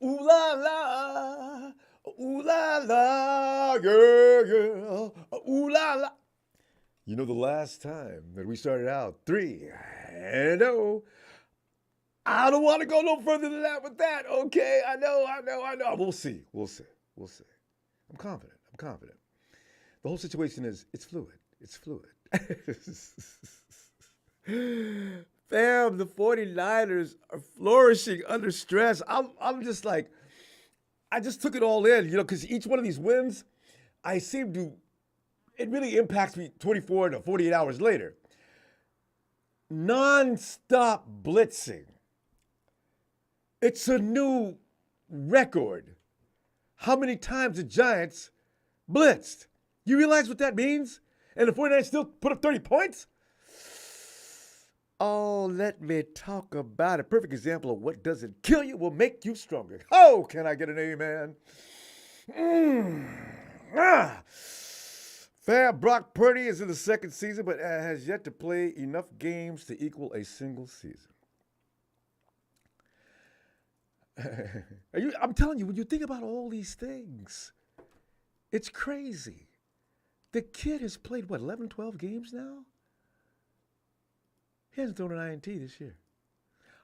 Ooh la la, ooh la la, yeah, yeah, ooh la la. You know, the last time that we started out 3-0, I don't want to go no further than that with that. Okay, I know. We'll see. We'll see. I'm confident. The whole situation is it's fluid. Fam, the 49ers are flourishing under stress. I'm just like, I just took it all in, because each one of these wins, I seem to, it really impacts me 24 to 48 hours later. Non-stop blitzing. It's a new record. How many times the Giants blitzed? You realize what that means? And the 49ers still put up 30 points? Oh, let me talk about it. Perfect example of what doesn't kill you will make you stronger. Oh, can I get an amen? Fam, Brock Purdy is in the second season, but has yet to play enough games to equal a single season. I'm telling you, when you think about all these things, it's crazy. The kid has played, 11, 12 games now? He hasn't thrown an INT this year.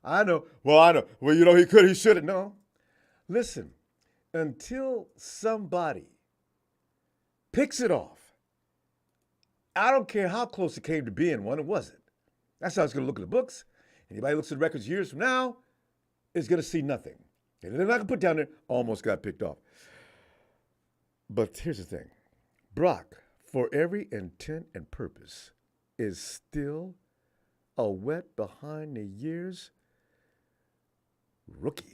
I know. Well, he could, he shouldn't. No. Listen, until somebody picks it off, I don't care how close it came to being one, it wasn't. That's how it's going to look in the books. Anybody looks at the records years from now is going to see nothing. And they're not going to put down there, almost got picked off. But here's the thing. Brock, for every intent and purpose, is still a wet behind the years rookie.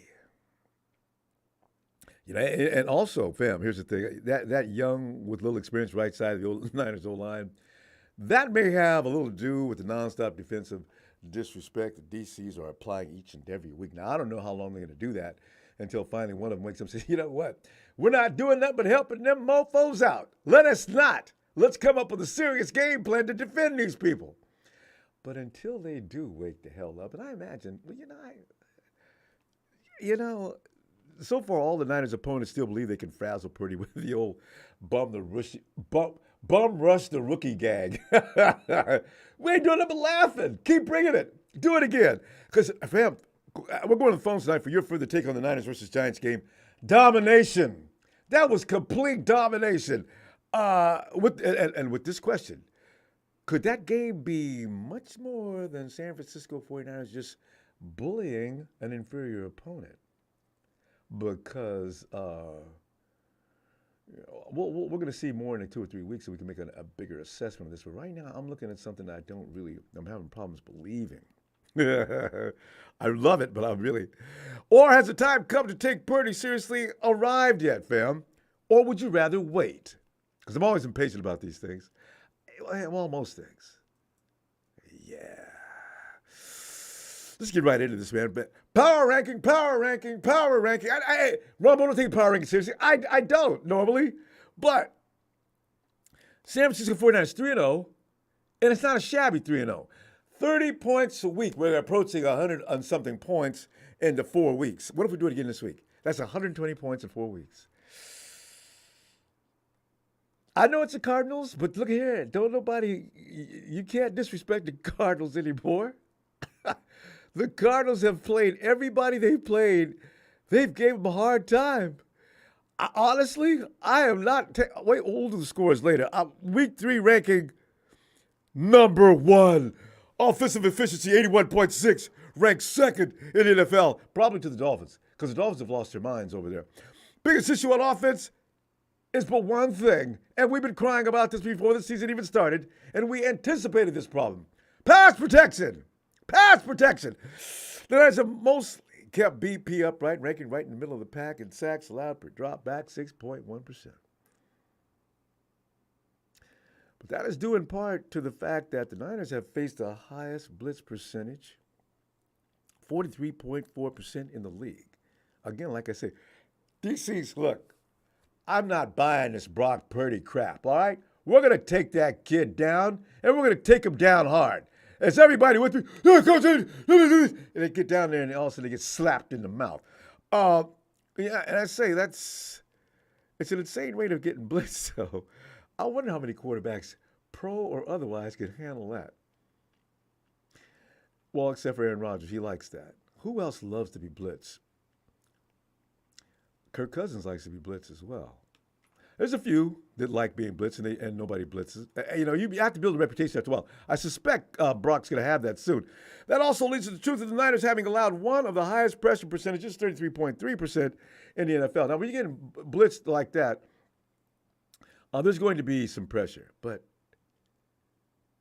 And also, fam, here's the thing. That young with little experience right side of the old Niners O-line, that may have a little to do with the nonstop defensive disrespect the DCs are applying each and every week. Now, I don't know how long they're going to do that until finally one of them wakes up and says, you know what? We're not doing nothing but helping them mofos out. Let's come up with a serious game plan to defend these people. But until they do wake the hell up, and I imagine, so far all the Niners opponents still believe they can frazzle Purdy with the old bum rush the rookie gag. We ain't doing nothing but laughing. Keep bringing it. Do it again. Because, fam, we're going to the phones tonight for your further take on the Niners versus Giants game. Domination. That was complete domination. With this question, could that game be much more than San Francisco 49ers just bullying an inferior opponent? Because we're going to see more in 2 or 3 weeks so we can make a bigger assessment of this. But right now, I'm looking at something that I'm having problems believing. I love it, but Or has the time come to take Purdy seriously arrived yet, fam? Or would you rather wait? Because I'm always impatient about these things. Well, most things. Yeah. Let's get right into this, man. Power ranking. Ronbo, don't take power ranking seriously. I don't normally. But San Francisco 49ers 3-0, and it's not a shabby 3-0. 30 points a week. We're approaching 100 and something points into 4 weeks. What if we do it again this week? That's 120 points in 4 weeks. I know it's the Cardinals, but look here. You can't disrespect the Cardinals anymore. The Cardinals have played everybody they've played. They've gave them a hard time. Honestly, I am not. Wait, we'll do the scores later. Week 3 ranking number 1. Offensive efficiency 81.6. Ranked second in the NFL. Probably to the Dolphins, because the Dolphins have lost their minds over there. Biggest issue on offense is but one thing, and we've been crying about this before the season even started, and we anticipated this problem. Pass protection. The Niners have mostly kept BP upright, ranking right in the middle of the pack in sacks allowed per drop back, 6.1%. But that is due in part to the fact that the Niners have faced the highest blitz percentage, 43.4% in the league. Again, like I say, DC's, look, I'm not buying this Brock Purdy crap, all right? We're going to take that kid down, and we're going to take him down hard. As everybody with me, and they get down there and all of a sudden they get slapped in the mouth. Uh, yeah, and I say it's an insane rate of getting blitzed. So I wonder how many quarterbacks, pro or otherwise, can handle that. Well, except for Aaron Rodgers, he likes that. Who else loves to be blitzed? Kirk Cousins likes to be blitzed as well. There's a few that like being blitzed, and nobody blitzes. You have to build a reputation after a while. I suspect Brock's going to have that soon. That also leads to the truth of the Niners having allowed one of the highest pressure percentages, 33.3% in the NFL. Now, when you're getting blitzed like that, there's going to be some pressure. But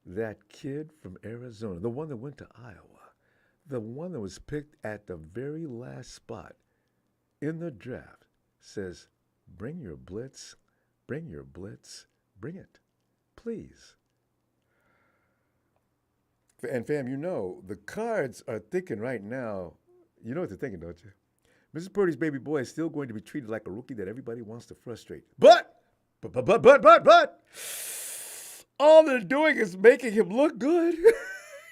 that kid from Arizona, the one that went to Iowa, the one that was picked at the very last spot in the draft, says, bring your blitz. Bring your blitz. Bring it. Please. And fam, the Cards are thinking right now, you know what they're thinking, don't you? Mrs. Purdy's baby boy is still going to be treated like a rookie that everybody wants to frustrate. But, all they're doing is making him look good.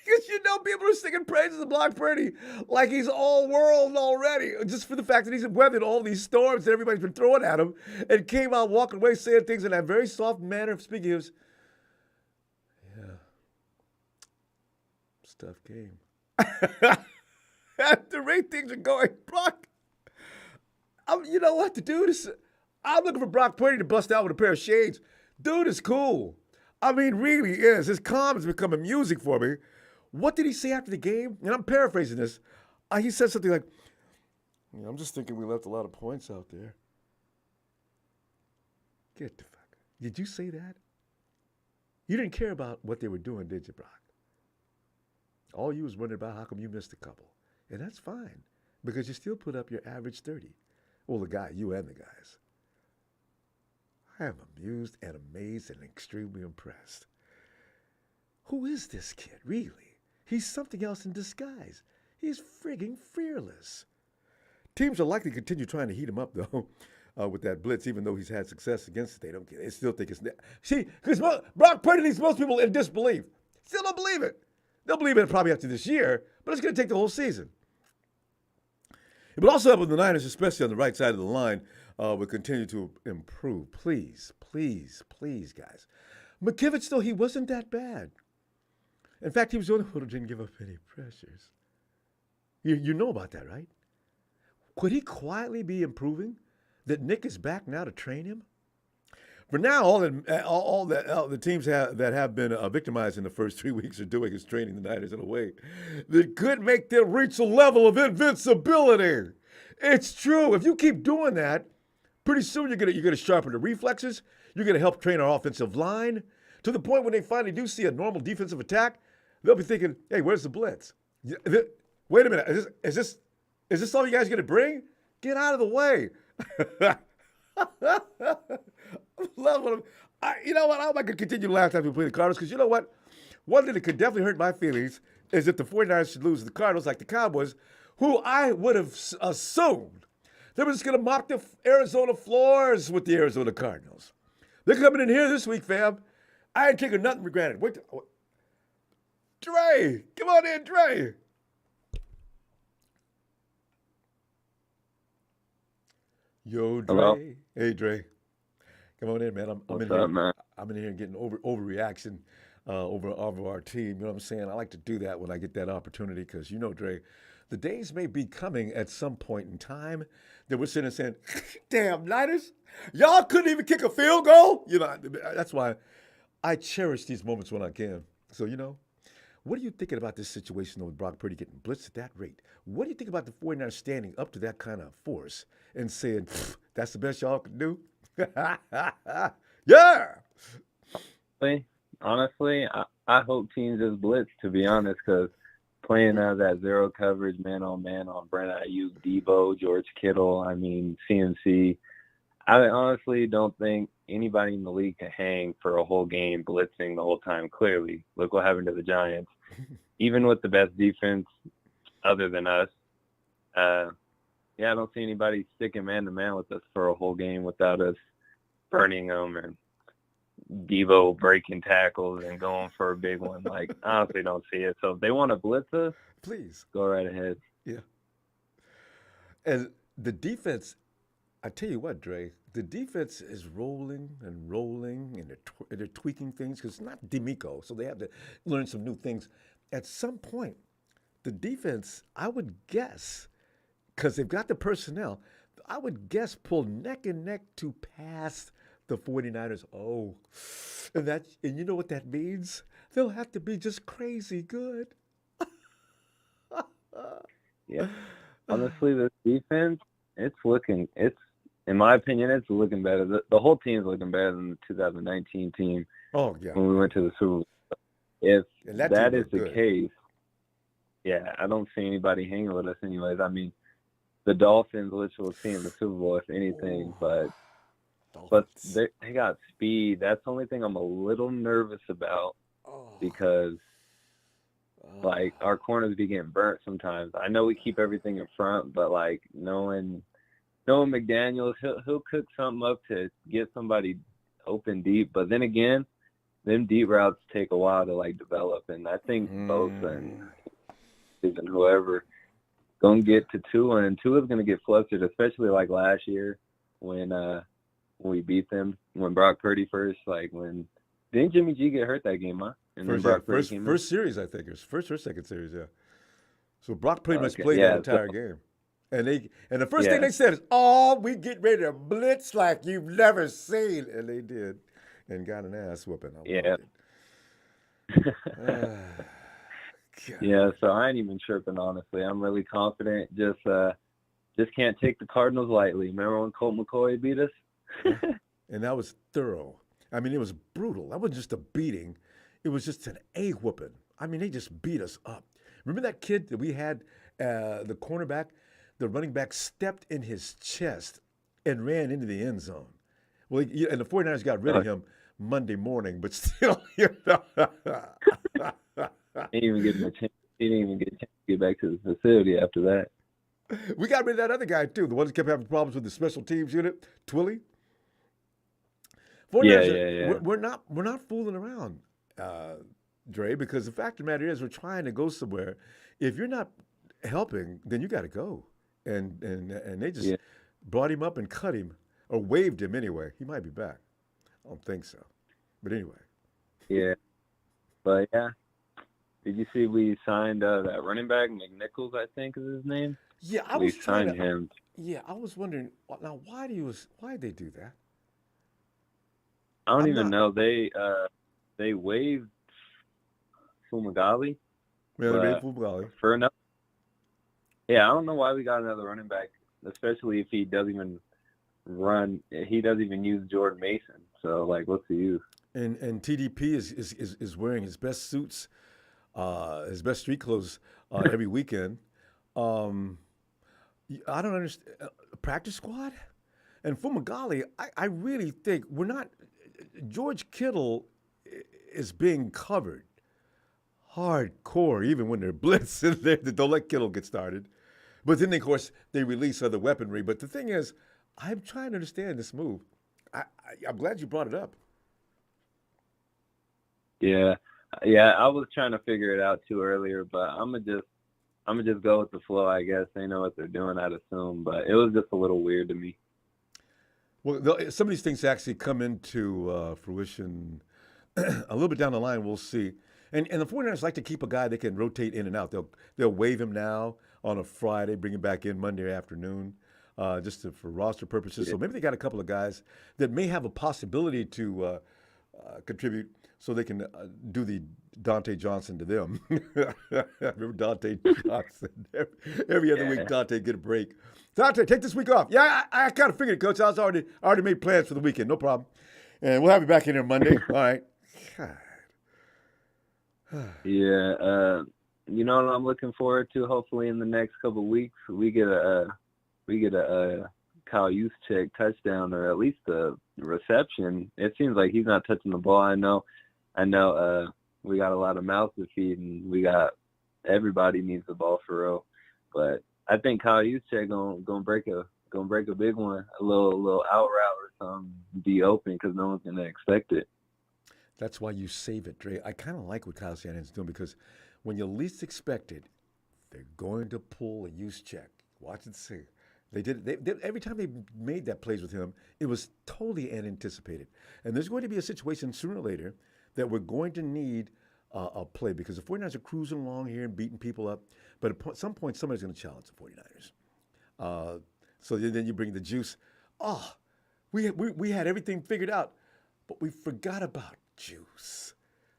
Because people are singing praises of Brock Purdy like he's all world already, just for the fact that he's weathered all these storms that everybody's been throwing at him, and came out walking away saying things in that very soft manner of speaking. He was, yeah, it's a tough game. At the rate things are going, Brock, you know what? The dude is, I'm looking for Brock Purdy to bust out with a pair of shades. Dude is cool. I mean, really is. His calm is becoming music for me. What did he say after the game? And I'm paraphrasing this. He said something like, I'm just thinking we left a lot of points out there. Get the fuck. Did you say that? You didn't care about what they were doing, did you, Brock? All you was wondering about how come you missed a couple. And that's fine, because you still put up your average 30. Well, you and the guys. I am amused and amazed and extremely impressed. Who is this kid, really? He's something else in disguise. He's frigging fearless. Teams are likely to continue trying to heat him up, though, with that blitz, even though he's had success against it. They don't get it. They still think it's... See, because Brock Purdy leaves most people in disbelief. Still don't believe it. They'll believe it probably after this year, but it's going to take the whole season. It would also help with the Niners, especially on the right side of the line, would continue to improve. Please, please, please, guys. McKivitz, though, he wasn't that bad. In fact, he was the only one who didn't give up any pressures. You know about that, right? Could he quietly be improving? That Nick is back now to train him? For now, all the teams that have been victimized in the first 3 weeks are doing is training the Niners in a way that could make them reach a level of invincibility. It's true. If you keep doing that, pretty soon you're gonna sharpen the reflexes. You're gonna help train our offensive line to the point when they finally do see a normal defensive attack. They'll be thinking, hey, where's the blitz? Wait a minute. Is this all you guys going to bring? Get out of the way. Love what you know what? I'm not going to continue to laugh after we play the Cardinals because you know what? One thing that could definitely hurt my feelings is if the 49ers should lose to the Cardinals like the Cowboys, who I would have assumed they were just going to mop the Arizona floors with the Arizona Cardinals. They're coming in here this week, fam. I ain't taking nothing for granted. Wait, Dre, come on in, Dre. Yo, Dre. Hello? Hey, Dre. Come on in, man. I'm What's in up, here. man? I'm in here getting overreaction over our team. You know what I'm saying? I like to do that when I get that opportunity because, Dre, the days may be coming at some point in time that we're sitting and saying, damn, Niners, y'all couldn't even kick a field goal? That's why I cherish these moments when I can. So, what are you thinking about this situation with Brock Purdy getting blitzed at that rate? What do you think about the 49ers standing up to that kind of force and saying, that's the best y'all can do? Yeah! Honestly, I hope teams just blitz, to be honest, because playing out of that zero coverage, man-on-man on Brent Ayuk, Debo, George Kittle, CMC, I honestly don't think anybody in the league can hang for a whole game blitzing the whole time, clearly. Look what happened to the Giants. Even with the best defense other than us, I don't see anybody sticking man-to-man with us for a whole game without us burning them and Debo breaking tackles and going for a big one. I honestly don't see it. So if they want to blitz us, please go right ahead. Yeah. And the defense, I tell you what, Dre, the defense is rolling, and they're tweaking things because it's not D'Amico, so they have to learn some new things. At some point, the defense, I would guess, because they've got the personnel, I would guess pull neck and neck to pass the 49ers. Oh, and you know what that means? They'll have to be just crazy good. Yeah. Honestly, this defense, it's in my opinion, it's looking better. The whole team's looking better than the 2019 team Oh yeah, when we went to the Super Bowl. If and that team that is looked the good. case, yeah, I don't see anybody hanging with us anyways. I mean, the Dolphins, which we'll see in the Super Bowl, if anything, Ooh, but Dolphins. they got speed. That's the only thing I'm a little nervous about Oh, because oh. like our corners be getting burnt sometimes. I know we keep everything in front, but like knowing McDaniels, he'll cook something up to get somebody open deep. But then again, them deep routes take a while to like develop, and I think Bosa and Mm. even whoever gonna get to Tua, and Tua's gonna get flustered, especially like last year when we beat them, when Brock Purdy first, like when didn't Jimmy G get hurt that game, huh? And then First, yeah, Brock Purdy came in. first series, I think it was first or second series, yeah. So Brock pretty much Okay, played that yeah, so entire game, and the first thing yeah, they said is, "Oh, we get ready to blitz like you've never seen," and they did, and got an ass whooping. I yeah. loved it. Ah, Yeah, God. so I ain't even tripping, honestly. I'm really confident. Just can't take the Cardinals lightly. Remember when Colt McCoy beat us? Yeah, and that was thorough. I mean, it was brutal. That wasn't just a beating; it was just an a whooping. I mean, they just beat us up. Remember that kid that we had, the cornerback, the running back stepped in his chest and ran into the end zone. Well, and the 49ers got rid of Oh, him Monday morning, but still, you know. he didn't even get him a chance. He didn't even get a chance to get back to the facility after that. We got rid of that other guy too, the one that kept having problems with the special teams unit, Twilly. Yeah, 49ers, yeah, yeah, we're not fooling around, uh, Dre, because the fact of the matter is we're trying to go somewhere. If you're not helping, then you got to go. And they just yeah, brought him up and cut him, or waived him anyway. He might be back. I don't think so. But anyway. yeah. But yeah, did you see we signed that running back McNichols? I think is his name. Yeah, I We was trying signed to. him. Yeah, I was wondering now why did they do that? I don't I'm even not. know. They waived Fumagalli, Man, they made but football. for enough. Yeah, I don't know why we got another running back, especially if he doesn't even run. He doesn't even use Jordan Mason. So like, what's the use? And TDP is wearing his best suits, his best street clothes every weekend. Um, I don't understand. Practice squad? And Fumagalli, I really think we're not. George Kittle is being covered hardcore, even when they're blitzing. They don't let Kittle get started. But then, of course, they release other weaponry. But the thing is, I'm trying to understand this move. I'm glad you brought it up. Yeah, yeah. I was trying to figure it out too earlier, but I'm gonna just go with the flow. I guess they know what they're doing. I'd assume, but it was just a little weird to me. Well, some of these things actually come into fruition a little bit down the line. We'll see. And the 49ers like to keep a guy they can rotate in and out. They'll waive him now on a Friday, bring him back in Monday afternoon, for roster purposes. Yeah, So maybe they got a couple of guys that may have a possibility to contribute, so they can do the Dante Johnson to them. Remember Dante Johnson? Every other week, yeah, Dante get a break. Dante, take this week off. Yeah, I kind of figured it, Coach. I already made plans for the weekend. No problem. And we'll have you back in here Monday. All right. God. yeah. You know what I'm looking forward to? Hopefully, in the next couple of weeks, we get a Kyle Juszczyk touchdown, or at least a reception. It seems like he's not touching the ball. I know. We got a lot of mouths to feed, and everybody needs the ball for real. But I think Kyle Juszczyk gonna break a big one, a little out route or something, be open because no one's gonna expect it. That's why you save it, Dre. I kind of like what Kyle Shanahan's doing, because when you least expect it, they're going to pull a use check. Watch and see. They did. Every time they made that plays with him, it was totally unanticipated. And there's going to be a situation sooner or later that we're going to need a play because the 49ers are cruising along here and beating people up. But at some point, somebody's going to challenge the 49ers. So then you bring the juice. Oh, we had everything figured out, but we forgot about juice.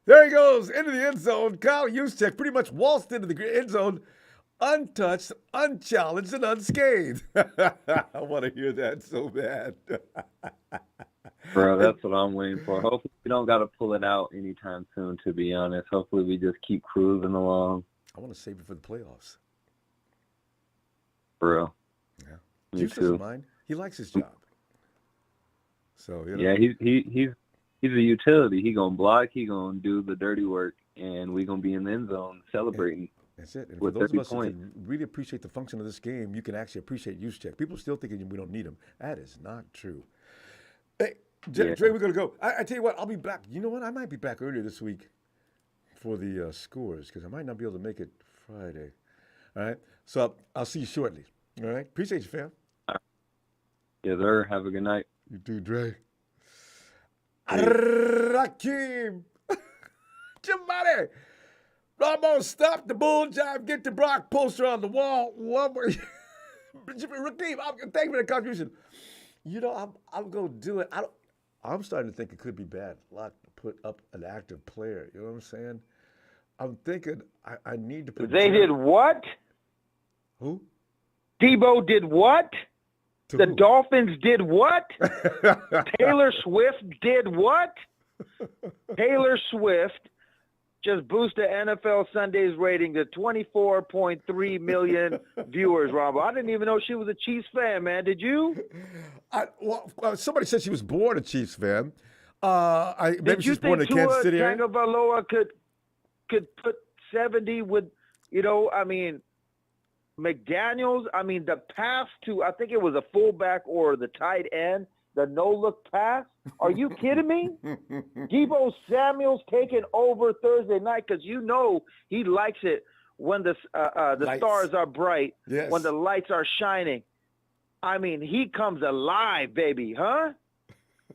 There he goes into the end zone. Kyle Juszczyk pretty much waltzed into the end zone, untouched, unchallenged, and unscathed. I want to hear that so bad. Bro, that's what I'm waiting for. Hopefully we don't got to pull it out anytime soon, to be honest. Hopefully we just keep cruising along. I want to save it for the playoffs. For real. Yeah. Me Juice too. doesn't mind. He likes his job. So, Yeah, he's a utility. He going to block. He going to do the dirty work. And we going to be in the end zone celebrating. That's it. And with for those of 30 us who points. can really appreciate the function of this game, you can actually appreciate Juszczyk. People still thinking we don't need him. That is not true. Hey, Dre, we're going to go. I tell you what, I'll be back. You know what? I might be back earlier this week for the scores because I might not be able to make it Friday. All right? So I'll see you shortly. All right? Appreciate you, fam. Yes, sir. Have a good night. You too, Dre. Hey. Rakim. Jamari. Ronbo, stop the bull jive. Get the Brock poster on the wall. One more. Rakim, thank you for the contribution. You know, I'm going to do it. I'm starting to think it could be bad luck to put up an active player. You know what I'm saying? I'm thinking I need to put. They did what? Who? Debo did what? To The who? Dolphins did what? Taylor Swift did what? Taylor Swift just boosted NFL Sunday's rating to 24.3 million viewers, Ronbo. I didn't even know she was a Chiefs fan, man. Did you? Somebody said she was born a Chiefs fan. Maybe Did you she's born in think Kansas Tua City area. Tagovailoa could put 70 with, McDaniels? I mean, the pass to, I think it was a fullback or the tight end, the no-look pass. Are you kidding me? Debo Samuel's taking over Thursday night because he likes it when the stars are bright, Yes. when the lights are shining. I mean, he comes alive, baby, huh?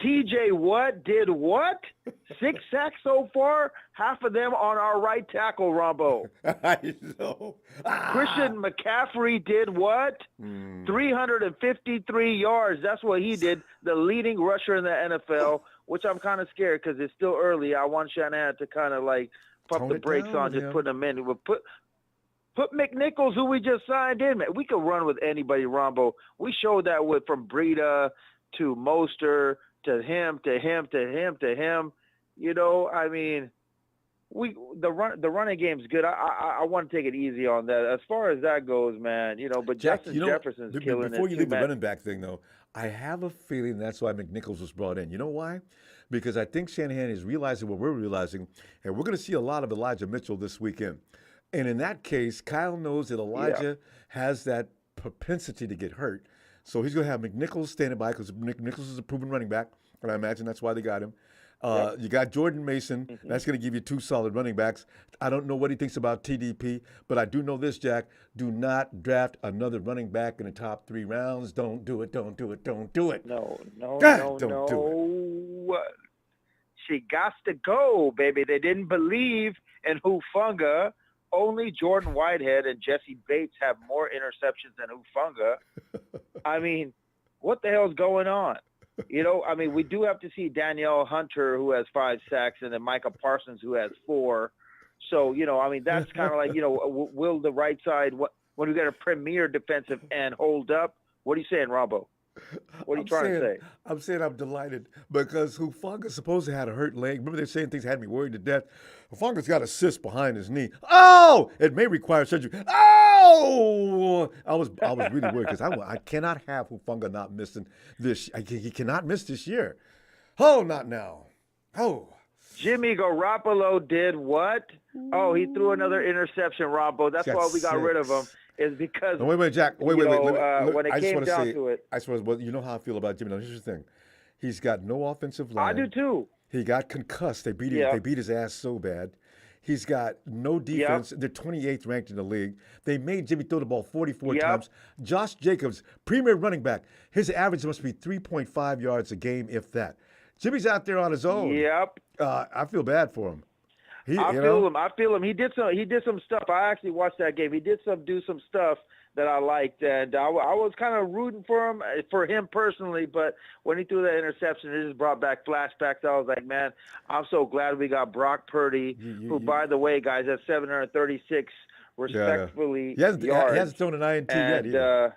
TJ Watt did what? 6 sacks so far, half of them on our right tackle, Ronbo. I know. Christian McCaffrey did what? 353 yards. That's what he did, the leading rusher in the NFL, which I'm kind of scared because it's still early. I want Shanahan to kind of like pump Tone the it brakes down on, with just him. put them in. We'll put McNichols, who we just signed in, man. We could run with anybody, Ronbo. We showed that from Breida to Mostert to him. You know, I mean, the running game's good. I want to take it easy on that. As far as that goes, man, but Jack, Justin Jefferson's killing it. Before you too, leave the man. running back thing, though, I have a feeling that's why McNichols was brought in. You know why? Because I think Shanahan is realizing what we're realizing, and we're going to see a lot of Elijah Mitchell this weekend. And in that case, Kyle knows that Elijah has that propensity to get hurt. So he's going to have McNichols standing by because McNichols is a proven running back, and I imagine that's why they got him. You got Jordan Mason. That's going to give you 2 solid running backs. I don't know what he thinks about TDP, but I do know this, Jack. Do not draft another running back in the top 3 rounds. Don't do it. Don't do it. Don't do it. No. God, don't do She got to go, baby. They didn't believe in Hufanga. Only Jordan Whitehead and Jesse Bates have more interceptions than Hufanga. I mean, what the hell's going on? I mean, we do have to see Danielle Hunter, who has 5 sacks, and then Micah Parsons, who has 4. So, I mean, that's kind of like, will the right side, when we got a premier defensive end, hold up? What are you saying, Ronbo? What are you trying to say? I'm saying I'm delighted because Hufanga supposedly had a hurt leg. Remember they're saying things had me worried to death. Hufanga's got a cyst behind his knee. Oh! It may require surgery. Oh! I was really worried because I cannot have Hufanga not missing this. He cannot miss this year. Oh, not now. Oh. Jimmy Garoppolo did what? Oh, he threw another interception, Robbo. That's why we got rid of him. Is because no, wait, Jack. Wait. When it came down to it, I suppose. Well, you know how I feel about Jimmy. Now, here's the thing: he's got no offensive line. I do too. He got concussed. They beat him. Yeah. They beat his ass so bad. He's got no defense. They're 28th ranked in the league. They made Jimmy throw the ball 44 times. Josh Jacobs, premier running back, his average must be 3.5 yards a game, if that. Jimmy's out there on his own. Yep. I feel bad for him. I feel him. He did some stuff. I actually watched that game. He did do some stuff that I liked, and I was kind of rooting for him personally. But when he threw that interception, it just brought back flashbacks. I was like, man, I'm so glad we got Brock Purdy, who, by the way, guys, has 736 respectfully yards. He hasn't thrown an INT yet either.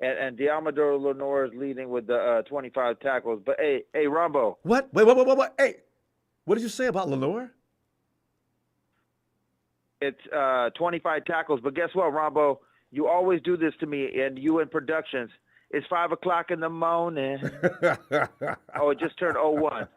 And Diamador Lenore is leading with the 25 tackles. But hey, Ronbo. What? Wait. Hey, what did you say about Lenore? It's 25 tackles. But guess what, Ronbo? You always do this to me, and you in productions. It's 5 o'clock in the morning. Oh, it just turned 01.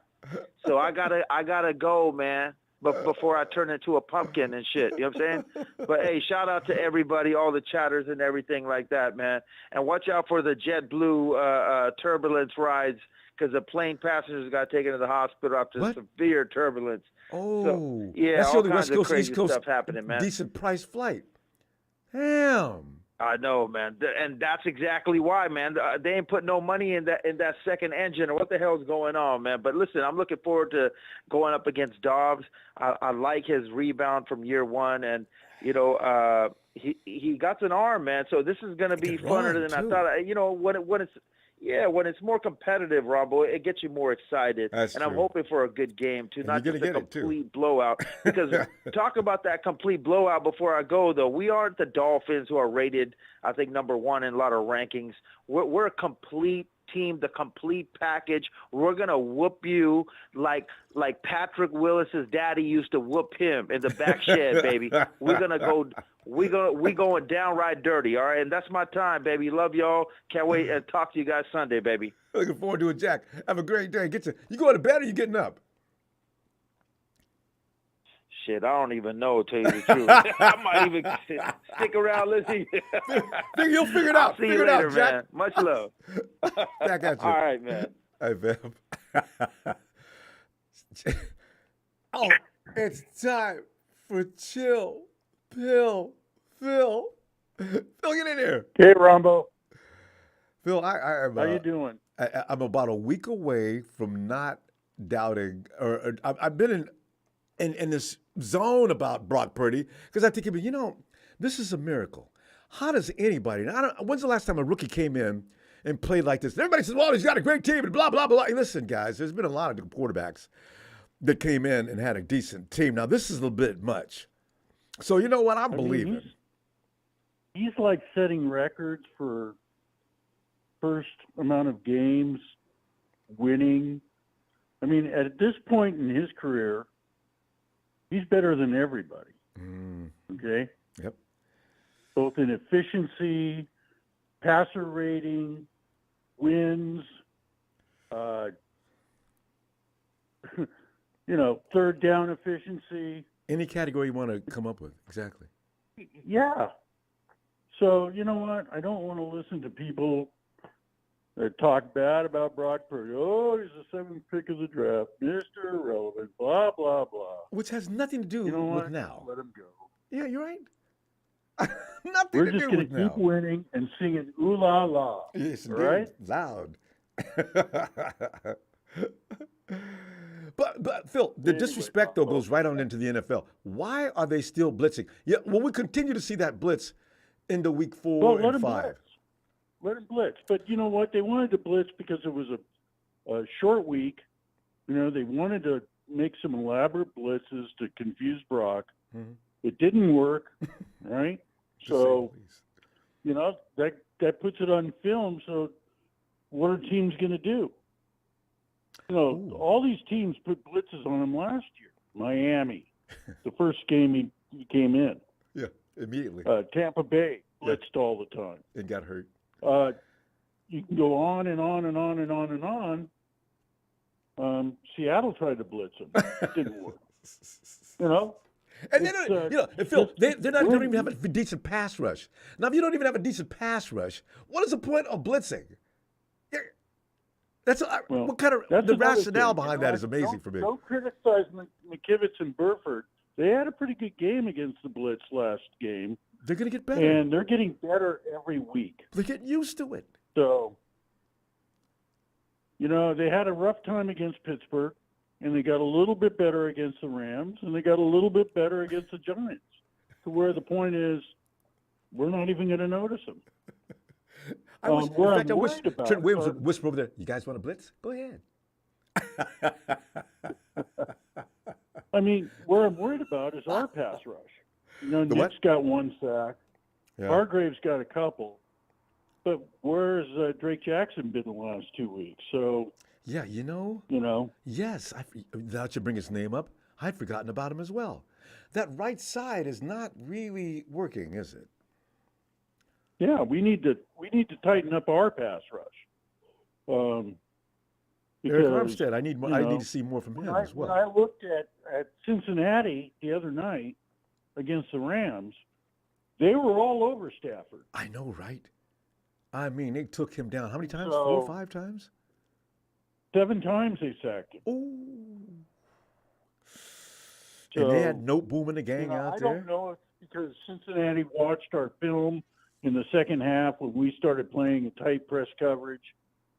So I gotta go, man. But before I turn into a pumpkin and shit, you know what I'm saying? But hey, shout out to everybody, all the chatters and everything like that, man. And watch out for the JetBlue turbulence rides, because the plane passengers got taken to the hospital after severe turbulence. Oh, so, yeah, that's all the kinds West Coast, of crazy East Coast stuff happening, man. Decent price flight. Damn. I know, man, and that's exactly why, man. They ain't put no money in that second engine, or what the hell's going on, man. But listen, I'm looking forward to going up against Dobbs. I like his rebound from year one, and you know, he got an arm, man. So this is going to be funner than I thought. You know, when it's more competitive, Ronbo, it gets you more excited. That's and true. I'm hoping for a good game too, not just a complete blowout. Because talk about that complete blowout before I go, though. We aren't the Dolphins, who are rated, I think, #1 in a lot of rankings. We're a complete team, the complete package. We're gonna whoop you like Patrick Willis's daddy used to whoop him in the back shed, baby. We're gonna go. We going downright dirty, all right? And that's my time, baby. Love y'all. Can't wait and talk to you guys Sunday, baby. Looking forward to it, Jack. Have a great day. You going to bed or you getting up? Shit, I don't even know, to tell you the truth. I might even stick around listening. You'll figure it out. I'll see you later, man. Much love. Back at you. All right, man. Hey, Bam. Oh, it's time for Chill Pill Phil. Phil, get in here. Hey, Ronbo. Phil, I'm. How you doing? I'm about a week away from not doubting, or I've been in this zone about Brock Purdy, because I think, you know, this is a miracle. How does anybody? When's the last time a rookie came in and played like this? And everybody says, well, he's got a great team and blah, blah, blah. Listen, guys, there's been a lot of quarterbacks that came in and had a decent team. Now, this is a little bit much. So, you know what? I'm believing. He's like setting records for first amount of games, winning. I mean, at this point in his career, he's better than everybody. Okay? Yep. Both in efficiency, passer rating, wins, third down efficiency. Any category you want to come up with. Exactly. Yeah. So, you know what? I don't want to listen to people that talk bad about Brock Purdy. Oh, he's the 7th pick of the draft, Mr. Irrelevant, blah, blah, blah. Which has nothing to do with now. Let him go. Yeah, you're right. Nothing We're to just do going with to keep now. winning and singing ooh la la. Yes, indeed. Right? Loud. But Phil, the disrespect, though, goes right on into the NFL. Why are they still blitzing? Yeah, well, we continue to see that blitz into week 4 and 5. Blitz. Let him blitz. But you know what? They wanted to blitz because it was a short week. You know, they wanted to make some elaborate blitzes to confuse Brock. Mm-hmm. It didn't work, right? So, you know, that puts it on film. So what are teams going to do? You know, all these teams put blitzes on him last year. Miami, the first game he came in. Yeah, immediately. Tampa Bay blitzed all the time. And got hurt. You can go on and on and on and on and on. Seattle tried to blitz him. It didn't work. You know? And Phil, they don't even have a decent pass rush. Now, if you don't even have a decent pass rush, what is the point of blitzing? That's Well, what kind of that's the another rationale thing, behind you know, that is amazing don't, for me. Don't criticize McKivitz and Burford. They had a pretty good game against the Blitz last game, They're going to get better. and they're getting better every week. They're getting used to it. So, you know, they had a rough time against Pittsburgh, and they got a little bit better against the Rams, and they got a little bit better against the Giants, to where the point is we're not even going to notice them. I wish, where in fact, I'm I wish worried about Trent Williams are- would whisper over there, "You guys want to blitz? Go ahead." I mean, where I'm worried about is our pass rush. You know, The what? Nick's got one sack. Yeah. Hargrave's got a couple. But where's Drake Jackson been the last 2 weeks? So, Yeah, you know, yes, now that you bring his name up, I'd forgotten about him as well. That right side is not really working, is it? yeah, we need to tighten up our pass rush. Eric Because, Armstead, I need more, you I know, need to see more from him as when well. I looked at Cincinnati the other night against the Rams, they were all over Stafford. I know, right? I mean, they took him down. How many times? So- 4 or 5 times? 7 times they sacked him. Ooh. So, And they had Note Boom and the gang you know, out I there. don't know if because Cincinnati watched our film in the second half when we started playing a tight press coverage,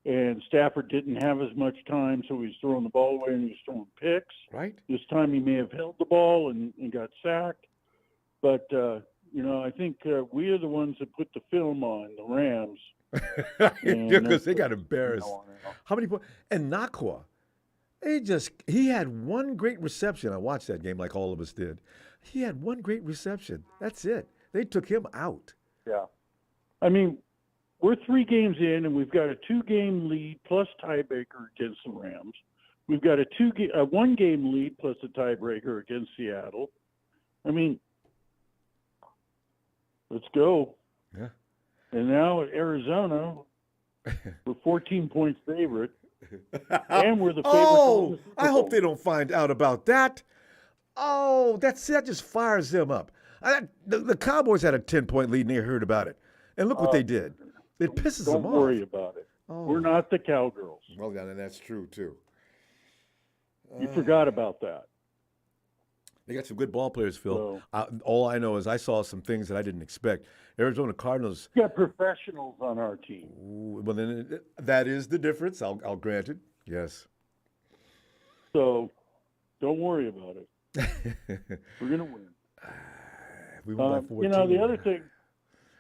and Stafford didn't have as much time, so he was throwing the ball away and he was throwing picks. Right? This time he may have held the ball and got sacked. But, you know, I think we are the ones that put the film on the Rams. Because they got embarrassed. You know, How many points? And Nakua, he had one great reception. I watched that game like all of us did. He had one great reception. That's it. They took him out. yeah. I mean, we're 3 games in, and we've got a 2-game lead plus tiebreaker against the Rams. We've got a 1-game lead plus a tiebreaker against Seattle. I mean, let's go. Yeah. And now at Arizona, we're 14 points favorite, and we're the favorite. Oh, I hope they don't find out about that. Oh, that just fires them up. The Cowboys had a 10-point lead, and they heard about it. And look what they did. It pisses them Don't off. worry about it. Oh. We're not the Cowgirls. Well, yeah, that's true, too. You forgot about that. They got some good ball players, Phil. So- All I know is I saw some things that I didn't expect. Arizona Cardinals. We got professionals on our team. Ooh, well, then that is the difference. I'll grant it. Yes. So don't worry about it. We're going to win. We won by 14. You know, the other thing,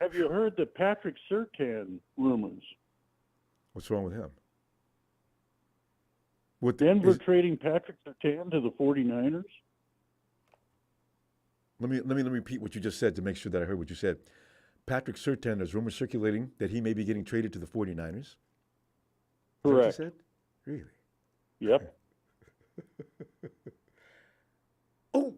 have you heard the Patrick Surtain rumors? What's wrong with him? Denver trading Patrick Surtain to the 49ers? Let me repeat what you just said to make sure that I heard what you said. Patrick Surtain, there's rumors circulating that he may be getting traded to the 49ers. Is that what you Correct. said? Really? Yep. Oh,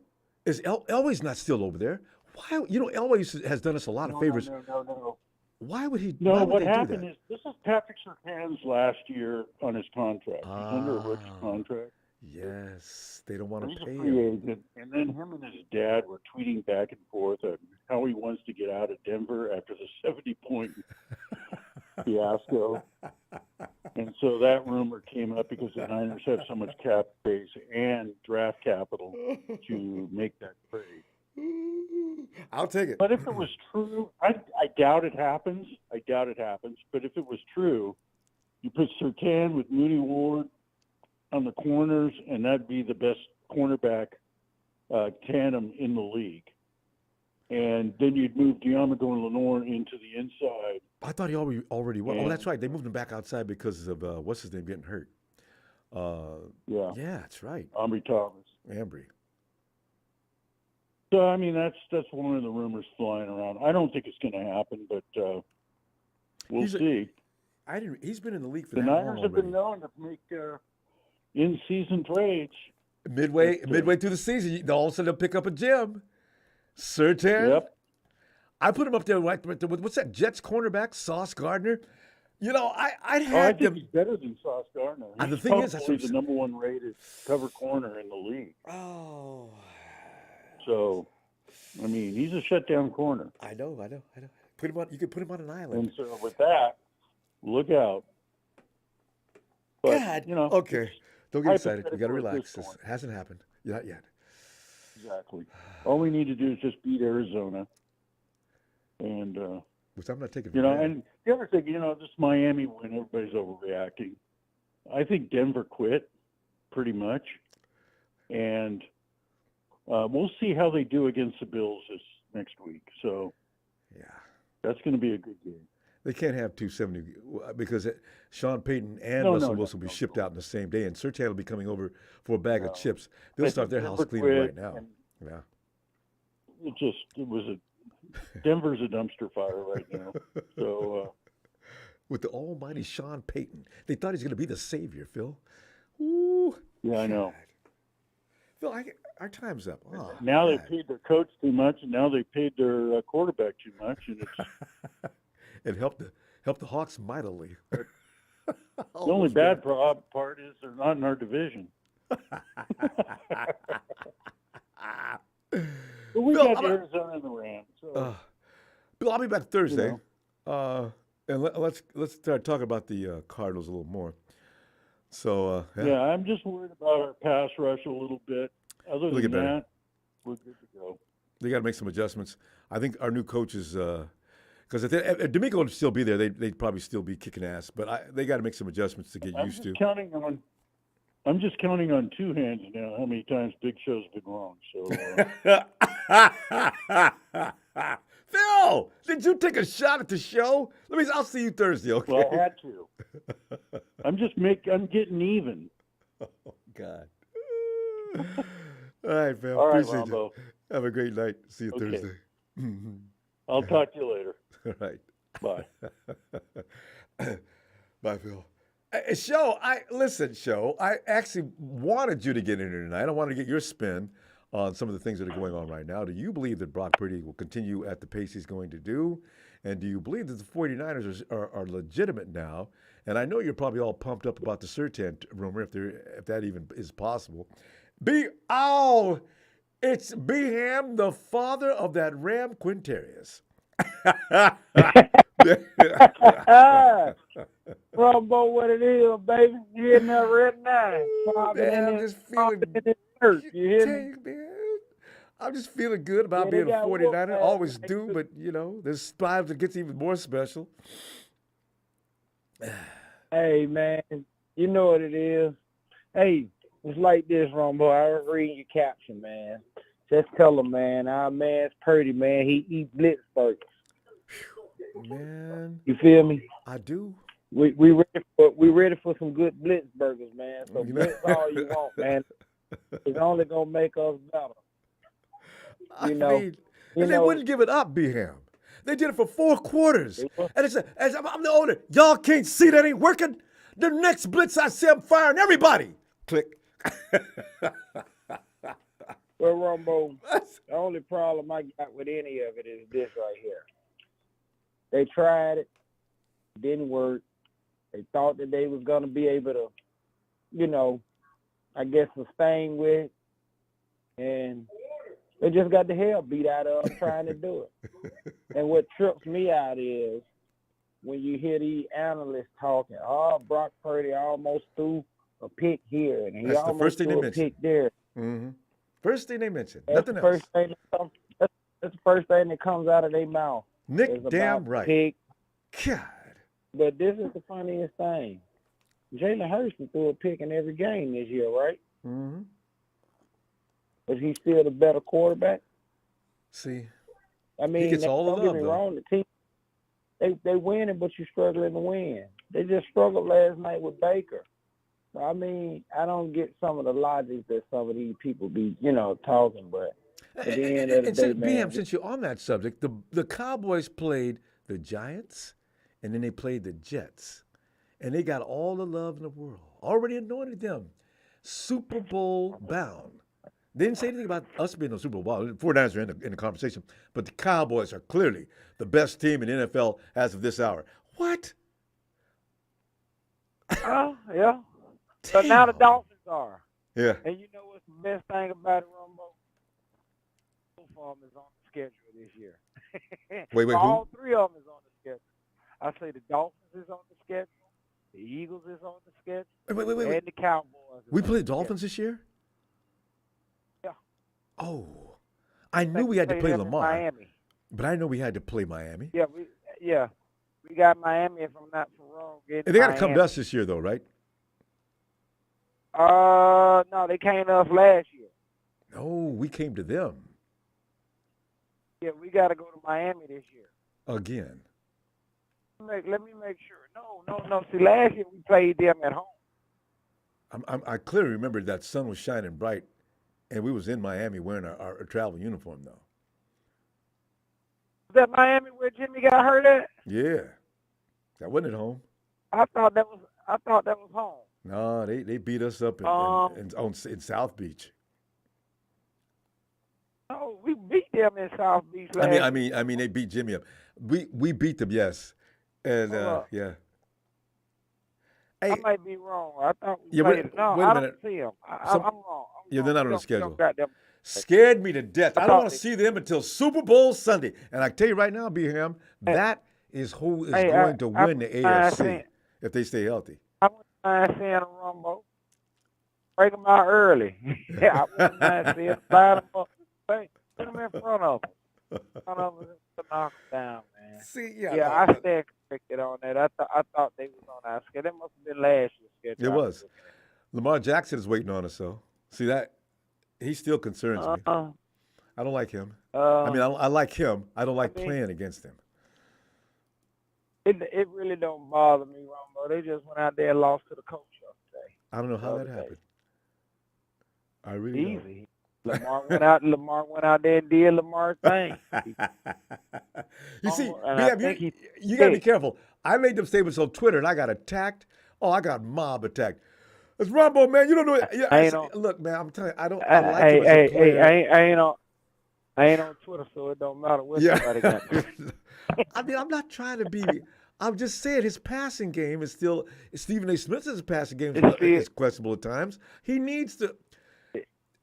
is Elway's not still over there? Why? You know, Elway has done us a lot of favors. No. Why would he? No, why would what they do happened that? is this is Patrick Surtain's last year on his contract. He's under a rookie contract. Yes, they don't want He's to a pay free him. agent. And then him and his dad were tweeting back and forth on how he wants to get out of Denver after the 70-point fiasco. And so that rumor came up because the Niners have so much cap space and draft capital to make that trade. I'll take it. But if it was true, I doubt it happens. But if it was true, you put Surtain with Mooney Ward on the corners, and that'd be the best cornerback tandem in the league. And then you'd move Diamador and Lenore into the inside. I thought he already was. Oh, And- that's right. They moved him back outside because of what's his name getting hurt. Yeah, Yeah, that's right. Ambry Thomas. Ambry. So I mean, that's one of the rumors flying around. I don't think it's going to happen, but we'll see. He's been in the league for The that long Niners have already. been known to make in-season trades. Midway through the season, all of a sudden they'll pick up a gem. Surtain. Yep. I put him up there with what's that? Jets cornerback, Sauce Gardner. You know, I'd I had think them. he's better than Sauce Gardner. And the He's thing is, that's probably what I'm the number 1 rated cover corner in the league. Oh, So, I mean, he's a shutdown corner. I know. Put him on. You can put him on an island. And so with that, look out. But, God. you know, Okay. it's Don't get excited. You got to hypothetical at relax. this This point. hasn't happened. Not yet. Exactly. All we need to do is just beat Arizona. And, Which I'm not taking for you know, granted. and the other thing, you know, this Miami win, everybody's overreacting. I think Denver quit pretty much. And we'll see how they do against the Bills this next week. So Yeah. that's going to be a good game. They can't have 270 because Sean Payton and No, Russell no, Wilson will be no, shipped no. out in the same day, and Surtain will be coming over for a bag No. of chips. They'll I start think their house Denver cleaning right quit, now. and Yeah. it was Denver's a dumpster fire right now. So, With the almighty Sean Payton. They thought he's going to be the savior, Phil. Ooh. yeah, I know. Phil, our time's up. Oh, Now they God. paid their coach too much, and now they paid their quarterback too much, and it's It helped the Hawks mightily. the only bad part is they're not in our division. But we Phil, got Arizona and the Rams. So, Bill, I'll be back Thursday, you and let's start talking about the Cardinals a little more. So yeah, I'm just worried about our pass rush a little bit. Other It'll than get better. that, we're good to go. They got to make some adjustments. I think our new coaches, because if D'Amico would still be there, they'd probably still be kicking ass. But they got to make some adjustments to get used to. I'm just counting on two hands now how many times Big Show's been wrong. So Phil, did you take a shot at the show? I'll see you Thursday, okay? well, I had to. I'm getting even. Oh God. All right, Phil. All right, Appreciate you. Ronbo. Have a great night. See you Okay. Thursday. I'll talk to you later. All right. Bye. Bye, Phil. Show, I actually wanted you to get in here tonight. I wanted to get your spin on some of the things that are going on right now. Do you believe that Brock Purdy will continue at the pace he's going to do? And do you believe that the 49ers are legitimate now? And I know you're probably all pumped up about the Surtain rumor, if that even is possible. It's Beham, the father of that Ram Quintarius. Ronbo, what it is, baby? You hear that red nine? Man, I'm just feeling You hear me? man. I'm just feeling good about Yeah, being they a got 49er. whooped, Always man. do, but there's times it gets even more special. Hey, man, you know what it is. Hey, it's like this, Ronbo. I was reading your caption, man. Just tell him, man, our man's Purdy, man. He eats blitz burgers. Man, You feel me? I do. We ready for some good blitz burgers, man. So blitz all you want, man. It's only gonna make us better. I mean, they wouldn't give it up, Beham. They did it for 4 quarters. And as I'm the owner, y'all can't see that ain't working. The next blitz I see, I'm firing everybody. Click. Well, Ronbo, the only problem I got with any of it is this right here. They tried it, didn't work. They thought that they was gonna be able to, I guess sustain with it, and they just got the hell beat out of them trying to do it. And what trips me out is when you hear these analysts talking, Brock Purdy almost threw a pick here, and he That's the almost first thing threw they a pick there. Mm-hmm. First thing they mentioned. That's Nothing the else. That's the first thing that comes out of their mouth. Nick, It's damn about right. pick. God. But this is the funniest thing. Jalen Hurts threw a pick in every game this year, right? Mm-hmm. But he's still the better quarterback. See, I mean, gets all the don't get love, me though. wrong. The team, they winning, but you're struggling to win. They just struggled last night with Baker. I mean, I don't get some of the logic that some of these people be, talking, but at the end of the day, man. Since you're on that subject, the Cowboys played the Giants, and then they played the Jets, and they got all the love in the world. Already anointed them Super Bowl bound. They didn't say anything about us being on Super Bowl bound. 49ers are in the conversation, but the Cowboys are clearly the best team in the NFL as of this hour. What? Oh, yeah. But now the Dolphins are. Yeah. And you know what's the best thing about it, Ronbo? Both of them is on the schedule this year. Wait, who? All 3 of them is on the schedule. I say the Dolphins is on the schedule. The Eagles is on the schedule. Wait. And the Cowboys. We played Dolphins this year? Yeah. Oh. I knew we had to play them in Lamar, Miami. but I know we had to play Miami. Yeah, we got Miami, if I'm not wrong. And they got to come to us this year, though, right? No, they came to us last year. No, we came to them. Yeah, we got to go to Miami this year. Again. Let me make sure. No. See, last year we played them at home. I clearly remember that sun was shining bright, and we was in Miami wearing our travel uniform, though. Was that Miami where Jimmy got hurt at? Yeah. That wasn't at home. I thought that was home. No, they beat us up in South Beach. No, we beat them in South Beach last year. I mean, they beat Jimmy up. We beat them, yes, and yeah. Hey, I might be wrong. I thought we Yeah, played it. No, wait a I minute. don't see them. Some- I'm wrong. Yeah, they're not on the schedule. Got them. Scared me to death. I don't thought want to see them until Super Bowl Sunday. And I tell you right now, Beham, that is who is going to win the AFC if they stay healthy. I wouldn't mind seeing a Ronbo. Break them out early. Yeah, I wouldn't mind seeing them. Line them up. Hey, put them in front of them. To knock them down, man. See, Yeah, I stand convicted on that. I thought they was on our schedule. That must have been last year's schedule. It was. Lamar Jackson is waiting on us, though. See that? He still concerns me. I don't like him. I like him. I don't like playing against him. It really don't bother me, Ronbo. They just went out there and lost to the coach yesterday. I don't know how that happened. I really don't. Easy. Lamar went out there and did Lamar's thing. You see, and you got to be careful. I made them statements on Twitter, and I got attacked. Oh, I got mob attacked. It's Ronbo, man. You don't know. Look, man, I'm telling you, I don't. I like him as a player. I ain't on Twitter, so it don't matter what somebody got. I mean, I'm not trying to be. I'm just saying his passing game is still. Stephen A. Smith's passing game is questionable at times. He needs to.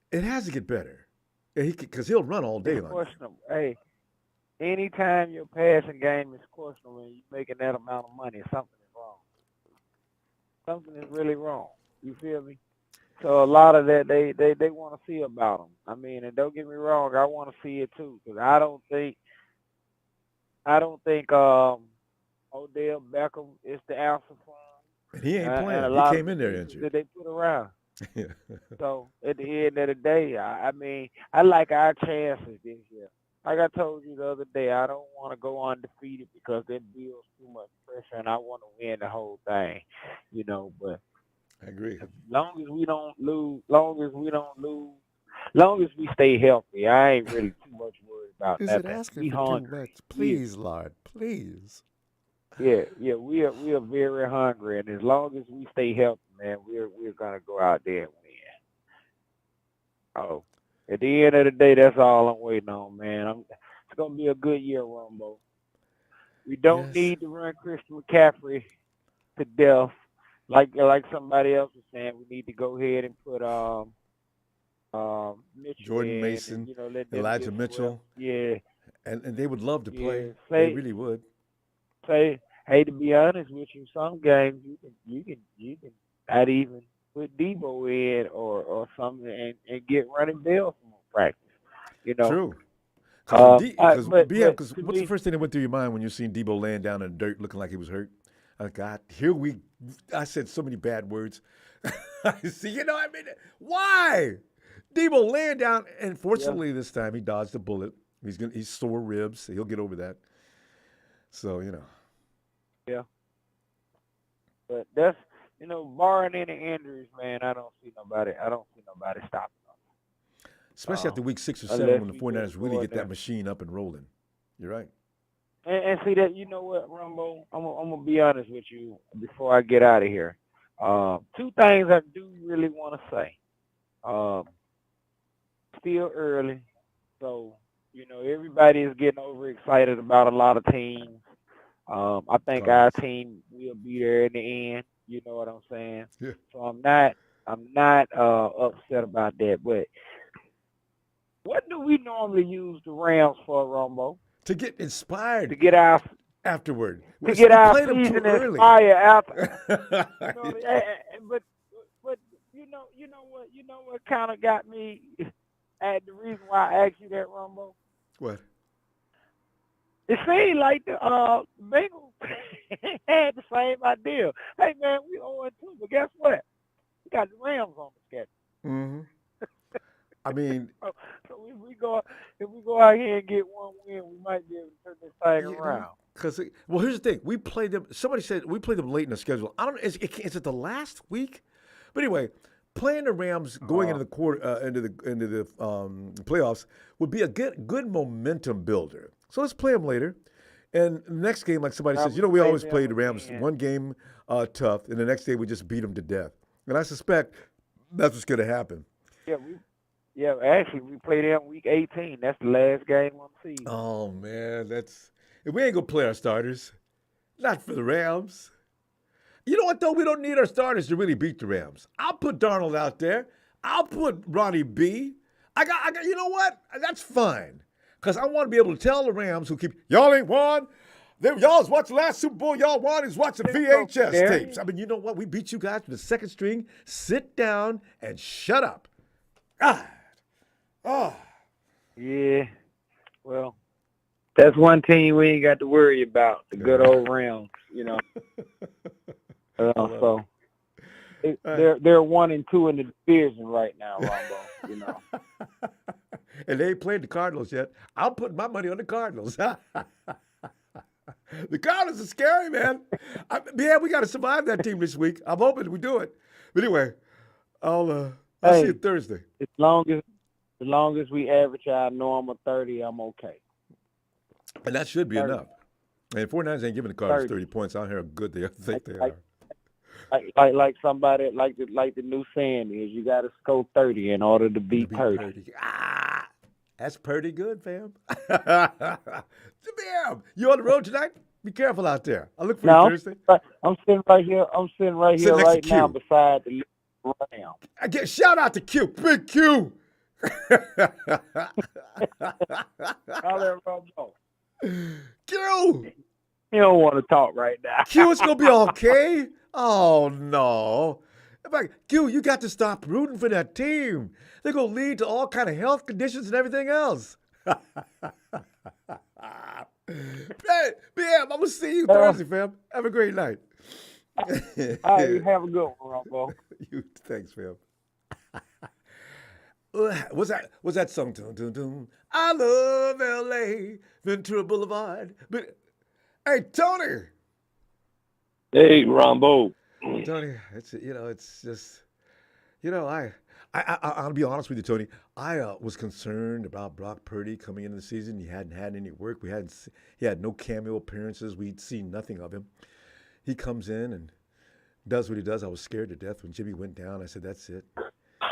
It has to get better, because he'll run all day. It's questionable. Hey, anytime your passing game is questionable and you're making that amount of money, something is wrong. Something is really wrong. You feel me? So a lot of that they want to see about him. I mean, and don't get me wrong, I want to see it too, because I don't think Odell Beckham is the answer for him. And he ain't playing. He came in there injured. That they put around. So at the end of the day, I mean, I like our chances this year. Like I told you the other day, I don't want to go undefeated because that builds too much pressure, and I want to win the whole thing, But I agree. as long as we don't lose, long as we stay healthy, I ain't really too much worried about Is that. it asking for too much? Please, Lord, please. Yeah, we are very hungry, and as long as we stay healthy, man, we're gonna go out there and win. Oh, at the end of the day, that's all I'm waiting on, man. It's gonna be a good year, Ronbo. We don't need to run Christian McCaffrey to death, like somebody else was saying. We need to go ahead and put Mitchell Jordan in, Mason, and, let them Elijah get Mitchell. Yeah, and they would love to play. Say, they really would. Hey, to be honest with you, some games you can not even put Debo in or something and get running Bell from practice. True. Because what's the first thing that went through your mind when you seen Debo laying down in the dirt looking like he was hurt? God, I said so many bad words. See, why? Debo laying down, and fortunately this time he dodged a bullet. He's sore ribs. He'll get over that. So, Yeah. But that's, barring any injuries, man, I don't see nobody stopping them. Especially after week 6 or 7 when the 49ers really get that machine up and rolling. You're right. And see that, you know what, Ronbo? I'm going to be honest with you before I get out of here. 2 things I do really want to say. Still early, so, everybody is getting overexcited about a lot of teams. I think our team will be there in the end. You know what I'm saying? Yeah. So I'm not upset about that. But what do we normally use the Rams for, Ronbo? To get inspired. To get our afterward. To get our played them too season early. inspired after. But you know what kind of got me at the reason why I asked you that, Ronbo? What? It seemed like the Bengals had the same idea. Hey man, we 0-2, but guess what? We got the Rams on the schedule. Mm-hmm. I mean, so if we go out here and get one win, we might be able to turn this thing around. Because here's the thing: we played them. Somebody said we played them late in the schedule. I don't know. Is it the last week? But anyway, playing the Rams going into the playoffs would be a good momentum builder. So let's play them later. And the next game, like somebody says, we always play the Rams one game tough, and the next day we just beat them to death. And I suspect that's what's going to happen. Yeah, actually, we play them week 18. That's the last game on the season. Oh man, we ain't gonna play our starters. Not for the Rams. You know what though? We don't need our starters to really beat the Rams. I'll put Darnold out there. I'll put Ronnie B. I got. You know what? That's fine. Because I want to be able to tell the Rams who keep, y'all ain't won. Y'all's watched the last Super Bowl y'all won is watching VHS tapes. I mean, you know what? We beat you guys from the second string. Sit down and shut up. God. Oh. Yeah. Well, that's one team we ain't got to worry about, the good old Rams, So they're 1-2 in the division right now, Ronbo, And they ain't played the Cardinals yet. I'll put my money on the Cardinals. The Cardinals are scary, man. We got to survive that team this week. I'm hoping we do it. But anyway, I'll see you Thursday. As long as we average our normal 30, I'm okay. And that should be 30. Enough. And 49ers ain't giving the Cardinals 30 points. I don't hear how good they think they are. Like somebody like the new saying is, you got to score 30 in order to beat Purdy. That's pretty good, fam. You on the road tonight? Be careful out there. I'll look for you Thursday. I'm sitting right here. Right now beside the Ram. Shout out to Q, Big Q. Q. You don't want to talk right now. Q, it's gonna be okay. Oh no. Q, you got to stop rooting for that team. They're going to lead to all kind of health conditions and everything else. Hey, I'm going to see you Thursday, fam. Have a great night. All right, you have a good one, Ronbo. Thanks, fam. What's that song? Dun, dun, dun. I love L.A., Ventura Boulevard. But, hey, Tony. Hey, Ronbo. Tony, it's just, I'll be honest with you, Tony. I was concerned about Brock Purdy coming into the season. He hadn't had any work. He had no cameo appearances. We'd seen nothing of him. He comes in and does what he does. I was scared to death when Jimmy went down. I said, that's it.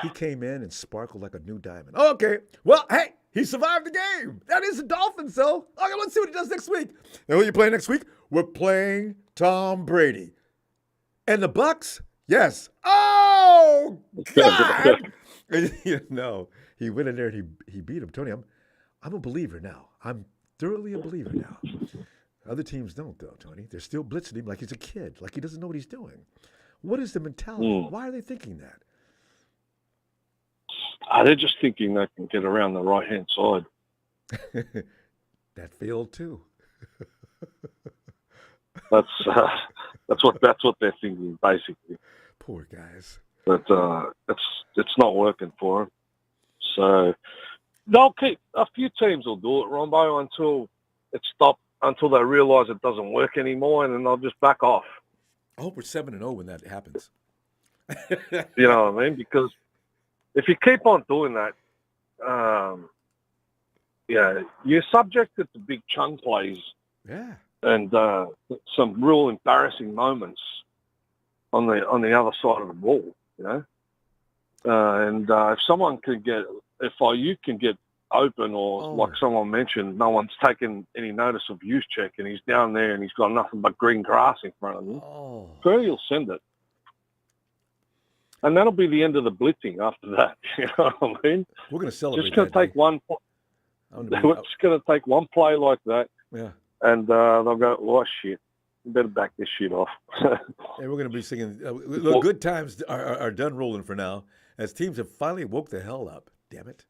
He came in and sparkled like a new diamond. Okay, well, hey, he survived the game. That is the Dolphins, though. Okay, let's see what he does next week. And who are you playing next week? We're playing Tom Brady. And the Bucks? Yes. Oh, God! He went in there and he beat him. Tony, I'm a believer now. I'm thoroughly a believer now. Other teams don't, though, Tony. They're still blitzing him like he's a kid, like he doesn't know what he's doing. What is the mentality? Why are they thinking that? They're just thinking they can get around the right-hand side. That failed, too. That's what they're thinking, basically. Poor guys. But it's not working for them. So a few teams will do it, Ronbo, until it stops, until they realise it doesn't work anymore, and then they'll just back off. I hope we're 7-0 when that happens. You know what I mean? Because if you keep on doing that, you're subjected to big chunk plays. Yeah. And some real embarrassing moments on the other side of the ball, And if someone if you can get open, or like someone mentioned, no one's taken any notice of use check, and he's down there and he's got nothing but green grass in front of him, Purdy will send it. And that'll be the end of the blitzing after that. You know what I mean? We're going to celebrate. It's going to take one. It's going to take one play like that. Yeah. and they'll go, "Oh shit, you better back this shit off." And we're going to be singing. The good times are done rolling for now, as teams have finally woke the hell up. Damn it.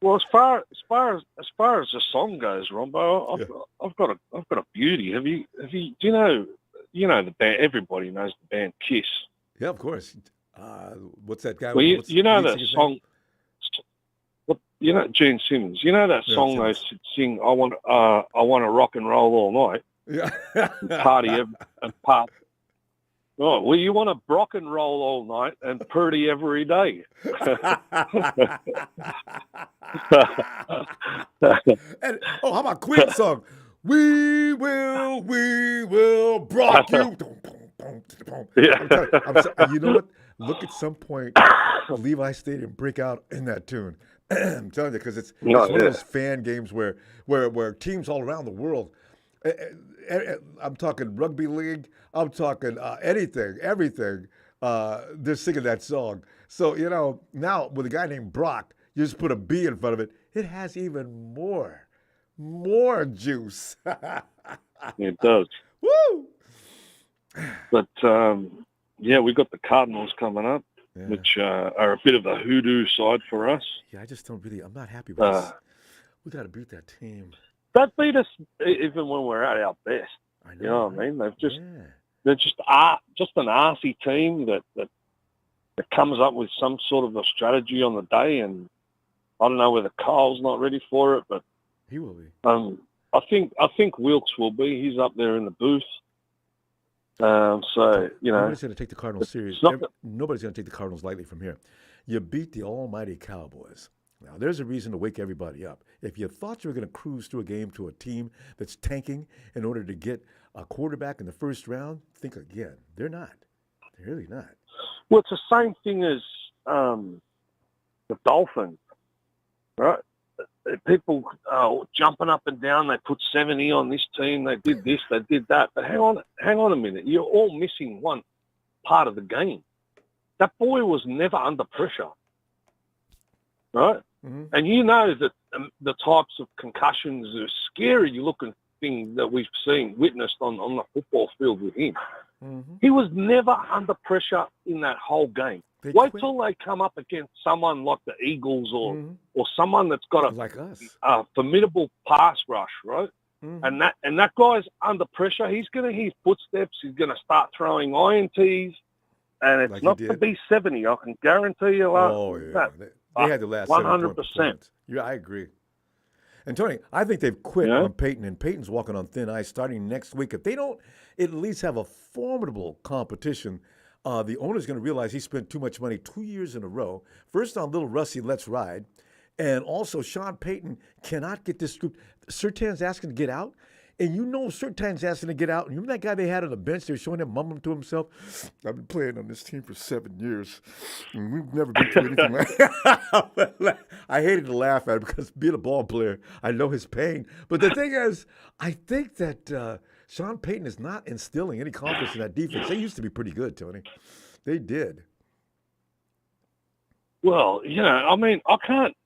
Well, as far as the song goes, Ronbo, I've got a beauty. Have you? Do you know the band? Everybody knows the band Kiss. Yeah, of course. What's that guy? Well, you know that song. What, Gene Simmons. You know that song they sing. I want to rock and roll all night. Yeah. And party and part. Oh, well, you want to rock and roll all night and Purdy every day. And how about Queen's song? We will Brock you. Yeah. You know what? Look, at some point, Levi Stadium break out in that tune. I'm telling you, because it's one of those fan games where teams all around the world. I'm talking rugby league. I'm talking anything, everything. They're singing that song. So, now with a guy named Brock, you just put a B in front of it. It has even more juice. It does. Woo! But, we got the Cardinals coming up, which are a bit of a hoodoo side for us. Yeah, I'm not happy with this. We got to beat that team. That beat us even when we're at our best. I know, you know what I mean? They're just an arsey team that comes up with some sort of a strategy on the day, and I don't know whether Kyle's not ready for it, but he will be. I think Wilkes will be. He's up there in the booth. Nobody's going to take the Cardinals serious. Nobody's going to take the Cardinals lightly from here. You beat the almighty Cowboys. Now, there's a reason to wake everybody up. If you thought you were going to cruise through a game to a team that's tanking in order to get a quarterback in the first round, think again. They're not. They're really not. Well, it's the same thing as the Dolphins, right? People jumping up and down. They put 70 on this team. They did this. They did that. But hang on a minute. You're all missing one part of the game. That boy was never under pressure, right? Mm-hmm. And you know that the types of concussions, the scary looking thing that we've witnessed on the football field with him. Mm-hmm. He was never under pressure in that whole game. Wait till they come up against someone like the Eagles or someone that's got a formidable pass rush, right? Mm-hmm. And that guy's under pressure. He's going to hear footsteps. He's going to start throwing INTs, and it's not to be 70. I can guarantee you. They had the last 100%. Yeah, I agree. And Tony, I think they've quit on Peyton, and Peyton's walking on thin ice starting next week. If they don't at least have a formidable competition, the owner's going to realize he spent too much money 2 years in a row. First on Little Rusty, Let's Ride. And also, Sean Payton cannot get this group. Surtain's asking to get out. And Surtain's asking to get out. And you remember that guy they had on the bench? They were showing him mumbling to himself. I've been playing on this team for 7 years. And we've never been through anything like that. I hated to laugh at it because being a ball player, I know his pain. But the thing is, I think that Sean Payton is not instilling any confidence in that defense. They used to be pretty good, Tony. They did. Well, I mean, I can't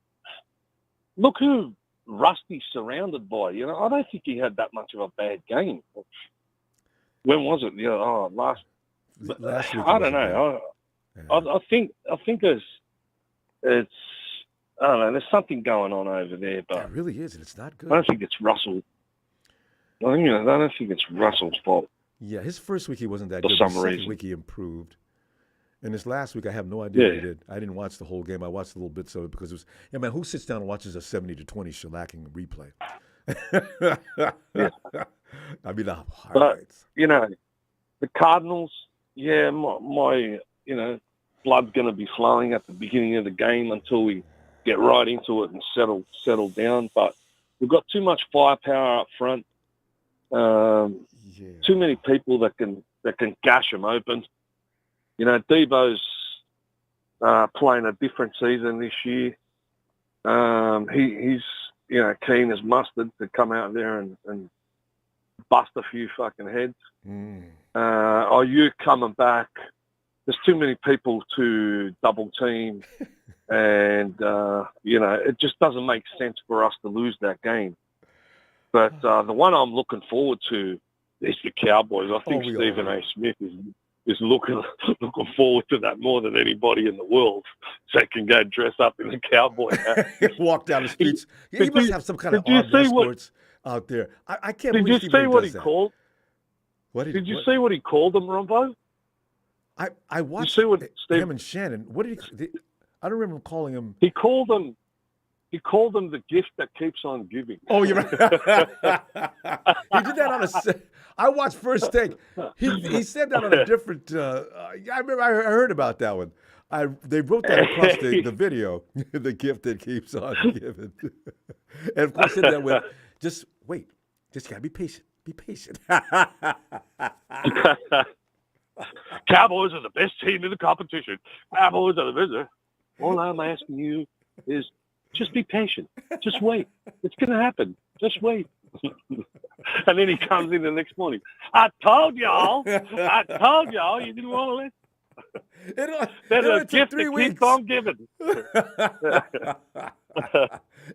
look who Rusty's surrounded by. I don't think he had that much of a bad game. When was it? Last week. I don't know. I think it's I don't know. There's something going on over there, but it really is, and it's not good. I don't think it's Russell. I don't think it's Russell's fault. Yeah, his first week he wasn't that good. For some reason. Second week he improved. And this last week, I have no idea what he did. I didn't watch the whole game. I watched a little bits of it because it was, who sits down and watches a 70-20 shellacking replay? I mean, the highlights. But, the Cardinals, my blood's going to be flowing at the beginning of the game until we get right into it and settle down. But we've got too much firepower up front. Too many people that can gash them open. Debo's playing a different season this year. He's keen as mustard to come out there and bust a few fucking heads. Are you coming back? There's too many people to double team, and it just doesn't make sense for us to lose that game. But the one I'm looking forward to is the Cowboys. I think we Stephen are. A. Smith is looking forward to that more than anybody in the world. So he can go dress up in a cowboy hat. Walk down the streets. Yeah, he Did must you- have some kind of did you armed see what- escorts out there. I can't Did believe you Stephen see A. what does he that. called? What Did you what- see what he called them, Ronbo? I watched see what him Steve- and Shannon. What did he? I don't remember him calling him. He called them the gift that keeps on giving. Oh, you're right. He did that on a. I watched First Take. He said that on a different. I remember. I heard about that one. They wrote that across the video. The gift that keeps on giving. And of course, said that with just wait. Just gotta be patient. Be patient. Cowboys are the best team in the competition. Cowboys are the best. All I'm asking you is just be patient. Just wait. It's going to happen. Just wait. And then he comes in the next morning. I told y'all you didn't want to listen. There's a took gift 3 that weeks. keeps on giving.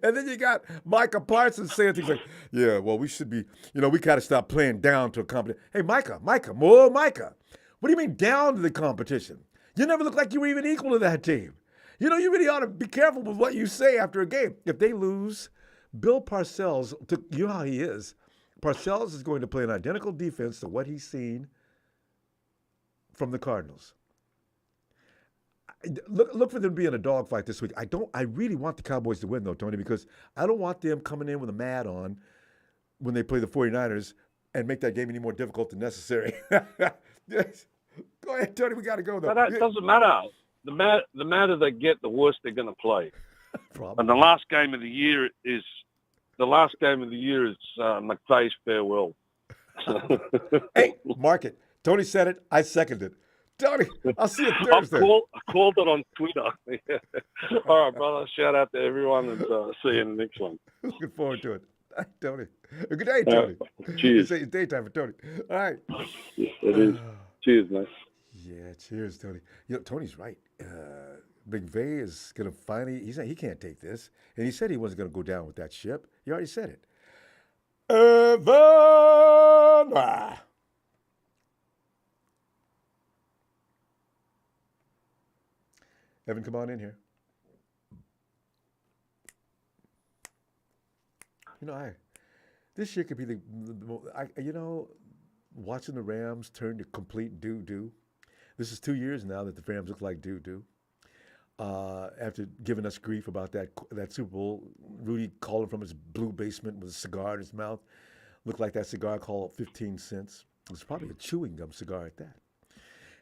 And then you got Micah Parsons saying things like, yeah, well, we should be, we got to stop playing down to a competition. Hey, Micah, more Micah. What do you mean down to the competition? You never look like you were even equal to that team. You really ought to be careful with what you say after a game. If they lose, Bill Parcells, you know how he is. Parcells is going to play an identical defense to what he's seen from the Cardinals. Look for them to be in a dogfight this week. I really want the Cowboys to win, though, Tony, because I don't want them coming in with a mad on when they play the 49ers and make that game any more difficult than necessary. Yes. Go ahead, Tony. We got to go, though. But that doesn't matter. The madder they get, the worse they're going to play. Probably. And the last game of the year is McVay's farewell. Hey, mark it. Tony said it. I seconded it. Tony, I'll see you Thursday. I called it on Twitter. All right, brother. Shout out to everyone and see you in the next one. Looking forward to it. All right, Tony. Good day, Tony. Cheers. It's daytime for Tony. All right. Yes, it is. Cheers, mate. Yeah, cheers, Tony. Tony's right. McVay is going to finally, he can't take this. And he said he wasn't going to go down with that ship. He already said it. Evan, come on in here. This year could be watching the Rams turn to complete doo-doo. This is 2 years now that the Rams look like doo-doo. After giving us grief about that Super Bowl, Rudy calling from his blue basement with a cigar in his mouth. Looked like that cigar called 15 cents. It was probably a chewing gum cigar at that.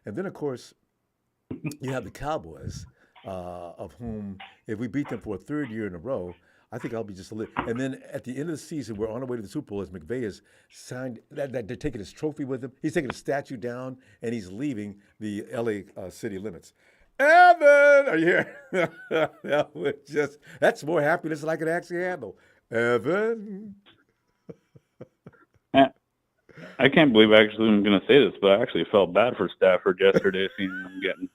And then, of course, you have the Cowboys, of whom, if we beat them for a third year in a row, I think I'll be just a little. And then at the end of the season, we're on our way to the Super Bowl as McVay has signed that they're taking his trophy with him. He's taking a statue down, and he's leaving the L.A. City limits. Evan, are you here? That's more happiness than I can actually handle. Evan. I can't believe I actually am going to say this, but I actually felt bad for Stafford yesterday, seeing him getting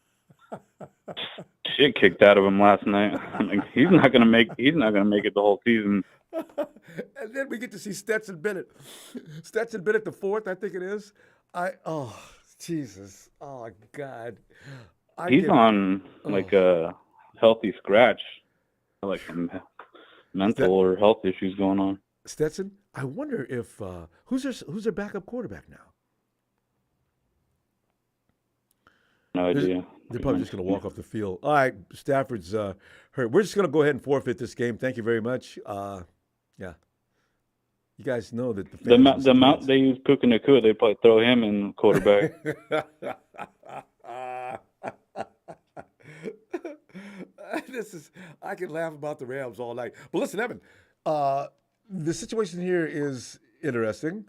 shit kicked out of him last night. I'm like, he's not going to make it the whole season. And then we get to see Stetson Bennett. Stetson Bennett the fourth, I think it is. Jesus. Oh, God. He's on like a healthy scratch, like some mental or health issues going on. Stetson, I wonder if who's their backup quarterback now? No idea. They're probably just going to walk off the field. All right, Stafford's hurt. We're just going to go ahead and forfeit this game. Thank you very much. Yeah, you guys know that the amount they use Puka Nacua, they probably throw him in quarterback. I can laugh about the Rams all night. But listen, Evan, the situation here is interesting.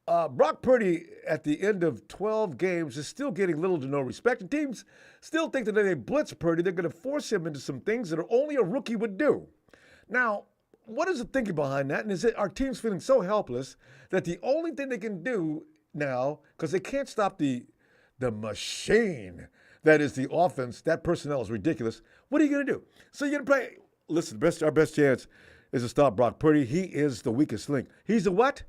Brock Purdy, at the end of 12 games, is still getting little to no respect. And teams still think that if they blitz Purdy, they're going to force him into some things that only a rookie would do. Now, what is the thinking behind that? And is it our team's feeling so helpless that the only thing they can do now, because they can't stop the machine that is the offense, that personnel is ridiculous. What are you going to do? So you're going to play. Listen, our best chance is to stop Brock Purdy. He is the weakest link. He's the what?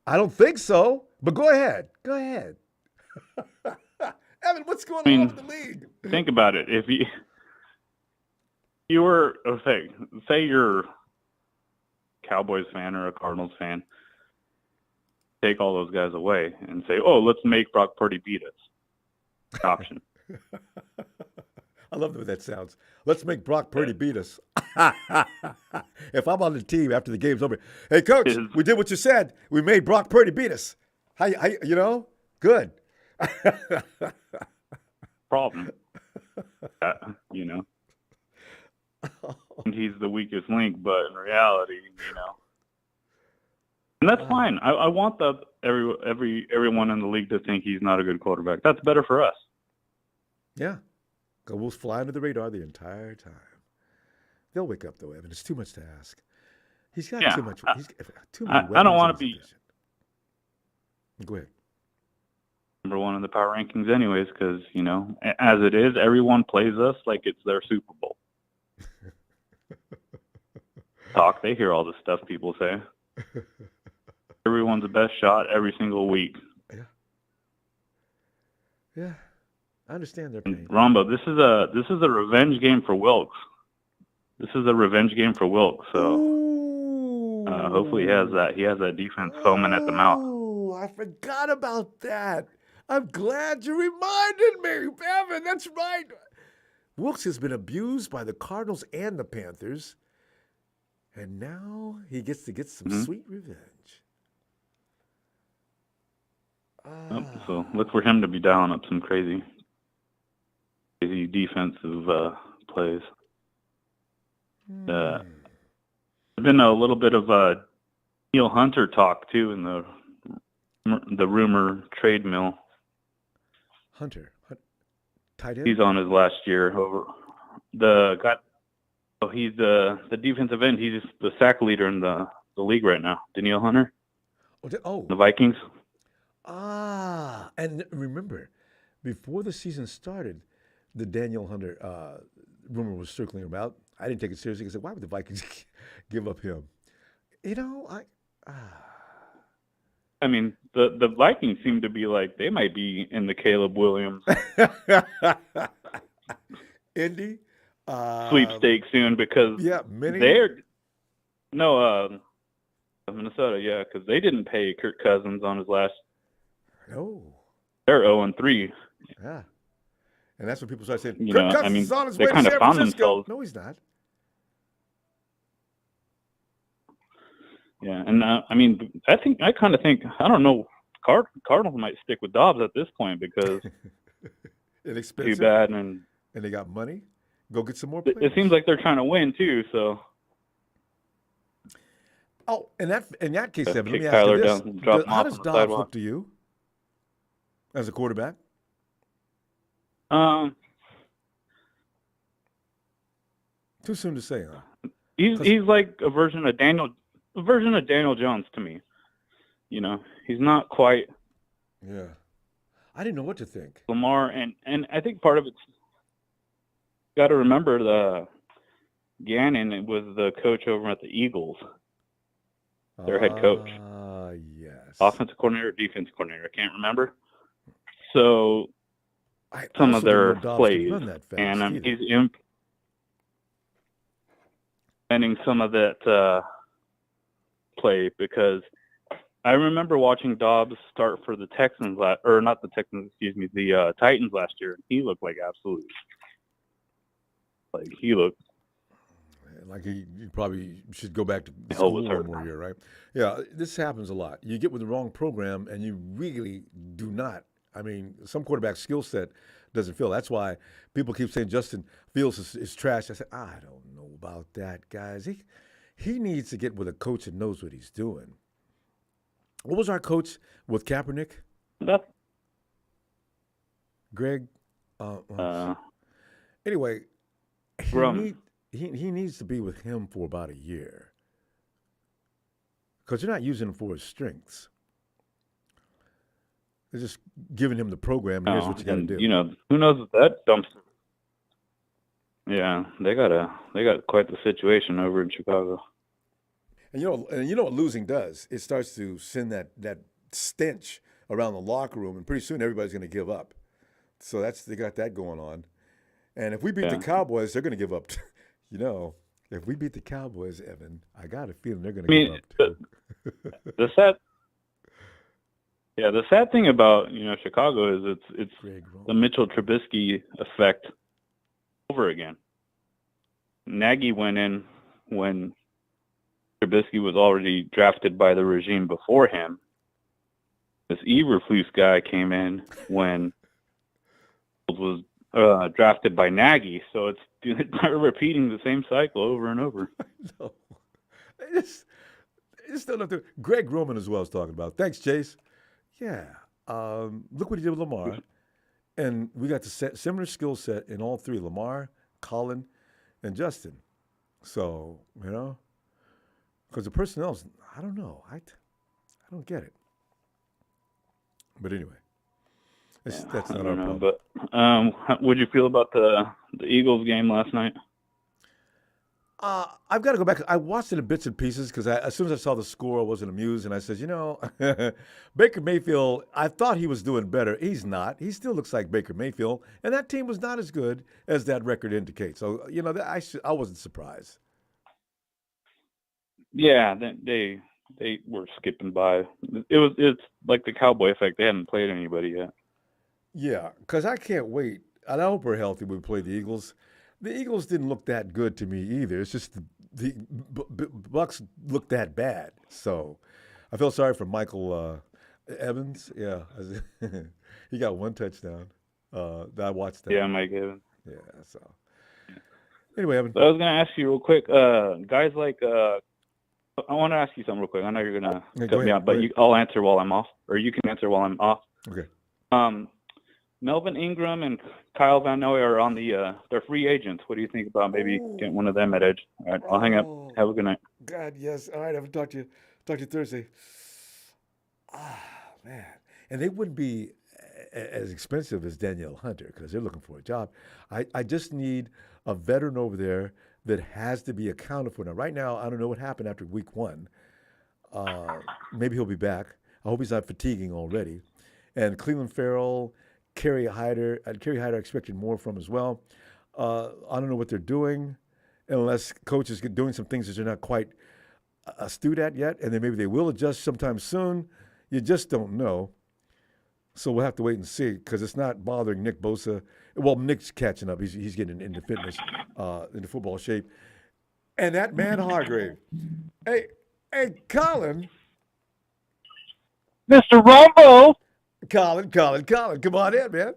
I don't think so, but go ahead. Go ahead. Evan, what's going on with the league? Think about it. If you were, say you're a Cowboys fan or a Cardinals fan, take all those guys away and say, oh, let's make Brock Purdy beat us. Option. I love the way that sounds. Let's make Brock Purdy beat us. If I'm on the team after the game's over, hey, Coach, we did what you said. We made Brock Purdy beat us. How you know? Good. Problem. You know. He's the weakest link, but in reality, you know. And that's fine. I want everyone in the league to think he's not a good quarterback. That's better for us. Yeah. We'll fly under the radar the entire time. They'll wake up, though, Evan. It's too much to ask. He's got too much. He's got too many weapons. I don't want to be. Go ahead. Number one in the power rankings, anyways, because, you know, as it is, everyone plays us like it's their Super Bowl. They hear all the stuff people say. Everyone's the best shot every single week. Yeah. I understand their pain. Ronbo, this is a revenge game for Wilkes. This is a revenge game for Wilkes. So hopefully he has that defense foaming at the mouth. Oh, I forgot about that. I'm glad you reminded me, Evan. That's right. Wilkes has been abused by the Cardinals and the Panthers, and now he gets to get some sweet revenge. So look for him to be dialing up some crazy defensive plays. There's been a little bit of Neil Hunter talk too in the rumor trade mill. Hunter, tight end. He's on his last year over he's the defensive end. He's the sack leader in the league right now. Danielle Hunter. The Vikings. And remember, before the season started, the Daniel Hunter rumor was circling about. I didn't take it seriously because why would the Vikings give up him? You know, I mean, the Vikings seem to be like they might be in the Caleb Williams Indy sweepstake soon because they're Minnesota, because they didn't pay Kirk Cousins on his last. No, they're 0-3. Yeah, and that's when people start saying, you Kirk know, Cousins I mean, is on his they way to kind of San found Francisco. themselves. No, he's not. Yeah, and I mean, I don't know. Cardinals might stick with Dobbs at this point because inexpensive. Too bad, and they got money. Go get some more players. It seems like they're trying to win too. So. Oh, in that case, Evan, let me Tyler ask you this: how does Dobbs look to you as a quarterback? Too soon to say, huh? He's like a version of Daniel Jones to me. You know, he's not quite. Yeah, I didn't know what to think. Lamar, and I think part of it's got to remember the Gannon was the coach over at the Eagles. Their head coach. Yes. Offensive coordinator, defensive coordinator. I can't remember. So some of their plays, and he's implementing some of that play because I remember watching Dobbs start for the Texans the Titans last year. He looked like he looked like he probably should go back to school one more year, right? Yeah, this happens a lot. You get with the wrong program, and you really do not. I mean, some quarterback skill set doesn't feel. That's why people keep saying Justin Fields is trash. I said, I don't know about that, guys. He needs to get with a coach that knows what he's doing. What was our coach with Kaepernick? Greg? Anyway, he needs to be with him for about a year because you're not using him for his strengths. They're just giving him the program, and here's what you got to do. You know, who knows if that dumpster Yeah, they got quite the situation over in Chicago. And you know what losing does? It starts to send that stench around the locker room, and pretty soon everybody's going to give up. So they got that going on. And if we beat the Cowboys, they're going to give up. You know, if we beat the Cowboys, Evan, I got a feeling they're going to give up too. The sad thing about Chicago is it's Greg the Mitchell Trubisky effect over again. Nagy went in when Trubisky was already drafted by the regime before him. This Eberflus guy came in when was drafted by Nagy, so they're repeating the same cycle over and over. No, it's still not there. Greg Roman as well is talking about. Thanks, Chase. Yeah, look what he did with Lamar, and we got the similar skill set in all three: Lamar, Colin, and Justin. So because the personnel's, I don't know, I don't get it. But anyway. That's not our problem. But how would you feel about the Eagles game last night? I've got to go back. I watched it in bits and pieces because as soon as I saw the score, I wasn't amused. And I said, Baker Mayfield, I thought he was doing better. He's not. He still looks like Baker Mayfield. And that team was not as good as that record indicates. So, I wasn't surprised. Yeah, they were skipping by. It's like the Cowboy effect. They hadn't played anybody yet. Yeah, because I can't wait. And I hope we're healthy when we play the Eagles. The Eagles didn't look that good to me either. It's just the Bucks looked that bad. So I feel sorry for Michael Evans. Yeah, he got one touchdown. I watched that. Yeah, Mike Evans. Yeah, so. Anyway, Evan. I was going to ask you real quick, guys like I want to ask you something real quick. I know you're going to cut me out, but I'll answer while I'm off, or you can answer while I'm off. Okay. Melvin Ingram and Kyle Van Noy are on they're free agents. What do you think about maybe getting one of them at edge? All right, I'll hang up. Have a good night. God, yes. All right, I haven't talked to you Thursday. Man. And they wouldn't be as expensive as Danielle Hunter because they're looking for a job. I just need a veteran over there that has to be accounted for. Now, right now, I don't know what happened after week 1. Maybe he'll be back. I hope he's not fatiguing already. And Cleveland Farrell, Kerry Hyder, I expected more from as well. I don't know what they're doing unless coach is doing some things that they're not quite astute at yet, and then maybe they will adjust sometime soon. You just don't know. So we'll have to wait and see because it's not bothering Nick Bosa. Well, Nick's catching up. He's getting into fitness, into football shape. And that man Hargrave. Hey, Colin. Mr. Ronbo. Colin, come on in, man.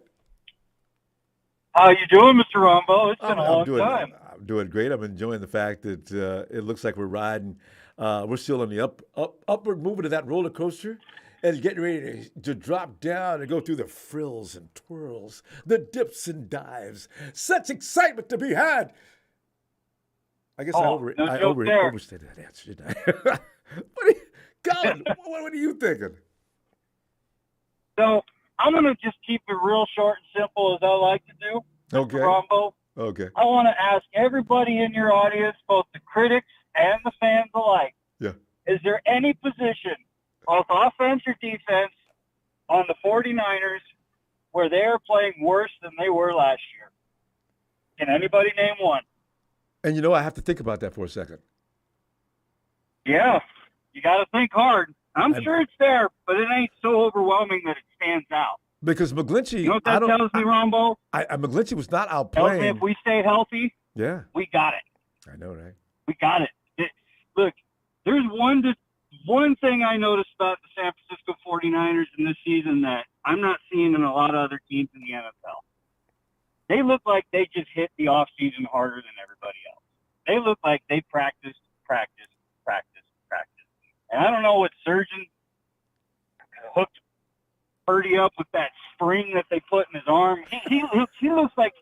How you doing, Mr. Ronbo? It's been a long time. I'm doing great. I'm enjoying the fact that it looks like we're riding. We're still on the upward movement of that roller coaster and getting ready to drop down and go through the frills and twirls, the dips and dives. Such excitement to be had. I guess I overstated that answer, didn't I? Colin, what are you thinking? So I'm going to just keep it real short and simple as I like to do, Okay. Mr. Ronbo. Okay. I want to ask everybody in your audience, both the critics and the fans alike, is there any position, both offense or defense, on the 49ers where they are playing worse than they were last year? Can anybody name one? And I have to think about that for a second. Yeah, you got to think hard. I'm sure it's there, but it ain't so overwhelming that it stands out. Because McGlinchey, you know what that tells me, Ronbo? McGlinchey was not outplaying. Tells me if we stay healthy, we got it. I know, right? We got it. Look, there's one thing I noticed about the San Francisco 49ers in this season that I'm not seeing in a lot of other teams in the NFL. They look like they just hit the offseason harder than everybody else. They look like they practiced. And I don't know what surgeon hooked Purdy up with that spring that they put in his arm. He looks like,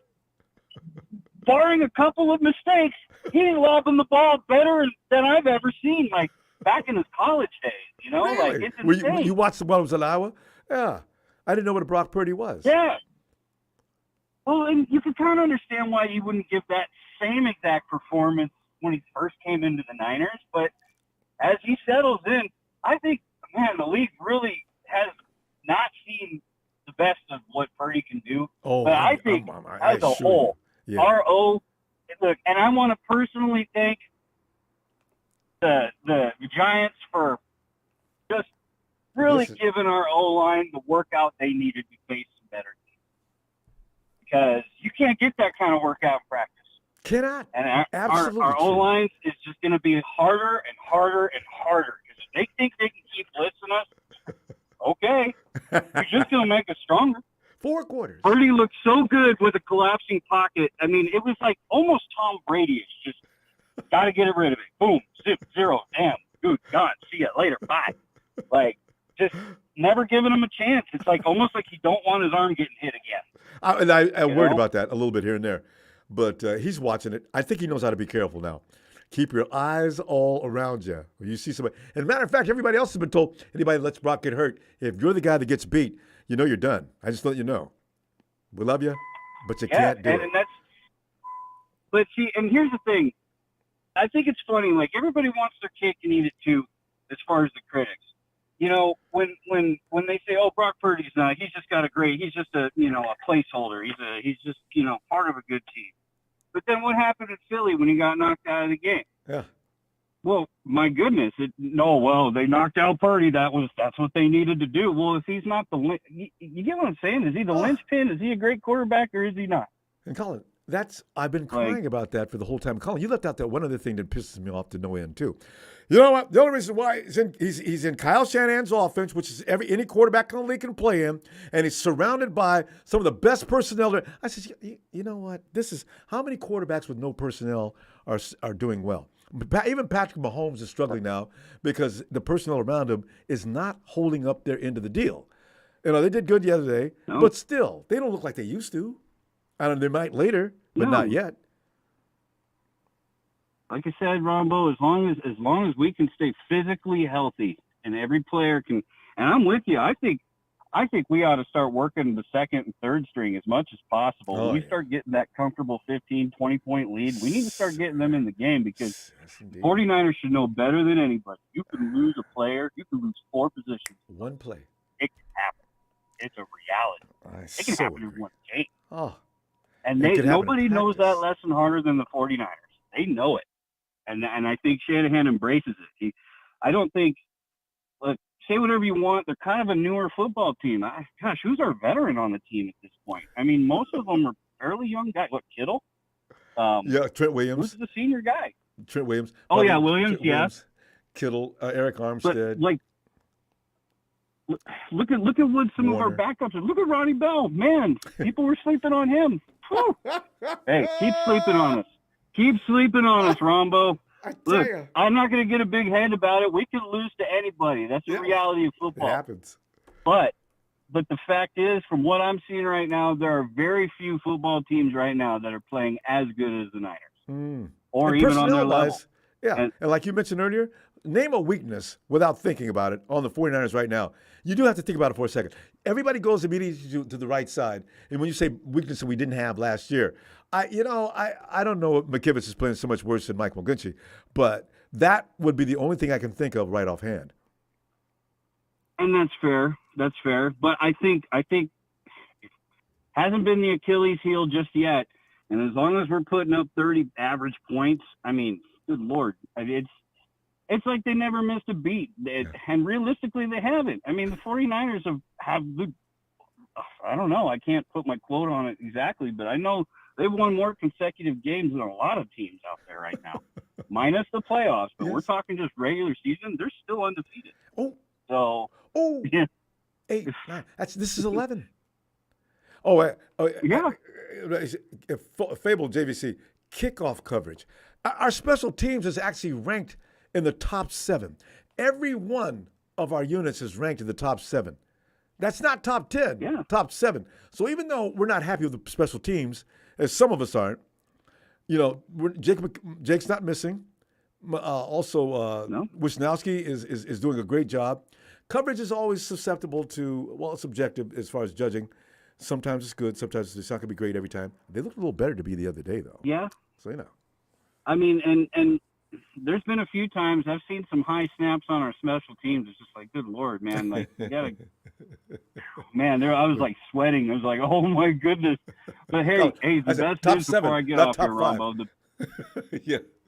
barring a couple of mistakes, he's lobbing the ball better than I've ever seen, like back in his college days. Really? Like it's insane. You watched the one that was at Iowa? Yeah. I didn't know what a Brock Purdy was. Yeah. Well, and you can kind of understand why you wouldn't give that same exact performance when he first came into the Niners. But as he settles in, I think, man, the league really has not seen the best of what Purdy can do. Oh, but I think as a whole, our look, and I want to personally thank the Giants for just really giving our O-line the workout they needed to face some better teams. Because you can't get that kind of workout in practice. Cannot. And Absolutely our O-line is just going to be harder and harder and harder. Because if they think they can keep blitzing us, okay. You're just going to make us stronger. 4 quarters. Purdy looked so good with a collapsing pocket. I mean, it was like almost Tom Brady-ish. Just got to get rid of it. Boom, zip, 0, damn, dude, gone. See ya later, bye. Like, just never giving him a chance. It's like almost like you don't want his arm getting hit again. I'm worried about that a little bit here and there. But he's watching it. I think he knows how to be careful now. Keep your eyes all around you. When you see somebody. And matter of fact, everybody else has been told, anybody that lets Brock get hurt, if you're the guy that gets beat, you know you're done. I just let you know. We love you, but you can't do it. But see, and here's the thing. I think it's funny. Like, everybody wants their cake and eat it too, as far as the critics. You know, when they say, "Oh, Brock Purdy's not. He's just got he's just a placeholder. He's just part of a good team." But then what happened in Philly when he got knocked out of the game? Yeah. Well, my goodness, they knocked out Purdy. That's what they needed to do. Well, if he's not you get what I'm saying? Is he the linchpin? Is he a great quarterback or is he not? And Colin, I've been crying about that for the whole time. Colin, you left out that one other thing that pisses me off to no end too. You know what? The only reason why he's in Kyle Shanahan's offense, which is any quarterback in the league can play in, and he's surrounded by some of the best personnel there. I said, you know what? This is how many quarterbacks with no personnel are doing well. Even Patrick Mahomes is struggling now because the personnel around him is not holding up their end of the deal. They did good the other day, but still, they don't look like they used to. I don't know, they might later, but not yet. Like I said, Ronbo, as long as we can stay physically healthy and every player can, and I'm with you. I think we ought to start working the second and third string as much as possible. When we start getting that comfortable 15, 20-point lead, we need to start getting them in the game because 49ers should know better than anybody. You can lose a player. You can lose 4 positions. One play. It can happen. It's a reality. It can happen in one game. Oh. And nobody knows that lesson harder than the 49ers. They know it. And I think Shanahan embraces it. I don't think say whatever you want. They're kind of a newer football team. Gosh, who's our veteran on the team at this point? I mean, most of them are fairly young guys. What, Kittle? Trent Williams. Who's the senior guy? Trent Williams. Oh, yeah, Williams, Williams, Kittle, Eric Armstead. But, look at what some Warner. of our backups are. Look at Ronnie Bell. Man, people were sleeping on him. Hey, keep sleeping on us. Keep sleeping on us, Ronbo. Look, I'm not going to get a big head about it. We could lose to anybody. That's the reality of football. It happens. But the fact is, from what I'm seeing right now, there are very few football teams right now that are playing as good as the Niners. Or even on their level. Yeah, and like you mentioned earlier, name a weakness without thinking about it on the 49ers right now. You do have to think about it for a second. Everybody goes immediately to the right side. And when you say weakness that we didn't have last year, I don't know if McKivitz is playing so much worse than Mike McGlinchey, but that would be the only thing I can think of right offhand. And that's fair. That's fair. But I think it hasn't been the Achilles heel just yet. And as long as we're putting up 30 average points, I mean, good Lord, it's like they never missed a beat. And realistically, they haven't. I mean, the 49ers have I don't know. I can't put my quote on it exactly, but I know they've won more consecutive games than a lot of teams out there right now, minus the playoffs. But we're talking just regular season. They're still undefeated. Yeah. 8, 9. This is 11. Yeah. Fable JVC, kickoff coverage. Our special teams is actually ranked in the top 7. Every one of our units is ranked in the top 7. That's not top 10, top 7. So even though we're not happy with the special teams, as some of us aren't, Jake's not missing. Wisnowski is doing a great job. Coverage is always susceptible to, it's subjective as far as judging. Sometimes it's good. Sometimes it's not going to be great every time. They looked a little better to me the other day, though. Yeah. So, you know. I mean, and there's been a few times I've seen some high snaps on our special teams. It's just like, good Lord, man. Like, you got to – man, I was, like, sweating. I was like, oh, my goodness. But, hey, the best news before I get off here, Ronbo.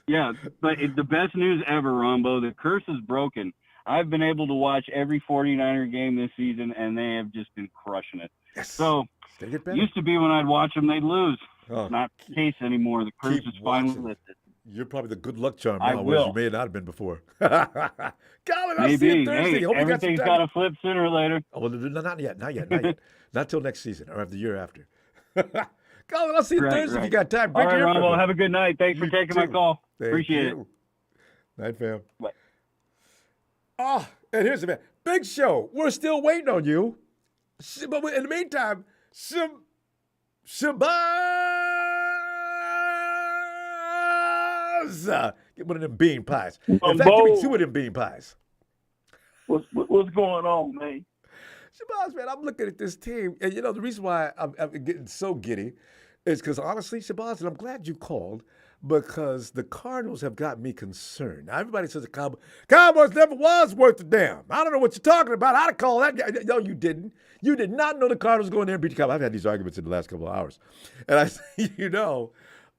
Yeah, but the best news ever, Ronbo, the curse is broken. I've been able to watch every 49er game this season, and they have just been crushing it. Yes. So, used to be when I'd watch them, they'd lose. Oh, Not the case anymore. The curse is finally lifted. You're probably the good luck charm now, whereas you may not have been before. Colin, I'll see you Thursday. Hey, everything's got to flip sooner or later. Oh, well, not yet. Not till next season or the year after. Colin, I'll see you Thursday if you got time. All right, Ronbo, have a good night. Thanks for taking my call. Appreciate it. Night, fam. Bye. Oh, and here's the man. Big Show. We're still waiting on you. But in the meantime, Shabazz. Get one of them bean pies. In fact, give me 2 of them bean pies. What's going on, man? Shabazz, man, I'm looking at this team, and the reason why I'm getting so giddy is because honestly, Shabazz, and I'm glad you called, because the Cardinals have got me concerned. Now, everybody says the Cowboys never was worth a damn. I don't know what you're talking about. I'd call that guy. No, you didn't. You did not know the Cardinals go in there and beat the Cowboys. I've had these arguments in the last couple of hours. And I say,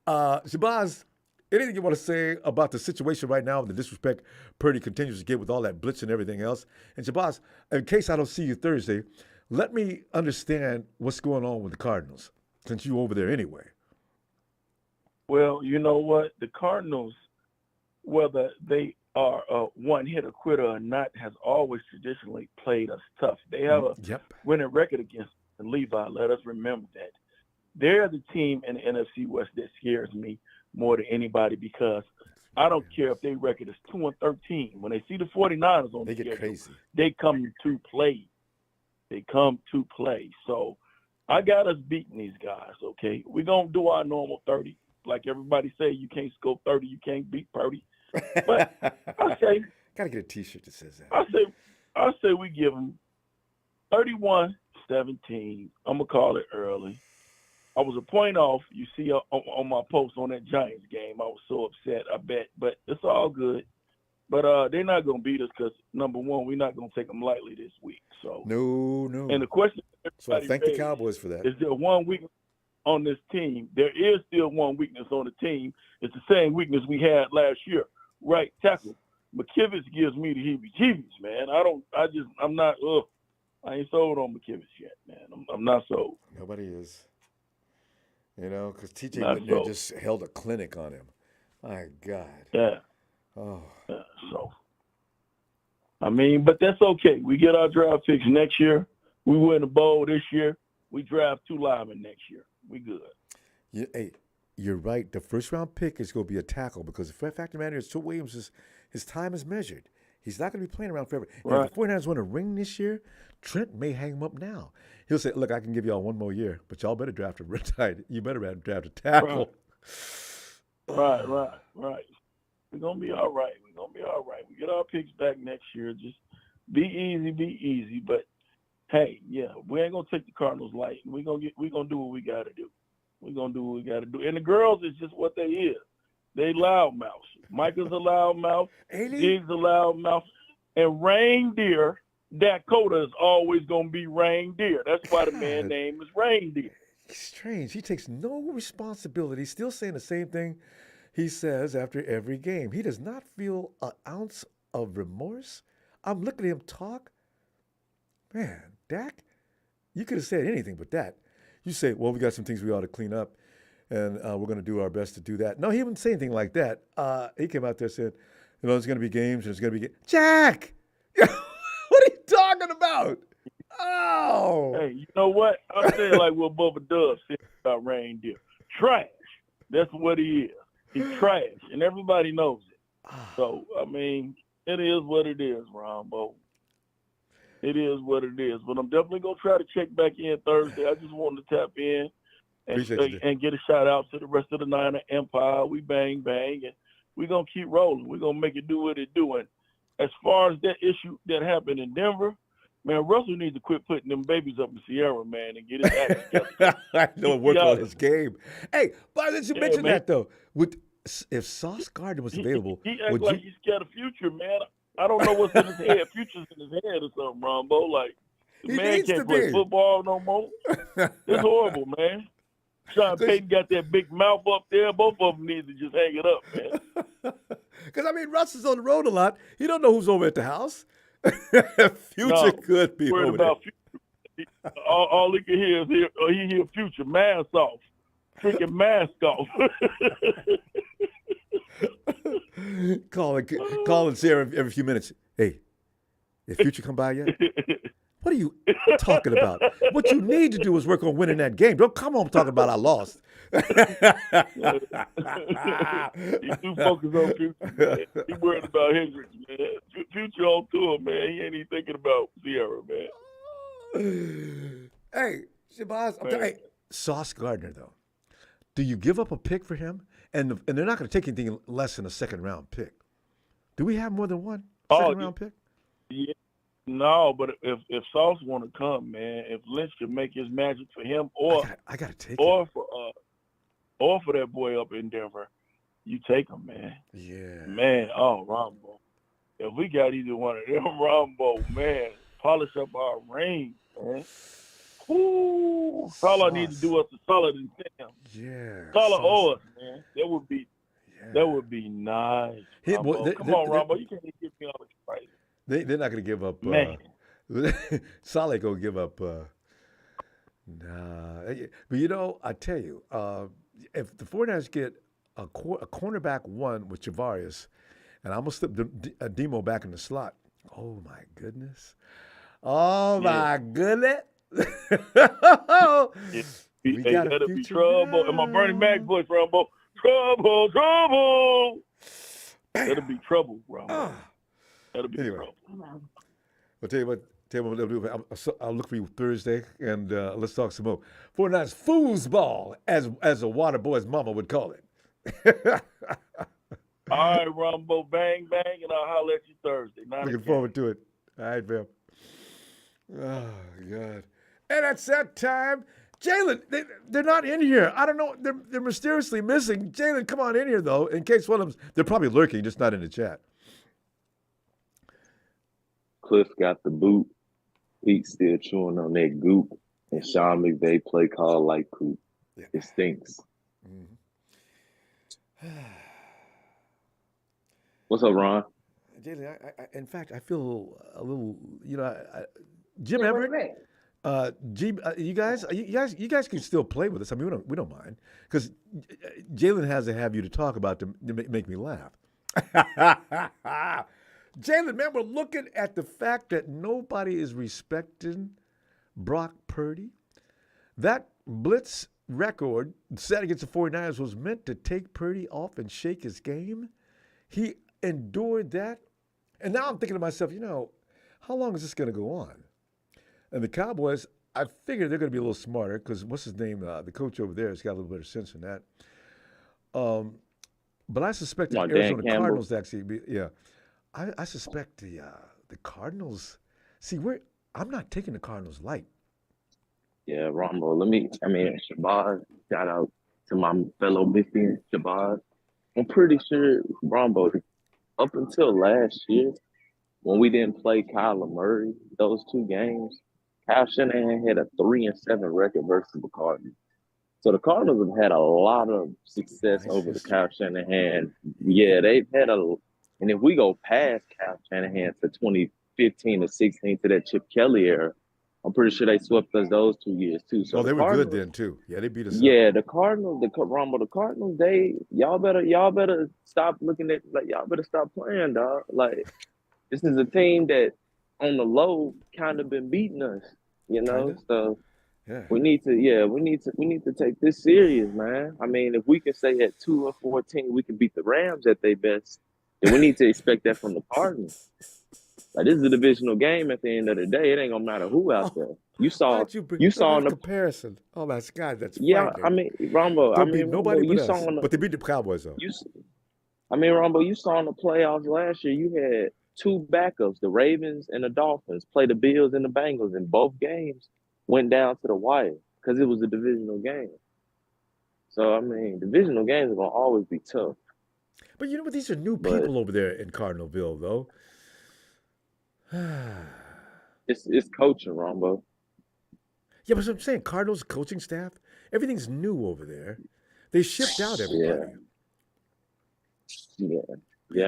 Shabazz, anything you want to say about the situation right now and the disrespect Purdy continues to get with all that blitz and everything else? And Shabazz, in case I don't see you Thursday, let me understand what's going on with the Cardinals, since you're over there anyway. Well, you know what? The Cardinals, whether they are a one-hitter quitter or not, has always traditionally played us tough. They have a winning record against Levi. Let us remember that. They're the team in the NFC West that scares me more than anybody, because I don't care if their record is 2-13. When they see the 49ers on the schedule, crazy. They come to play. So I got us beating these guys, okay? We're going to do our normal 30. Like everybody say, you can't score 30, you can't beat Purdy. But I say, gotta get a T-shirt that says that. I say we give them 31-17. I'm gonna call it early. I was a point off. You see on my post on that Giants game, I was so upset. I bet, but it's all good. But they're not gonna beat us because, number one, we're not gonna take them lightly this week. So no. And the question, so I thank the Cowboys for that. Is there one weakness on this team? There is still one weakness on the team. It's the same weakness we had last year. Right tackle. McKivitz gives me the heebie-jeebies, man. I'm not, I ain't sold on McKivitz yet, man. I'm not sold. Nobody is. Because TJ Whitner just held a clinic on him. My God. Yeah. Oh. Yeah, so, I mean, but that's okay. We get our draft picks next year. We win the bowl this year. We draft 2 linemen next year. We good. Hey, you're right. The first-round pick is going to be a tackle, because the fact of the matter is, Trent Williams, his time is measured. He's not going to be playing around forever. Right. If the 49ers win a ring this year, Trent may hang him up now. He'll say, look, I can give y'all 1 more year, but y'all better draft a You better draft a tackle. Right. We're going to be all right. We get our picks back next year. Just be easy. But, hey, yeah, we ain't going to take the Cardinals light. We're going to do what we got to do. And the girls is just what they is. They loudmouths. Micah's a loudmouth. Diggs a loudmouth. And Reindeer, Dakota is always going to be Reindeer. That's why the man's name is Reindeer. Strange. He takes no responsibility. Still saying the same thing he says after every game. He does not feel an ounce of remorse. I'm looking at him talk. Man, Dak, you could have said anything but that. You say, well, we got some things we ought to clean up, and we're going to do our best to do that. No, he didn't say anything like that. He came out there and said, there's going to be games, and there's going to be games. Jack! What are you talking about? Oh! Hey, you know what? I'm saying like what Bubba Dove said about Reindeer. Trash. That's what he is. He's trash, and everybody knows it. So, I mean, it is what it is, Ronbo. It is what it is. But I'm definitely going to try to check back in Thursday. I just wanted to tap in and get a shout-out to the rest of the Niner Empire. We bang, and we're going to keep rolling. We're going to make it do what it doing. As far as that issue that happened in Denver, Man, Russell needs to quit putting them babies up in Sierra, man, and get his act together. I know, work on his game. Hey, but since you Yeah, mentioned man. that though, if Sauce Gardner was available, He acts would like you? he's scared of Future, man. I don't know what's in his head. Future's in his head or something, Ronbo. Like, the He man needs to can't play be. football no more. It's horrible, man. Sean Payton got that big mouth up there. Both of them need to just hang it up, man. Because I mean, Russ is on the road a lot. He don't know who's over at the house. Future No, could be worried over there. about Future. All he can hear is he hear Future mask off, freaking mask off. Calling Sarah every few minutes. Hey, did Future come by yet? What are you talking about? What you need to do is work on winning that game. Don't come home talking about I lost. He's too focused on Future, man. He worried about Hendricks, man. Future on tour, man. He ain't even thinking about Sierra, man. Hey, Shabazz, hey, Sauce Gardner, though. Do you give up a pick for him? And they're not going to take anything less than a second-round pick. Do we have more than one second-round pick? Yeah. No, but if Sauce want to come, man, if Lynch can make his magic for him, or I gotta take or for that boy up in Denver, you take him, man. Yeah. Man, Ronbo. If we got either one of them, Ronbo, man, polish up our ring, man. Ooh, Salah need to do us a solid and him. Yeah. Salah owe us, man. That would be nice. Come on, Ronbo. You can't even give me all the credit. They're not going to give up. Man. Saleh going to give up. Nah. But, you know, I tell you, if the 49ers get a cornerback one with Javarius, and I'm going to slip Demo back in the slot. Oh, my goodness. Oh, my goodness. We gotta be trouble. And my Bernie Mac voice, Ronbo. Trouble. That'll be trouble, Ronbo. That'll be trouble. I'll tell you what we'll do. I'll look for you Thursday, and let's talk some more. 49ers foosball, as a water boy's mama would call it. All right, Ronbo, bang, bang, and I'll holler at you Thursday. Looking forward to it. All right, fam. Oh, God. And it's that time. Jalen, they're not in here. I don't know. They're mysteriously missing. Jalen, come on in here, though. In case one of them, they're probably lurking, just not in the chat. Cliff got the boot. Pete still chewing on that goop. And Sean McVay play call like poop. Yeah. It stinks. Mm-hmm. What's up, Ron? Jalen, in fact, I feel a little, Jim Everett. You guys can still play with us. I mean, we don't mind because Jalen has to have you to talk about to make me laugh. Jalen, man, we're looking at the fact that nobody is respecting Brock Purdy. That blitz record set against the 49ers was meant to take Purdy off and shake his game. He endured that. And now I'm thinking to myself, how long is this going to go on? And the Cowboys, I figure they're going to be a little smarter because what's his name? The coach over there has got a little better sense than that. But I suspect the Arizona Cardinals actually, I suspect the Cardinals. See, I'm not taking the Cardinals light. Yeah, Ronbo. Shabazz, shout out to my fellow Michigan Shabazz. I'm pretty sure, Ronbo, up until last year, when we didn't play Kyler Murray, those two games, Kyle Shanahan had a 3-7 record versus the Cardinals. So the Cardinals have had a lot of success over the Kyle Shanahan. Yeah, they've had and if we go past Kyle Shanahan to 2015 to 16 to that Chip Kelly era, I'm pretty sure they swept us those 2 years too. So they were good then too. Yeah, they beat us. Yeah, the Cardinals, the Cardinals, y'all better stop looking at y'all better stop playing, dog. Like this is a team that on the low kind of been beating us, Kinda. So yeah. we need to take this serious, man. I mean, if we can say at 2-14 we can beat the Rams at their best, then we need to expect that from the Cardinals. Like this is a divisional game at the end of the day. It ain't gonna matter who out there. You saw in the comparison. Oh my God, that's yeah. frightening. I mean, Ronbo. Nobody but us. But they beat the Cowboys though. Ronbo, you saw in the playoffs last year. You had two backups, the Ravens and the Dolphins, play the Bills and the Bengals, and both games went down to the wire because it was a divisional game. So, I mean, divisional games are going to always be tough. But you know what? These are new But people over there in Cardinalville, though. it's coaching, Ronbo. Yeah, but I'm saying Cardinals coaching staff, everything's new over there. They shipped out everybody. Yeah.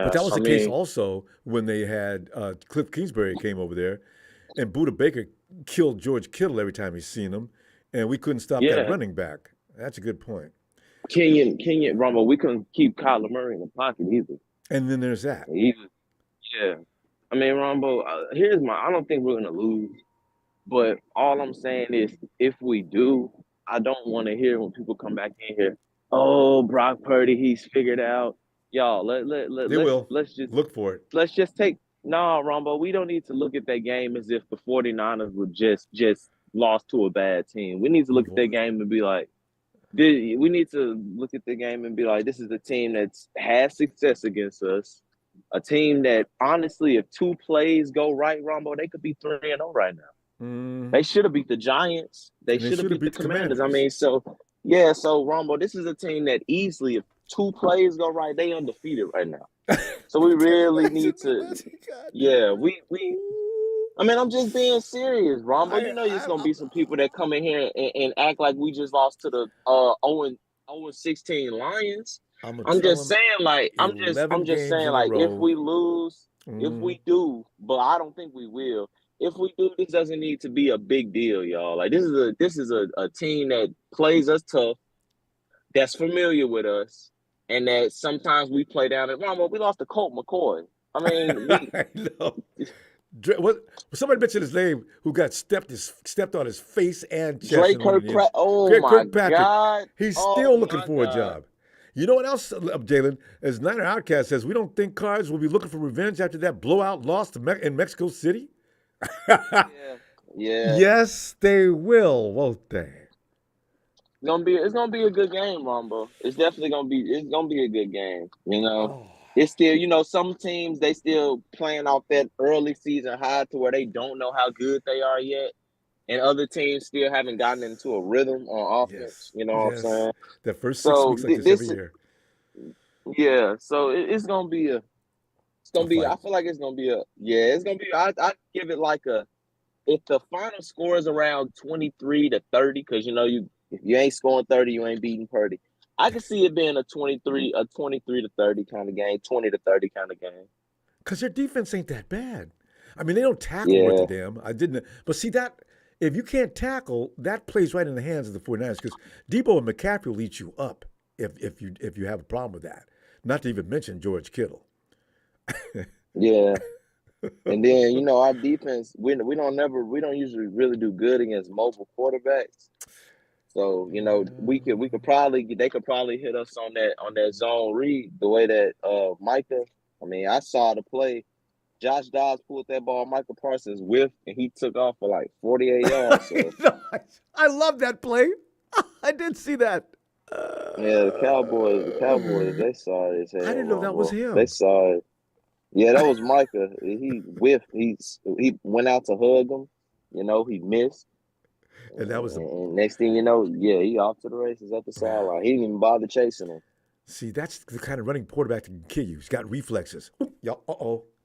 But that was the case also when they had Cliff Kingsbury came over there, and Buda Baker killed George Kittle every time he's seen him, and we couldn't stop that running back. That's a good point. Kenyon, Ronbo, we couldn't keep Kyler Murray in the pocket either. And then there's that. Yeah. I mean, Ronbo, I don't think we're going to lose. But all I'm saying is, if we do, I don't want to hear when people come back in here, oh, Brock Purdy, he's figured out. Y'all, let's just look for it. Let's just Ronbo, we don't need to look at that game as if the 49ers were just lost to a bad team. We need to look at that game and be like, this is a team that's had success against us. A team that, honestly, if two plays go right, Ronbo, they could be 3-0 right now. They should have beat the Giants. They should have beat the Commanders. I mean, so Ronbo, this is a team that easily, if two plays go right, they undefeated right now. So we really need to. Yeah, I mean, I'm just being serious, Ronbo. You know, there's gonna be some people that come in here and act like we just lost to the 0-16 Lions. I'm just saying, if we lose, if we do, but I don't think we will. If we do, this doesn't need to be a big deal, y'all. Like, this is a team that plays us tough, that's familiar with us, and that sometimes we play down at Ronbo. We lost to Colt McCoy. I mean, somebody mentioned his name, who got stepped on his face and chest. Drake Kirkpatrick. God. He's still looking for a job. You know what else, Jalen? As Niner Outcast says, we don't think Cards will be looking for revenge after that blowout loss in Mexico City. Yeah. Yes, they will, won't they? It's gonna be a good game, Ronbo. It's definitely gonna be a good game. You know, It's still, some teams, they still playing off that early season high to where they don't know how good they are yet, and other teams still haven't gotten into a rhythm on offense. You know what I'm saying? That first 6 weeks like this every year. Yeah, so it's gonna be I feel like it's gonna be I give it like if the final score is around 23-30, because if you ain't scoring 30, you ain't beating Purdy. I can see it being a 23-30 kind of game, 20-30 kind of game. Because their defense ain't that bad. I mean, they don't tackle worth a damn. But see that, if you can't tackle, that plays right in the hands of the 49ers, because Debo and McCaffrey will eat you up if you have a problem with that. Not to even mention George Kittle. Yeah. And then, our defense, we don't usually really do good against mobile quarterbacks. So, they could probably hit us on that zone read the way that Micah. I mean, I saw the play. Josh Dobbs pulled that ball, Micah Parsons whiffed, and he took off for like 48 yards. So. I love that play. I did see that. The Cowboys, they saw it. I didn't know that was him. They saw it. Yeah, that was Micah. He whiffed. He went out to hug him. He missed. And that was and next thing you know, he off to the races at the sideline. He didn't even bother chasing him. See, that's the kind of running quarterback that can kill you. He's got reflexes.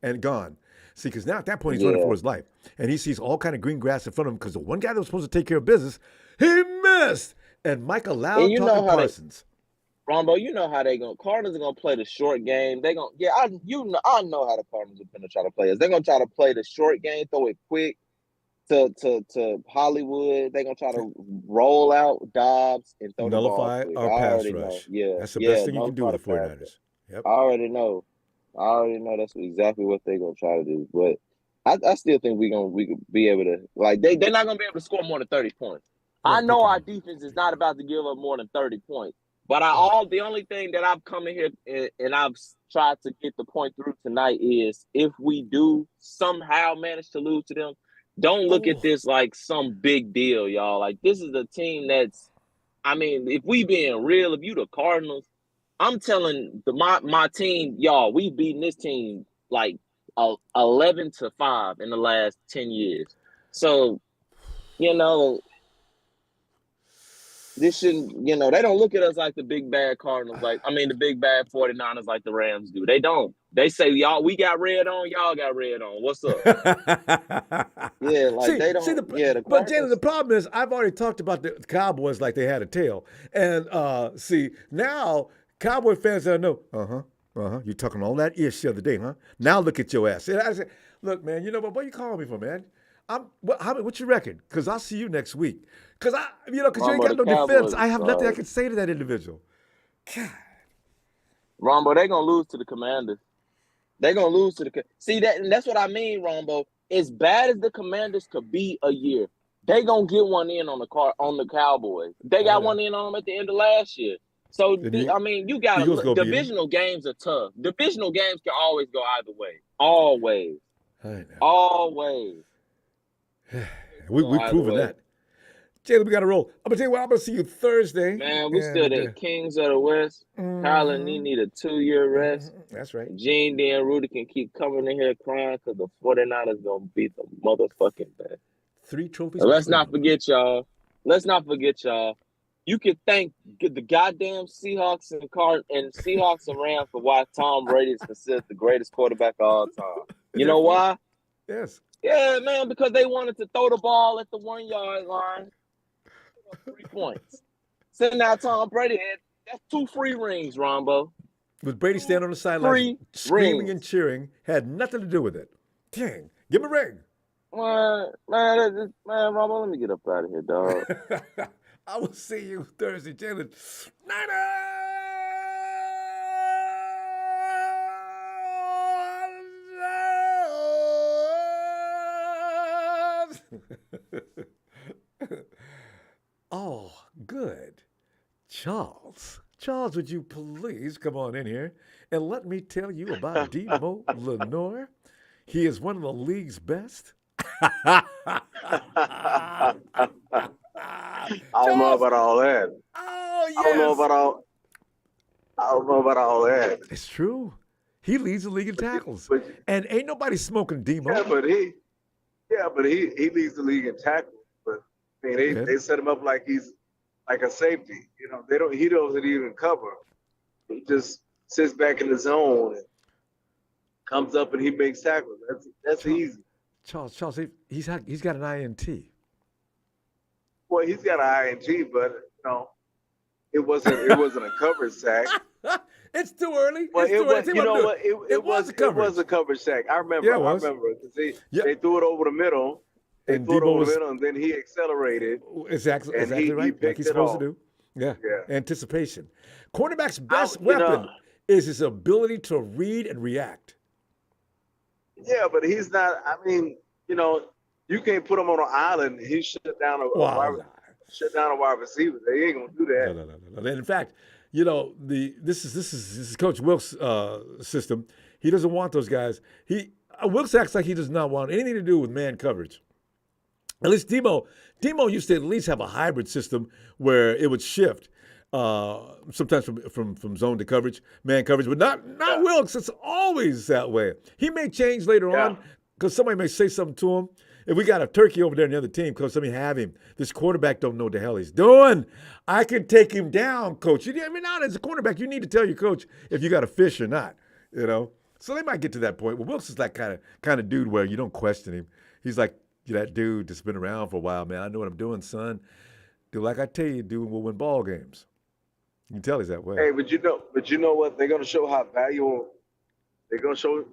And gone. See, because now at that point he's running for his life. And he sees all kind of green grass in front of him because the one guy that was supposed to take care of business, he missed. And Mike allowed talking Parsons. Ronbo, you know how Cardinals are gonna play the short game. I know how the Cardinals are gonna try to play us. They're gonna try to play the short game, throw it quick to Hollywood. They're gonna try to roll out Dobbs and throw nullify the ball. our pass rush. Yeah, that's the best thing you can do with the 49ers. Yep. I already know that's exactly what they're gonna try to do. But I still think we could be able to, like, they're not gonna be able to score more than 30 points. I know our defense is not about to give up more than 30 points. But the only thing that I've come in here and I've tried to get the point through tonight is, if we do somehow manage to lose to them, don't look at this like some big deal, y'all. Like, this is a team that's, I mean, if we being real, if you the Cardinals, I'm telling my team, y'all, we beating this team like 11-5 in the last 10 years. So, you know, this shouldn't, you know, they don't look at us like the big bad Cardinals, the big bad 49ers like the Rams do. They don't. They say, we got red on, y'all got red on. What's up? Yeah, like they don't. But Jalen, the problem is I've already talked about the Cowboys like they had a tail. And see, now Cowboy fans that I know, you're talking all that ish the other day, huh? Now look at your ass. And I said, look, man, you know what you calling me for, man? What's your record? Because I'll see you next week. Because you ain't got no defense. I have nothing I can say to that individual. God. Ronbo, they're going to lose to the Commanders. They're going to lose to the – see, that's what I mean, Ronbo. As bad as the Commanders could be a year, they going to get one in on the Cowboys. They got one in on them at the end of last year. So, you got to – divisional games are tough. Divisional games can always go either way. Always. Always. We've proven that. Jalen, we got to roll. I'm going to tell you what, I'm going to see you Thursday. Man, we still the Kings of the West. Kyler need a 2-year rest. That's right. Gene D and Rudy can keep coming in here crying because the 49ers going to beat the motherfucking best. 3 trophies. So let's not forget, y'all. You can thank the goddamn Seahawks and Rams for why Tom Brady is considered the greatest quarterback of all time. You know why? Yes. Yeah, man, because they wanted to throw the ball at the 1-yard line. 3 points. So now Tom Brady that's 2 free rings, Ronbo. With Brady standing on the sideline screaming and cheering, had nothing to do with it. Dang, give him a ring. Man, Ronbo, let me get up out of here, dog. I will see you Thursday, Jalen. Niners! Oh, good. Charles, would you please come on in here and let me tell you about Demo Lenore? He is one of the league's best. I don't know about all that. Oh, yes. I don't know about all that. It's true. He leads the league in tackles. And ain't nobody smoking Demo. Yeah, but he leads the league in tackles. But I mean, they set him up like he's like a safety. You know, he doesn't even cover. He just sits back in the zone and comes up and he makes tackles. That's easy. Charles, he's got an INT. Well, he's got an INT, but it wasn't a coverage sack. It's too early. Well, it was a coverage sack. I remember. Yeah, it was. I remember. They threw it over the middle. And then he accelerated. Exactly right. He like he's supposed to do. Yeah. Anticipation. Quarterback's best weapon is his ability to read and react. Yeah, but he's not. I mean, you can't put him on an island. He shut down a wide receiver. They ain't gonna do that. No. And in fact, this is Coach Wilkes' system. He doesn't want those guys. Wilkes acts like he does not want anything to do with man coverage. At least Demo used to at least have a hybrid system where it would shift sometimes from zone to coverage, man coverage, but not Wilkes. It's always that way. He may change later on because somebody may say something to him. If we got a turkey over there in the other team, Coach, let me have him. This quarterback don't know what the hell he's doing. I can take him down, Coach. Now as a quarterback, you need to tell your coach if you got a fish or not, So they might get to that point. Well, Wilkes is that kind of dude where you don't question him. He's like that dude that's been around for a while, man. I know what I'm doing, son. Do like I tell you, dude, we'll win ball games. You can tell he's that way. Hey, but you know what? They're gonna show how valuable. They're gonna show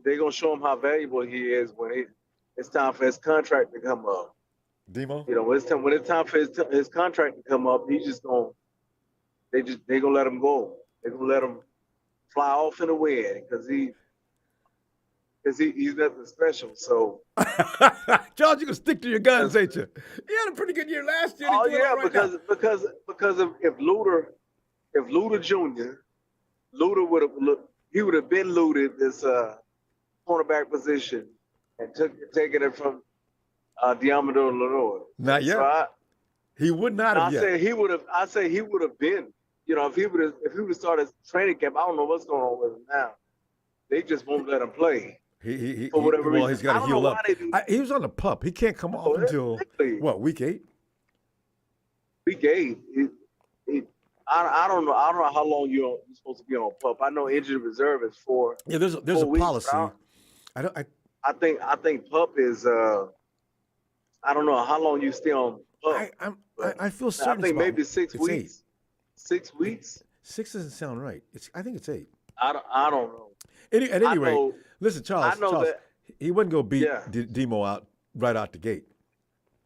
him how valuable he is when it's time for his contract to come up. Demo? When it's time for his contract to come up, they're gonna let him go. They're gonna let him fly off in the wind because he's nothing special. So Charles, you can stick to your guns, ain't you? You had a pretty good year last year. Oh yeah, because if Luda Jr. would have been looted this cornerback position and taken it from Diamondor Lenore. Not yet. So he would not have yet. I say he would have been. If he would have started training camp, I don't know what's going on with him now. They just won't let him play. for whatever well, reason. he's got to heal up. He was on the pup. He can't come off until what, week 8? Week 8. I don't know. I don't know how long you're supposed to be on pup. I know injured reserve is 4. Yeah, there's a weeks, policy. I think pup is. I don't know how long you stay on pup. I feel certain. I think maybe 6 weeks. 6 weeks. 6 doesn't sound right. I think it's 8. I don't know. At any rate, listen, Charles. That he wouldn't go beat Demo out right out the gate.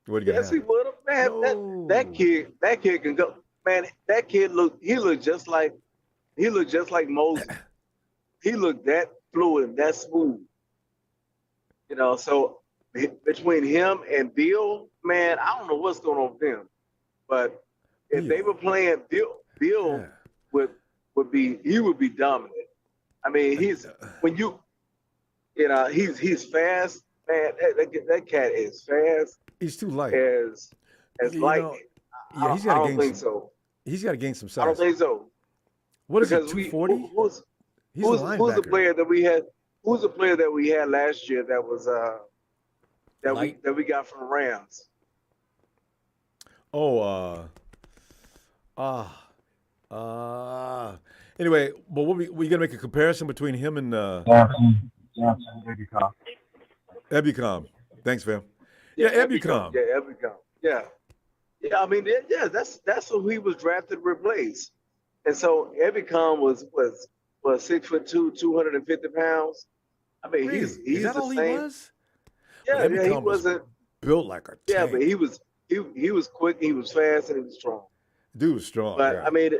What are you yes, he would have. Man, no. that kid can go. Man, that kid looked just like Moses. He looked that fluid and that smooth. You know, so between him and Bill, man, I don't know what's going on with them. But if they were playing Bill would be dominant. I mean, he's fast, man. That cat is fast. He's too light. As lightning. Yeah, he's got to gain. I don't think so. He's got to gain some size. I don't think so. What is it? 240. Who's the player that we had? Who's the player that we had last year that was that we got from the Rams? Anyway, but we gonna make a comparison between him and Johnson, Ebicom. Thanks, fam. Yeah, Ebicom. Yeah, Ebicom. Yeah. Yeah, I mean, that's who he was drafted to replace. And so Ebicom was 6'2", 250 pounds. I mean, really? he's Is that the all same. He was? Yeah, he wasn't built like a tank. Yeah, but he was quick, he was fast, and he was strong. Dude was strong. But yeah. I mean,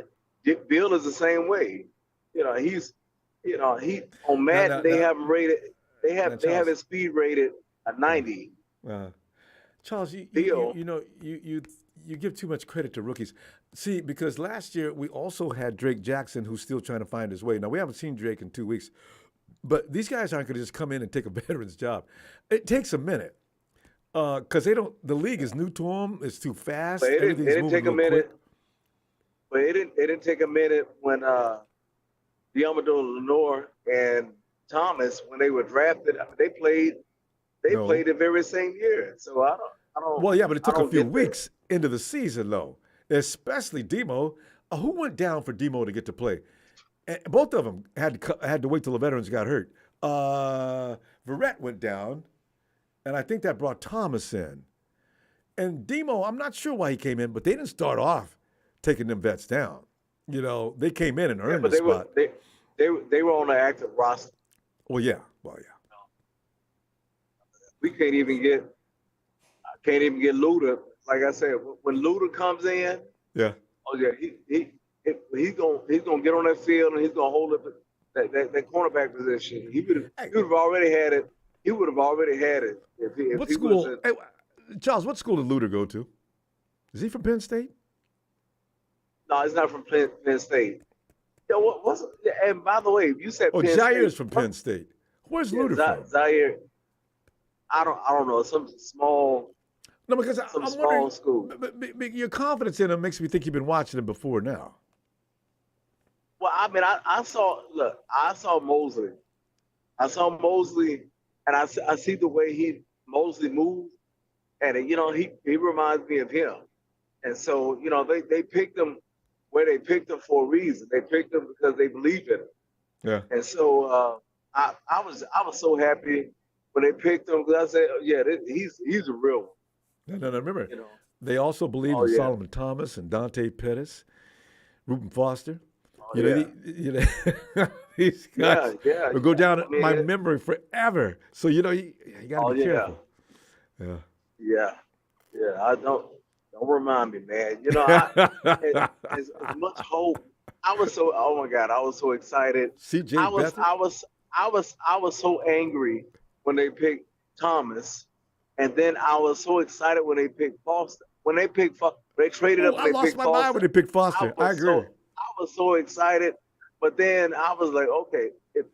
Bill is the same way. He on Madden they have him rated. They have his speed rated at 90. Charles, you give too much credit to rookies. See, because last year we also had Drake Jackson, who's still trying to find his way. Now, we haven't seen Drake in 2 weeks, but these guys aren't going to just come in and take a veteran's job. It takes a minute because the league is new to them. It's too fast. But it didn't take a minute. But it didn't take a minute when Diamador Lenore and Thomas, when they were drafted, they played the very same year. So I don't. Well, yeah, but it took a few weeks into the season, though. Especially Demo. Who went down for Demo to get to play? And both of them had to wait till the veterans got hurt. Verrett went down, and I think that brought Thomas in. And Demo, I'm not sure why he came in, but they didn't start off taking them vets down. You know, they came in and earned the spot. They were on the active roster. Well, yeah. We can't even get Luda. Like I said, when Luda comes in, he's gonna get on that field and he's gonna hold up that cornerback position. He would have already had it. He would have already had it if what he school? wasn't. Hey, Charles, what school did Luda go to? Is he from Penn State? No, he's not from Penn State. Yeah, and by the way, you said Penn Zaire's State. From Penn State. Where's Luda from? Zaire. I don't know. Some small. No, because I'm small wondering, school. But your confidence in him makes me think you've been watching him before now. Well, I mean, I saw Mosley. I saw Mosley, and I see the way Mosley moves, and he reminds me of him. And so they picked him where they picked him for a reason. They picked him because they believe in him. Yeah. And so I was so happy when they picked him because I said, he's a real one. No. Remember, they also believe in Solomon Thomas and Dante Pettis, Reuben Foster. These guys will go down in my memory forever. So you got to be careful. Yeah. I don't remind me, man. As much hope. I was so excited. CJ I was so angry when they picked Thomas, and then I was so excited when they picked Foster. When they picked they traded up. I lost my mind when they picked Foster. I agree. I was so excited, but then I was like, okay.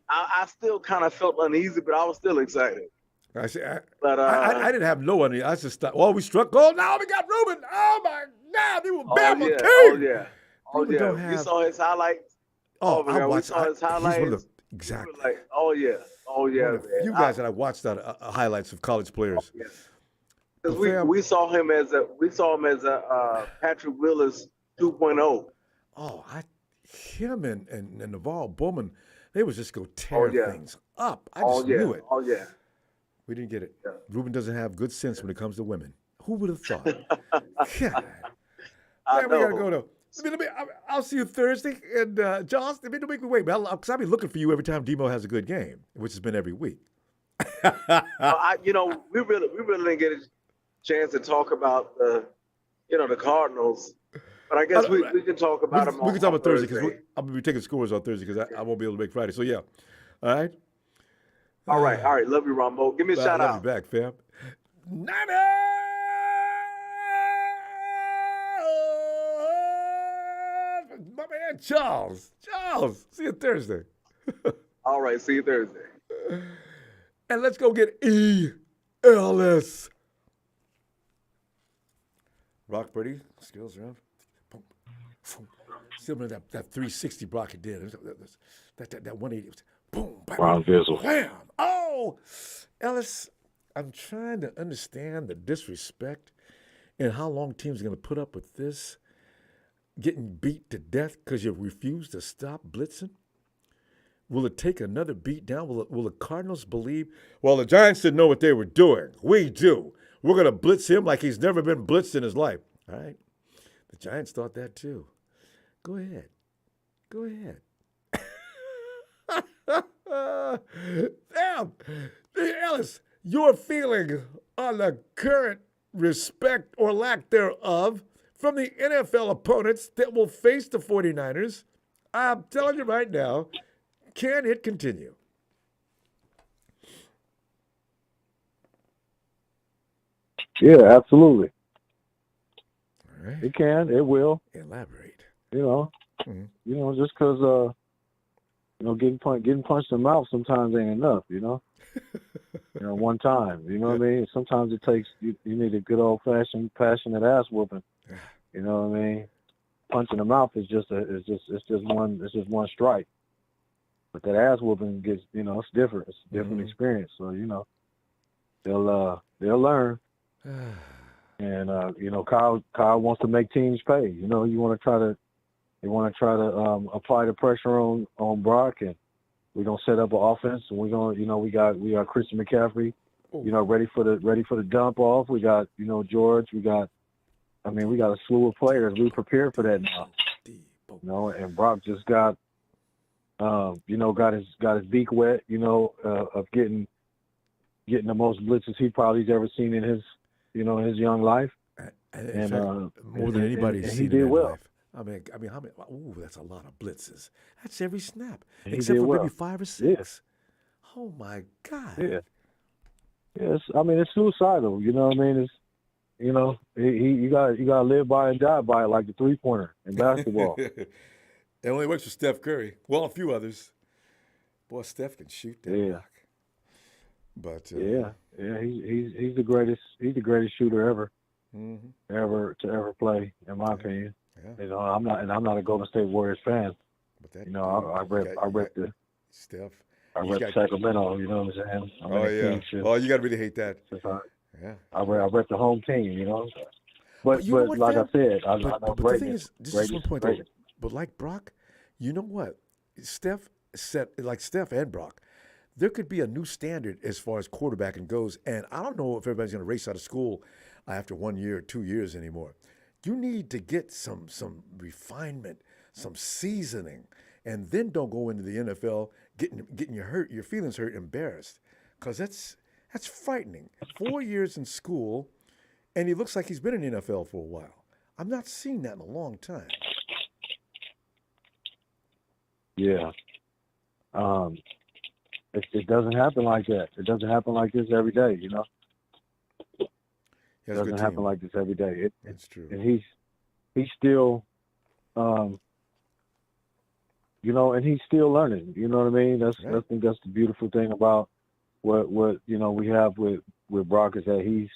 I still kind of felt uneasy, but I was still excited. I didn't have no one. I just thought, we struck gold. Now we got Reuben. Oh my God, they were Bama King. Oh yeah. You saw his highlights. I watched. We saw his highlights. Exactly. We were like, oh yeah, One man. of the few guys that I watched on highlights of college players. Because we saw him as a Patrick Willis 2.0. Oh, him and Navarro Bowman, they was just go tear things up. I just knew it. Oh yeah. We didn't get it. Yeah. Ruben doesn't have good sense when it comes to women. Who would have thought? God. I Man, know. we gotta go though. I'll see you Thursday. And Josh, don't make me wait, man. Because I'll be looking for you every time Demo has a good game, which has been every week. We really didn't get a chance to talk about the Cardinals. But I guess we can talk about them. We can talk about Thursday because I'm gonna be taking scores on Thursday because I won't be able to make Friday. So yeah, all right. All right. Love you, Ronbo. Give me a shout out. Love you back, fam. Niners! My man Charles. See you Thursday. All right, see you Thursday. And let's go get ELS. Brock Purdy, skills around. Still remember that 360 Brock did. That 180 was boom, bam, Ron Vizzel. wham. Oh, Ellis, I'm trying to understand the disrespect and how long teams are going to put up with this, getting beat to death because you refuse to stop blitzing. Will it take another beat down? Will the Cardinals believe, well, the Giants didn't know what they were doing. We do. We're going to blitz him like he's never been blitzed in his life. All right. The Giants thought that too. Go ahead. Damn. Hey, Ellis, your feeling on the current respect or lack thereof from the NFL opponents that will face the 49ers, I'm telling you right now, can it continue? Yeah, absolutely. All right. It can. It will. Elaborate. Just because getting punched in the mouth sometimes ain't enough. One time. You know what I mean? Sometimes it takes you need a good old fashioned passionate ass whooping. You know what I mean? Punch in the mouth is just one strike. But that ass whooping gets it's different. It's a different experience. So they'll learn. And Kyle wants to make teams pay. They want to try to apply the pressure on Brock, and we're gonna set up an offense, and we're gonna we got Christian McCaffrey, ready for the dump off. We got George. We got a slew of players. We prepared for that now. And Brock just got got his beak wet. Of getting the most blitzes he probably's ever seen in his young life. More than anybody's seen he did in well. life. I mean, how many? Ooh, that's a lot of blitzes. That's every snap, He except did for well. maybe 5 or 6. Yeah. Oh my God. Yeah. Yes, it's suicidal. You know what I mean? It's you gotta live by and die by it, like the 3-pointer in basketball. It only works for Steph Curry. Well, a few others. Boy, Steph can shoot that rock. But he's the greatest. He's the greatest shooter ever to ever play, in my opinion. Yeah. I'm not a Golden State Warriors fan. But that, I rep Steph. I rep Sacramento. You know what I'm saying? You gotta really hate that. I rep the home team. But like I said, I know but the thing is, this is one point. But like Brock, you know what? Steph and Brock, there could be a new standard as far as quarterbacking goes. And I don't know if everybody's going to race out of school after 1 year or 2 years anymore. You need to get some refinement, some seasoning, and then don't go into the NFL getting your feelings hurt, embarrassed, because that's frightening. 4 years in school, and he looks like he's been in the NFL for a while. I'm not seeing that in a long time. Yeah. It doesn't happen like that. It doesn't happen like this every day, It doesn't happen like this every day. That's true. And he's still, and he's still learning. You know what I mean? I think that's the beautiful thing about what we have with Brock, is that he's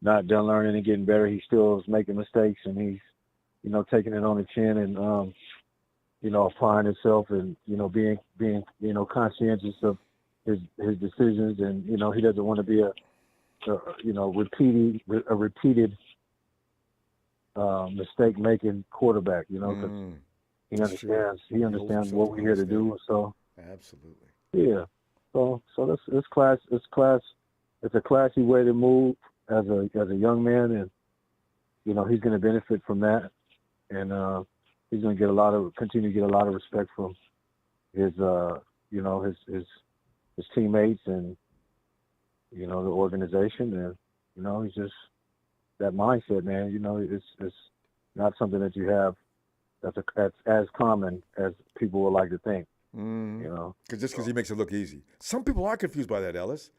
not done learning and getting better. He still is making mistakes, and he's taking it on the chin, and applying himself and, being, conscientious of his decisions. And, he doesn't want to be a repeated mistake-making quarterback, because he understands what we're here to do. So absolutely, yeah. So it's class. It's a classy way to move as a young man, and he's going to benefit from that, and he's going to continue to get a lot of respect from his his teammates and the organization, and he's just that mindset, man. It's not something that you have that's as common as people would like to think. Because he makes it look easy. Some people are confused by that, Ellis.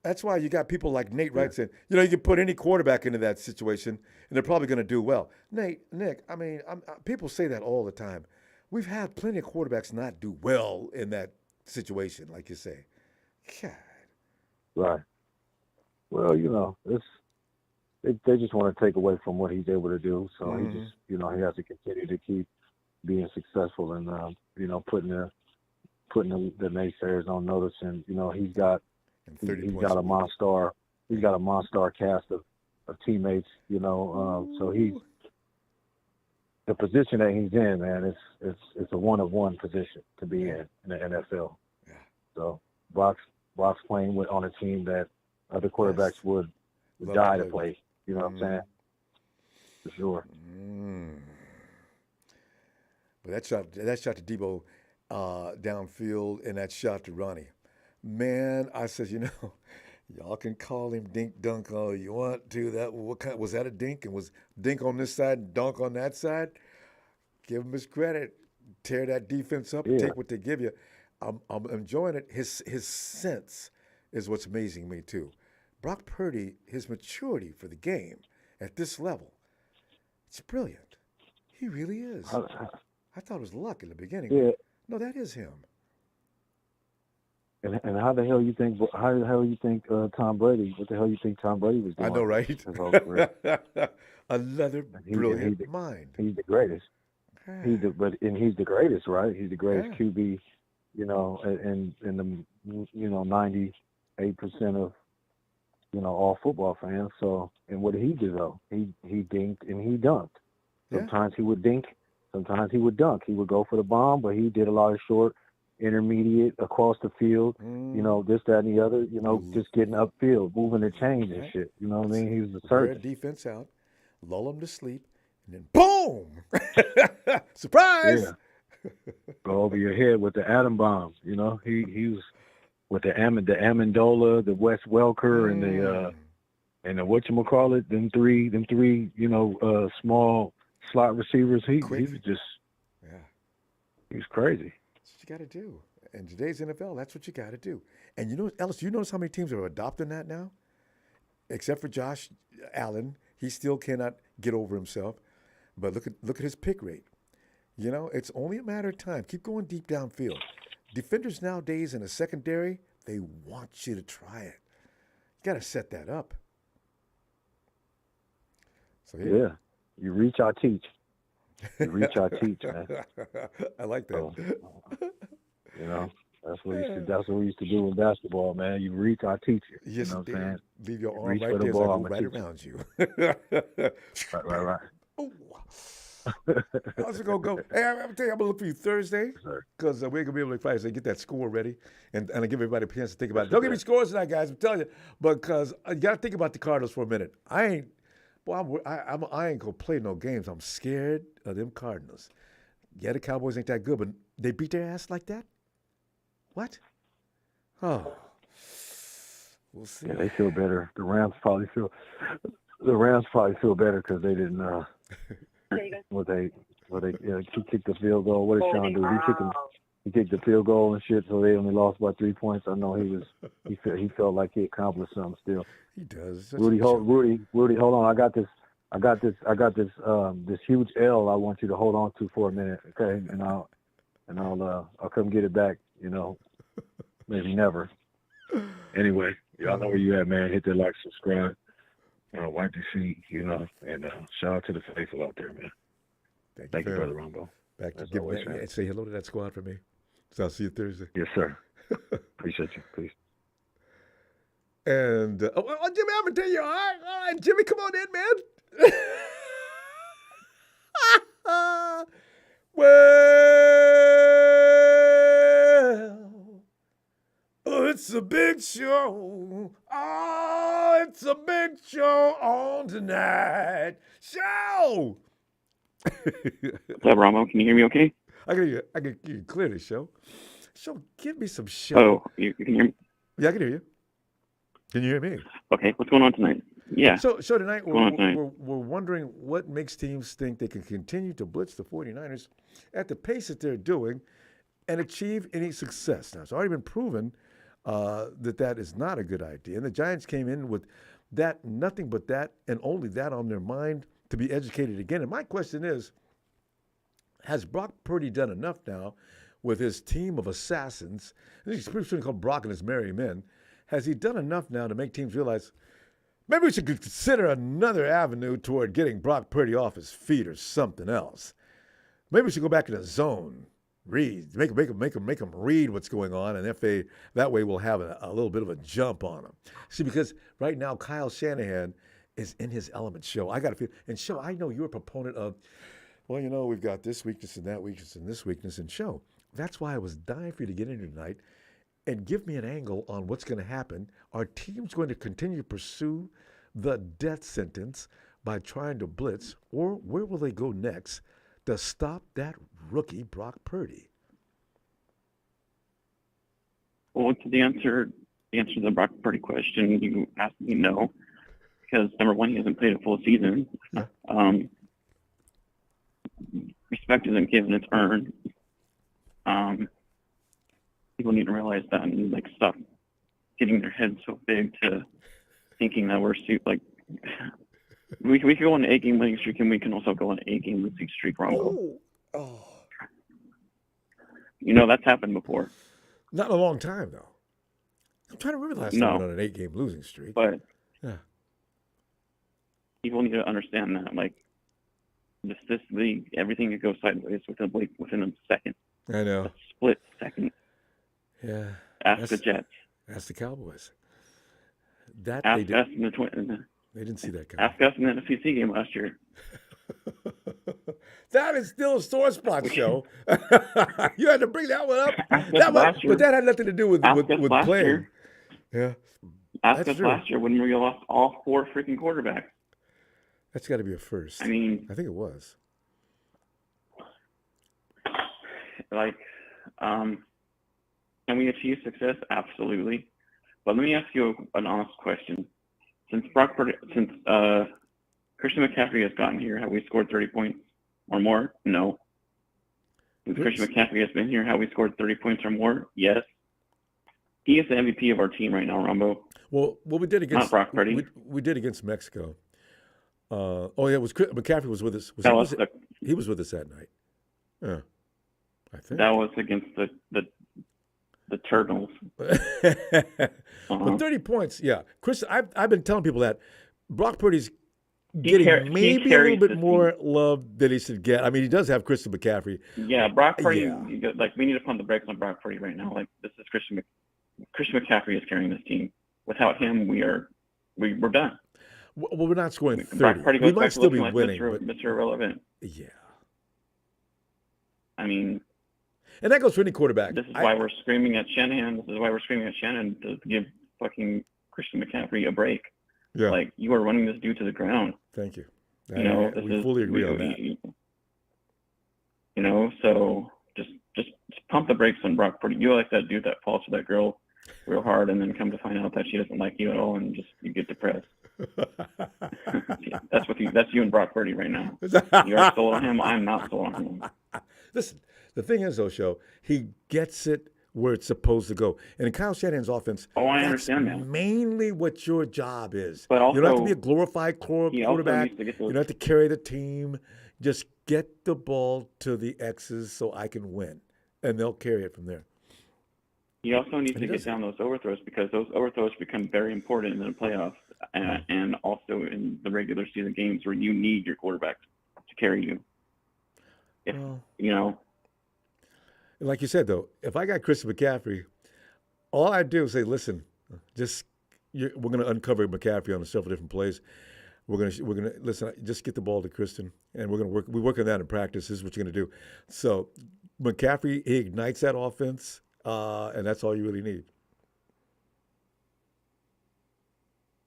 That's why you got people like Nate Wright saying, you can put any quarterback into that situation, and they're probably going to do well. Nick, I mean, people say that all the time. We've had plenty of quarterbacks not do well in that situation, like you say. God. Right. Well, they just want to take away from what he's able to do. So he just, he has to continue to keep being successful and, putting the naysayers on notice. And, he's got a monster cast of teammates, so the position that he's in, man, it's a one-of-one position to be in the NFL. Yeah. So Brock's playing on a team that other quarterbacks would die to play. You know what I'm saying? For sure. But that shot to Debo downfield and that shot to Ronnie. Man, I said, y'all can call him dink dunk all you want to. What kind was that a dink? And was dink on this side and dunk on that side? Give him his credit. Tear that defense up and take what they give you. I'm enjoying it. His sense is what's amazing me too. Brock Purdy, his maturity for the game at this level, it's brilliant. He really is. I thought it was luck in the beginning. Yeah. No, that is him. And how the hell you think Tom Brady? What the hell you think Tom Brady was doing? I know, right? Another brilliant mind. He's the greatest. He's the greatest, right? He's the greatest QB. In the 98% of all football fans. So, and what did he do though? He dinked and he dunked. Sometimes he would dink, sometimes he would dunk. He would go for the bomb, but he did a lot of short, intermediate, across the field, this, that, and the other, just getting upfield, moving the chains and shit. You know what I mean? He was a surgeon. Defense out, lull him to sleep, and then boom! Surprise! Yeah. Go over your head with the atom bombs. He was with the Amendola, the Wes Welker, and the whatchamacallit, them three, small slot receivers. He was just, he was crazy. That's what you got to do. In today's NFL, that's what you got to do. And Ellis, you notice how many teams are adopting that now? Except for Josh Allen, he still cannot get over himself. But look at his pick rate. It's only a matter of time. Keep going deep downfield. Defenders nowadays in the secondary, they want you to try it. You got to set that up. So yeah, you reach, I teach. You reach, I teach, man. I like that. So, that's what we used to do in basketball, man. You reach, I teach you. Yes, you know what I'm saying? Leave your arm reach right for the there, ball, so I I'm go gonna right teach around you. Right. Oh. How's it gonna go? Hey, I'm gonna tell you, I'm gonna look for you Thursday because we're gonna be able to fight. So get that score ready, and I give everybody a chance to think about it. Don't give me scores tonight, guys. I'm telling you, because you gotta think about the Cardinals for a minute. I ain't gonna play no games. I'm scared of them Cardinals. Yeah, the Cowboys ain't that good, but they beat their ass like that. What? Oh, we'll see. Yeah, they feel better. The Rams probably feel better because they didn't. He kicked the field goal. What did Sean do? He kicked the field goal and shit, so they only lost by 3 points. I know he felt like he accomplished something still. He does. Rudy, hold on. I got this huge L I want you to hold on to for a minute, okay? And I'll come get it back, maybe never. Anyway, y'all know where you at, man. Hit that like, subscribe. Wipe your feet, and shout out to the faithful out there, man. Thank you, Brother Ronbo. back to That's give always and say hello to that squad for me. So I'll see you Thursday. Yes, sir. Appreciate you. Peace. And Jimmy, I'm gonna tell you. All right, Jimmy, come on in, man. Well, it's a big show. Oh, it's a big show on tonight. Show. What's up, Ramo? Can you hear me okay? I can hear you clearly, show. So give me some show. Oh, you can hear me? Yeah, I can hear you. Can you hear me? Okay, what's going on tonight? Yeah. So tonight tonight? we're wondering what makes teams think they can continue to blitz the 49ers at the pace that they're doing and achieve any success. Now, it's already been proven that is not a good idea. And the Giants came in with that, nothing but that, and only that on their mind to be educated again. And my question is, has Brock Purdy done enough now with his team of assassins? He's pretty called Brock and his merry men. Has he done enough now to make teams realize maybe we should consider another avenue toward getting Brock Purdy off his feet or something else? Maybe we should go back in the zone, read, make them read what's going on, and that way we'll have a little bit of a jump on them. See, because right now Kyle Shanahan is in his element. Show, I got to feel, and Show, I know you're a proponent of, well, we've got this weakness and that weakness and this weakness, and Show, that's why I was dying for you to get in here tonight and give me an angle on what's going to happen. Are teams going to continue to pursue the death sentence by trying to blitz, or where will they go next to stop that rookie Brock Purdy? Well, to the answer to the Brock Purdy question, you asked me no, because number one, he hasn't played a full season. Yeah. Respect isn't given; it's earned. People need to realize that and stop getting their heads so big to thinking that we're we can go on an 8-game winning streak, and we can also go on an 8-game losing streak, Ronbo. Oh. That's happened before. Not in a long time, though. I'm trying to remember the last time we went on an 8-game losing streak. But yeah, people need to understand that, this league, everything that goes sideways within a second. I know. A split second. Yeah. Ask the Jets. Ask the Cowboys. That ask they us did. in the Twins. They didn't see that coming. Ask us in the NFC game last year. That is still a sore spot, Show. You had to bring that one up. But that had nothing to do with playing. Year. Yeah. Ask us last year when we lost all 4 freaking quarterbacks. That's got to be a first. I mean, I think it was. Can we achieve success? Absolutely. But let me ask you an honest question. Since Christian McCaffrey has gotten here, have we scored 30 points or more? No. Since Christian McCaffrey has been here, have we scored 30 points or more? Yes. He is the MVP of our team right now, Ronbo. Well, we did against not Brock Purdy. We did against Mexico. McCaffrey was with us. He was with us that night. Yeah, I think that was against the Turtles. Well, 30 points, yeah. Chris, I've been telling people that Brock Purdy's getting maybe a little bit more love than he should get. I mean, he does have Christian McCaffrey. Yeah, Brock Purdy. Yeah. We need to pump the brakes on Brock Purdy right now. This is Christian McCaffrey is carrying this team. Without him, we're done. Well, we're not scoring 30. Brock Purdy goes we might still be winning. Mr. Irrelevant. Yeah. I mean, and that goes for any quarterback. This is why we're screaming at Shanahan. This is why we're screaming at Shanahan to give fucking Christian McCaffrey a break. Yeah. You are running this dude to the ground. Thank you. We fully agree on that. So just pump the brakes on Brock Purdy. You like that dude that falls for that girl real hard and then come to find out that she doesn't like you at all and you get depressed. That's you and Brock Purdy right now. You are sold on him. I'm not sold on him. Listen, the thing is, though, Show, he gets it where it's supposed to go. And in Kyle Shanahan's offense, I understand that. Mainly what your job is. But also, you don't have to be a glorified quarterback. You don't have to carry the team. Just get the ball to the X's so I can win. And they'll carry it from there. He also needs to get down those overthrows because those overthrows become very important in the playoffs and also in the regular season games where you need your quarterback to carry you. if Well, you know, like you said, though, if I got Christian McCaffrey, all I do is say, listen, we're going to uncover McCaffrey on several different plays. We're gonna listen. Just get the ball to Christian, and we're gonna work. We work on that in practice. This is what you're gonna do. So McCaffrey, he ignites that offense, and that's all you really need.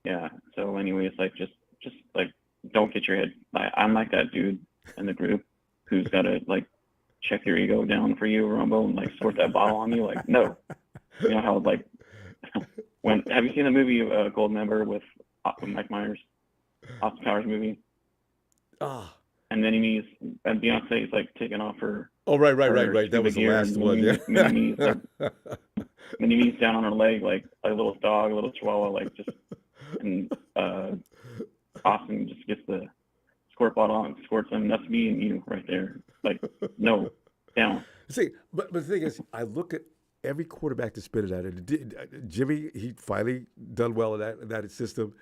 yeah. So anyways, like just like don't get your head. I'm like that dude in the group who's got to like check your ego down for you, Ronbo, and like squirt that bottle on you. Like no, you know how like when have you seen the movie Gold Member with Mike Myers? Austin Powers movie. Ah. And then and Beyonce's like taking off her. Oh, right. That was the last one. Yeah. Mini-Me's down on her leg like a little dog, a little chihuahua, like just, and Austin just gets the squirt bottle on and squirts him. That's me and you right there. Like, no, down. See, but the thing is, I look at every quarterback that spit it at it. Jimmy, he finally done well in that system.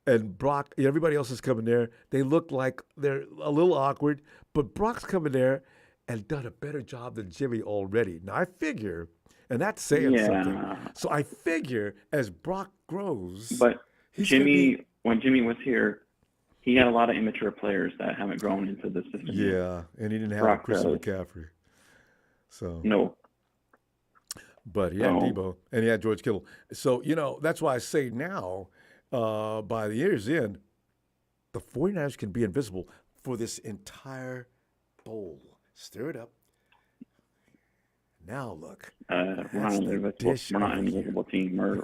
And Brock, everybody else is coming there. They look like they're a little awkward, but Brock's coming there and done a better job than Jimmy already. Now, I figure, and that's saying something. So I figure as Brock grows. But when Jimmy was here, he had a lot of immature players that haven't grown into the system. Yeah, and he didn't have Christian McCaffrey. So no. But he had Debo, and he had George Kittle. So, that's why I say now, by the year's end, the 49ers can be invisible for this entire bowl. Stir it up. Now look. We're not an invisible team.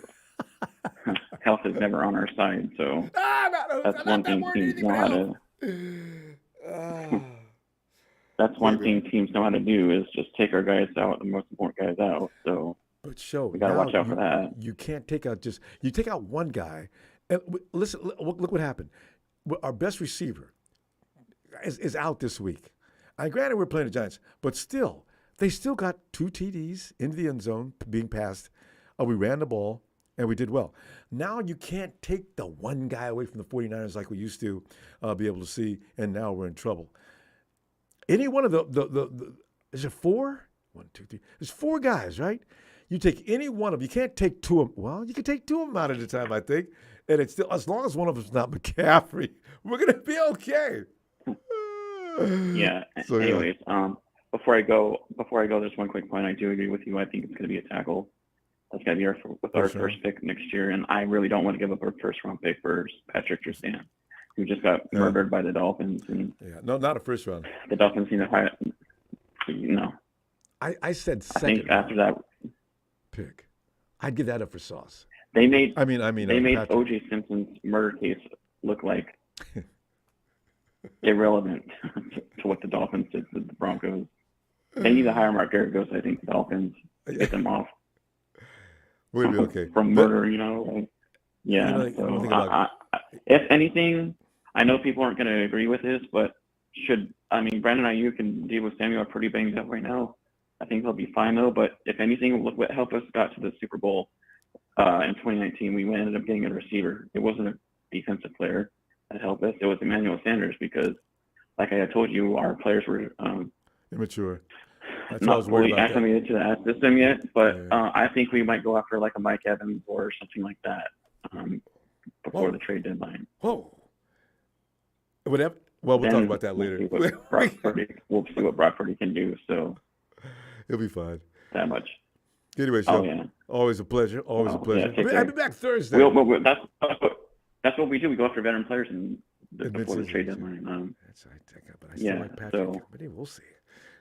Health is never on our side, so that's one thing teams know how to. That's one thing teams know how to do is just take our guys out, the most important guys out. So we gotta watch out for that. You can't take out you take out one guy. And listen, look what happened. Our best receiver is out this week. Granted, we're playing the Giants, but still, they still got 2 TDs into the end zone being passed. We ran the ball, and we did well. Now you can't take the one guy away from the 49ers like we used to be able to see, and now we're in trouble. Any one of the is it 4? 1, 2, 3. There's 4 guys, right? You take any one of them. You can't take 2 of them. Well, you can take 2 of them out at a time, I think. And it's still, as long as one of them's not McCaffrey, we're going to be okay. Yeah. So, anyways, before I go, there's one quick point. I do agree with you. I think it's going to be a tackle. That's going to be our first pick next year. And I really don't want to give up our first-round pick for Patrick Tristan, who just got murdered by the Dolphins. And no, not a first round. The Dolphins need to hire. No. I said second. I think after that pick, I'd give that up for Sauce. They made. They made O.J. Simpson's murder case look like irrelevant to what the Dolphins did to the Broncos. They need to hire Mark Geragos. I think the Dolphins get them off. We'll be okay from murder. If anything, I know people aren't going to agree with this, but Brandon Ayuk and Deebo Samuel are pretty banged up right now. I think they'll be fine though. But if anything, look what helped us got to the Super Bowl. In 2019, we ended up getting a receiver. It wasn't a defensive player that helped us. It was Emmanuel Sanders because, like I had told you, our players were immature. That's not fully acclimated to that system yet. But I think we might go after like a Mike Evans or something like that before the trade deadline. Whoa. Whatever. Well, we'll talk about that later. We'll see what Brock Purdy can do. So he'll be fine. That much. Anyway, so always a pleasure. Always a pleasure. I'll be back Thursday. That's what we do. We go after veteran players before the trade deadline. That's right. But I still like Patrick. But we'll see.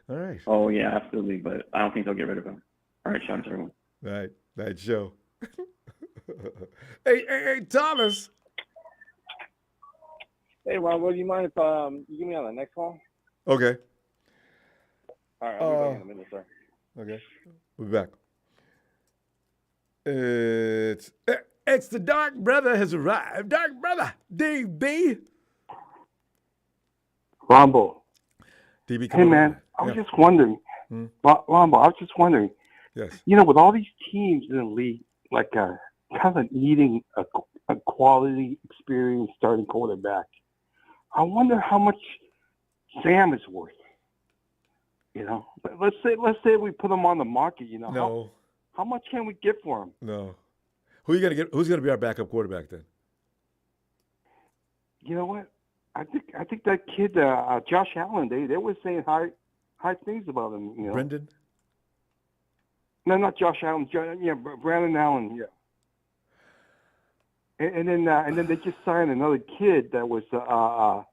All right. Oh yeah, absolutely. But I don't think they'll get rid of him. All right, shout out to everyone. All right, night show. Hey, Thomas. Hey, Ronbo, do you mind if you give me on the next call? Okay. All right, I'll be back in a minute, sir. Okay, we'll be back. It's the Dark Brother has arrived. Dark Brother, DB. Ronbo. DB, hey, man, I was just wondering. Ronbo, I was just wondering. Yes. With all these teams in the league, like kind of needing a quality, experienced starting quarterback, I wonder how much Sam is worth. You know, let's say we put him on the market. You know, No. how much can we get for him? No. Who you gonna get? Who's gonna be our backup quarterback then? You know what? I think that kid, Josh Allen. They were saying high things about him. You know, Brendan? No, not Josh Allen. Brandon Allen. Yeah. And then they just signed another kid that was that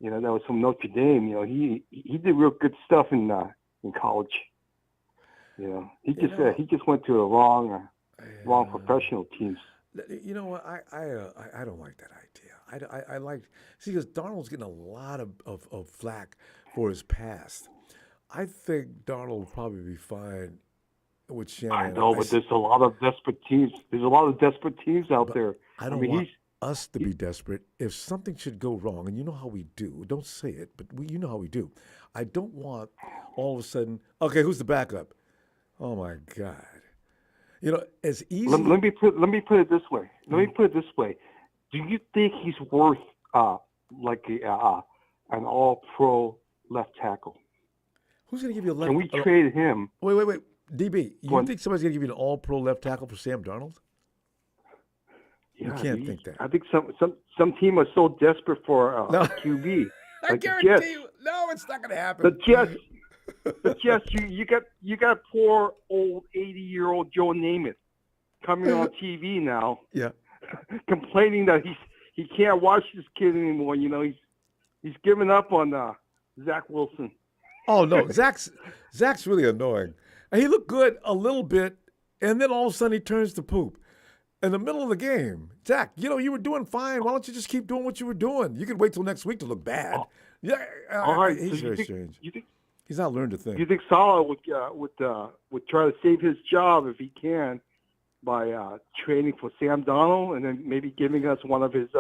was from Notre Dame. You know, he did real good stuff in college. You know, he just went to the wrong professional teams. You know what? I don't like that idea. I like because Darnold's getting a lot of flack for his past. I think Darnold will probably be fine with Shanahan. I know, but there's a lot of desperate teams. There's a lot of desperate teams out there. I don't want us to be desperate. If something should go wrong, and you know how we do, don't say it, but you know how we do. I don't want all of a sudden, okay, who's the backup? Oh my God. You know, as easy. Let me put it this way. Do you think he's worth an all-pro left tackle? Who's going to give you a left? Can we trade him? Wait. DB, you think somebody's going to give you an all-pro left tackle for Sam Darnold? Yeah, you can't think that. I think some team are so desperate for a QB. I guarantee you. No, it's not going to happen. The Jets, you got poor old 80-year-old Joe Namath coming on TV now. Yeah. Complaining that he can't watch this kid anymore. You know, he's given up on Zach Wilson. Oh no, Zach's really annoying. And he looked good a little bit, and then all of a sudden he turns to poop in the middle of the game. Zach, you know you were doing fine. Why don't you just keep doing what you were doing? You can wait till next week to look bad. Yeah, all right. He's very strange. He's not learned a thing. You think Salah would try to save his job if he can by trading for Sam Darnold and then maybe giving us one of his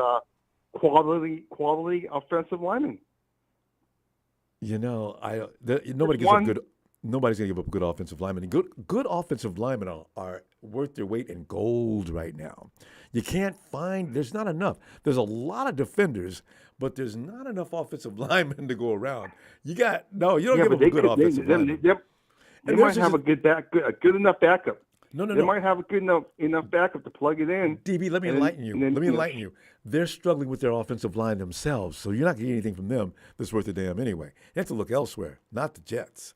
quality offensive linemen? You know, nobody's going to give up a good offensive lineman. Good offensive linemen are worth their weight in gold right now. You can't find. There's not enough. There's a lot of defenders, but there's not enough offensive linemen to go around. You don't give up a good offensive lineman. They might have a good enough backup. No. They might have a good enough backup to plug it in. DB, let me enlighten you. They're struggling with their offensive line themselves, so you're not getting anything from them that's worth a damn anyway. You have to look elsewhere, not the Jets.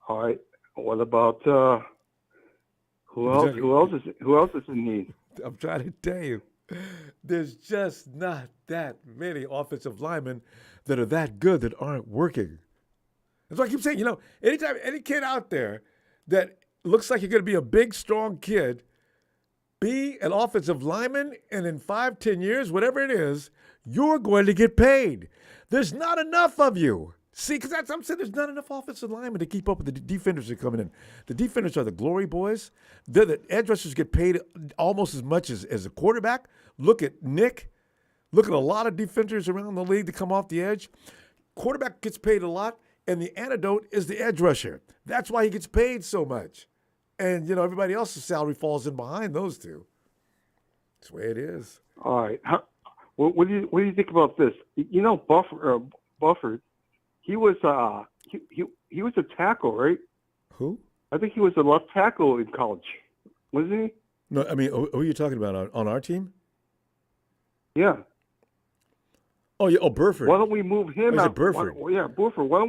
All right. What about who else? Who else is in need? I'm trying to tell you, there's just not that many offensive linemen that are that good that aren't working. That's why I keep saying, you know, anytime any kid out there that looks like you're going to be a big, strong kid, be an offensive lineman, and in 5-10 years, whatever it is, you're going to get paid. There's not enough of you. See, because I'm saying there's not enough offensive linemen to keep up with the defenders that are coming in. The defenders are the glory boys. The edge rushers get paid almost as much as a quarterback. Look at Nick. Look at a lot of defenders around the league that come off the edge. Quarterback gets paid a lot, and the antidote is the edge rusher. That's why he gets paid so much. And, you know, everybody else's salary falls in behind those two. That's the way it is. All right. What do you think about this? You know, Bufford, he was he was a tackle, right? Who? I think he was a left tackle in college, wasn't he? No, I mean, who are you talking about on our team? Yeah. Oh yeah. Oh, Burford. Why don't we move him out? Burford. Burford. Why don't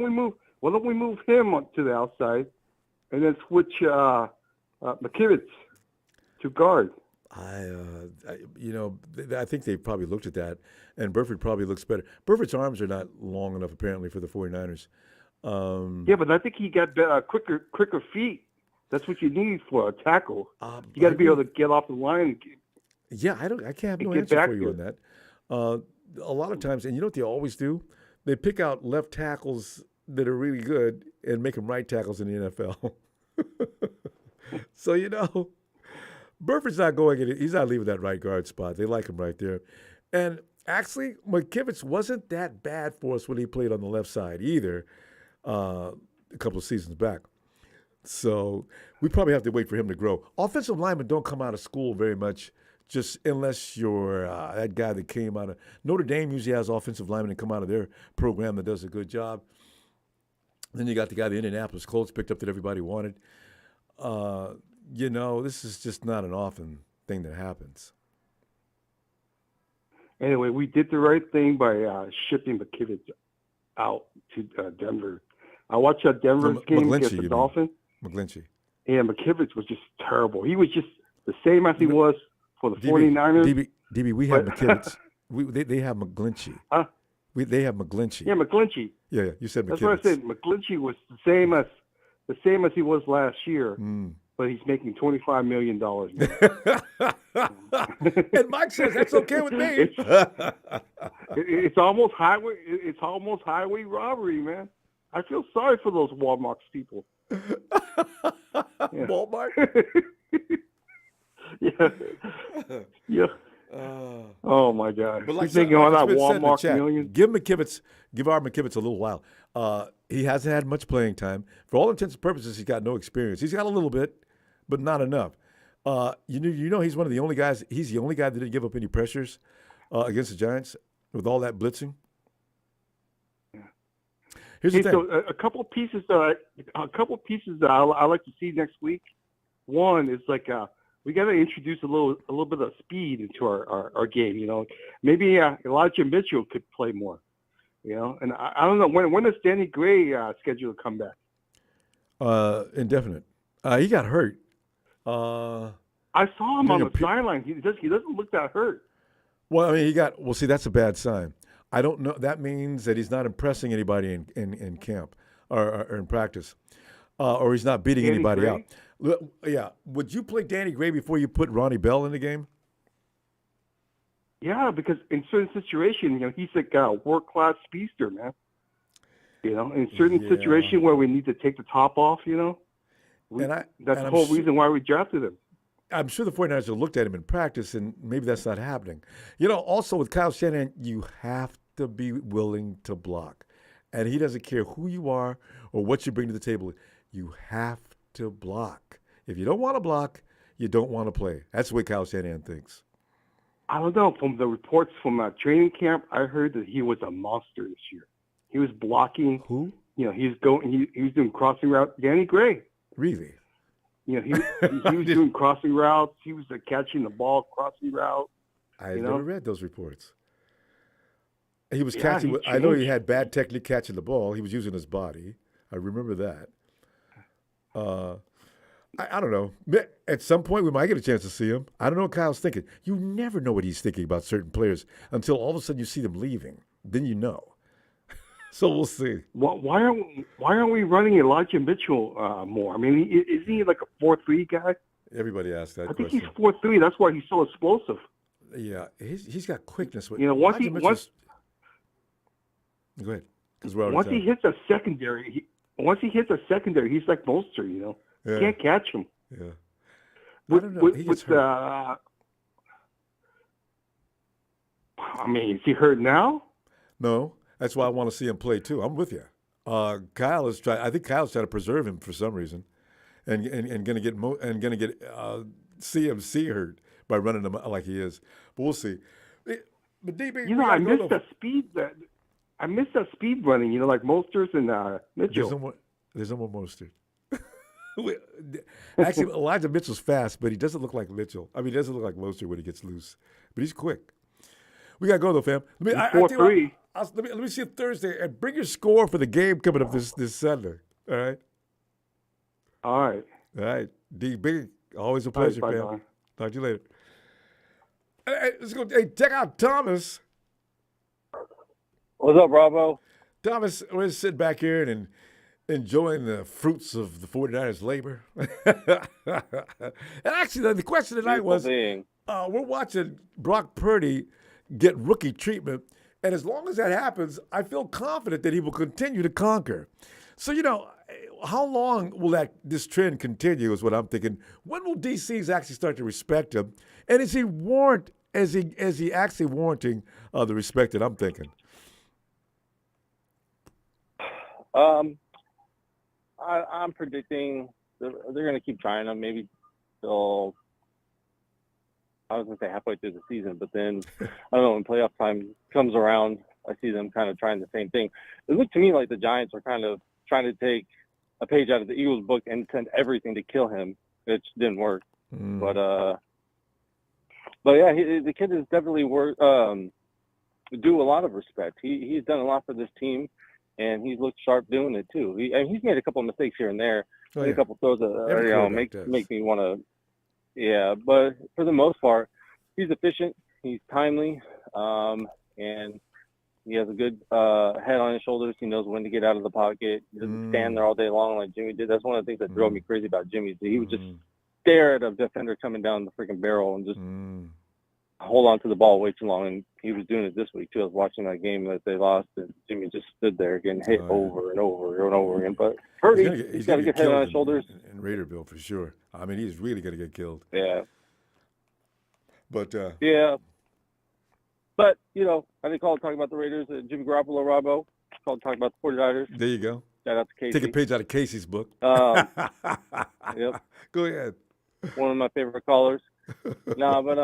we move him to the outside, and then switch McKivitz to guard? I think they probably looked at that, and Burford probably looks better. Burford's arms are not long enough, apparently, for the 49ers. Yeah, but I think he got quicker feet. That's what you need for a tackle. You got to be able to get off the line. Yeah, I can't have no answer for you on that. A lot of times, and you know what they always do? They pick out left tackles that are really good and make them right tackles in the NFL. So, you know, Burford's not going in. He's not leaving that right guard spot. They like him right there. And actually, McKivitz wasn't that bad for us when he played on the left side either a couple of seasons back. So we probably have to wait for him to grow. Offensive linemen don't come out of school very much, just unless you're that guy that came out of Notre Dame usually has offensive linemen that come out of their program that does a good job. Then you got the guy the Indianapolis Colts picked up that everybody wanted. This is just not an often thing that happens. Anyway, we did the right thing by shipping McKivitz out to Denver. I watched that Denver's game against the Dolphins. McGlinchey. Yeah, McKivitz was just terrible. He was just the same as he was for the 49ers. DB, we have McKivitz. They have McGlinchey. They have McGlinchey. Yeah, McGlinchey. Yeah, you said McKivitz. That's what I said. McGlinchey was the same as he was last year, but he's making $25 million now. And Mike says that's okay with me. It's almost highway. It's almost highway robbery, man. I feel sorry for those Walmart people. Walmart. Yeah. Oh my God! But like he's thinking on that Walmart million. Give our McKivitz a little while. He hasn't had much playing time. For all intents and purposes, he's got no experience. He's got a little bit, but not enough. He's one of the only guys. He's the only guy that didn't give up any pressures against the Giants with all that blitzing. Here's the thing. So a couple of pieces that I like to see next week. One is like we got to introduce a little bit of speed into our game. Maybe Elijah Mitchell could play more. And I don't know when does Danny Gray scheduled to come back? Indefinite. He got hurt. I saw him on the sideline. He doesn't look that hurt. Well, I mean, see, that's a bad sign. I don't know. That means that he's not impressing anybody in camp or in practice, or he's not beating Danny anybody Gray? out. Yeah. Would you play Danny Gray before you put Ronnie Bell in the game? Yeah, because in certain situations, he's like a world-class speedster, man. In certain situations where we need to take the top off, that's the whole reason why we drafted him. I'm sure the 49ers have looked at him in practice, and maybe that's not happening. Also with Kyle Shanahan, you have to be willing to block. And he doesn't care who you are or what you bring to the table. You have to block. If you don't want to block, you don't want to play. That's the way Kyle Shanahan thinks. I don't know. From the reports from training camp, I heard that he was a monster this year. He was blocking. Who? He was doing crossing routes. Danny Gray. Really? He was doing crossing routes. He was catching the ball, crossing route. I never read those reports. He was catching. I know he had bad technique catching the ball. He was using his body. I remember that. I don't know. At some point, we might get a chance to see him. I don't know what Kyle's thinking. You never know what he's thinking about certain players until all of a sudden you see them leaving. Then you know. So we'll see. Why aren't we running Elijah Mitchell more? I mean, isn't he like a 4-3 guy? Everybody asks that question. I question. think he's 4-3. That's why he's so explosive. Yeah, he's got quickness. Once he go ahead. Once he hits a secondary, he's like Mostert. Yeah. Can't catch him. Yeah. I don't know. Is he hurt now? No. That's why I want to see him play too. I'm with you. Kyle is trying. I think Kyle's trying to preserve him for some reason, and going to get CMC hurt by running him like he is. But we'll see. But DB, I missed that speed. I missed that speed running. Like Mostert and Mitchell. There's no more Mostert. Actually, Elijah Mitchell's fast, but he doesn't look like Mitchell. I mean, he doesn't look like Mostert when he gets loose, but he's quick. We gotta go though, fam. Let me see it Thursday, and bring your score for the game coming up this Sunday. All right. All right. DB, always a pleasure, bye, fam. Don. Talk to you later. Hey, let's go. Hey, check out Thomas. What's up, Ronbo? Thomas, we're sitting back here and enjoying the fruits of the 49ers' labor. And actually, the question tonight was, we're watching Brock Purdy get rookie treatment, and as long as that happens, I feel confident that he will continue to conquer. So, how long will this trend continue is what I'm thinking. When will DCs actually start to respect him? And is he actually warranting the respect that I'm thinking? I'm predicting they're going to keep trying them maybe till, I was going to say halfway through the season, but then, I don't know, when playoff time comes around, I see them kind of trying the same thing. It looked to me like the Giants are kind of trying to take a page out of the Eagles book and send everything to kill him. It just didn't work. But yeah, the kid is definitely due a lot of respect. He's done a lot for this team, and he's looked sharp doing it too. He's made a couple of mistakes here and there, a couple throws that make me want to. Yeah, but for the most part, he's efficient. He's timely, and he has a good head on his shoulders. He knows when to get out of the pocket. He doesn't stand there all day long like Jimmy did. That's one of the things that drove me crazy about Jimmy. He would just stare at a defender coming down the freaking barrel and just hold on to the ball way too long. And he was doing it this week too. I was watching that game that they lost, and Jimmy just stood there getting hit over and over and over again. But Purdy, he's got a good head on his shoulders. In Raiderville for sure. I mean, he's really going to get killed. Yeah. But yeah. But, you know, I didn't call to talk about the Raiders. Jimmy Garoppolo, Ronbo. Called to talk about the 49ers. There you go. Shout out to Casey. Take a page out of Casey's book. Yep. Go ahead. One of my favorite callers. No, but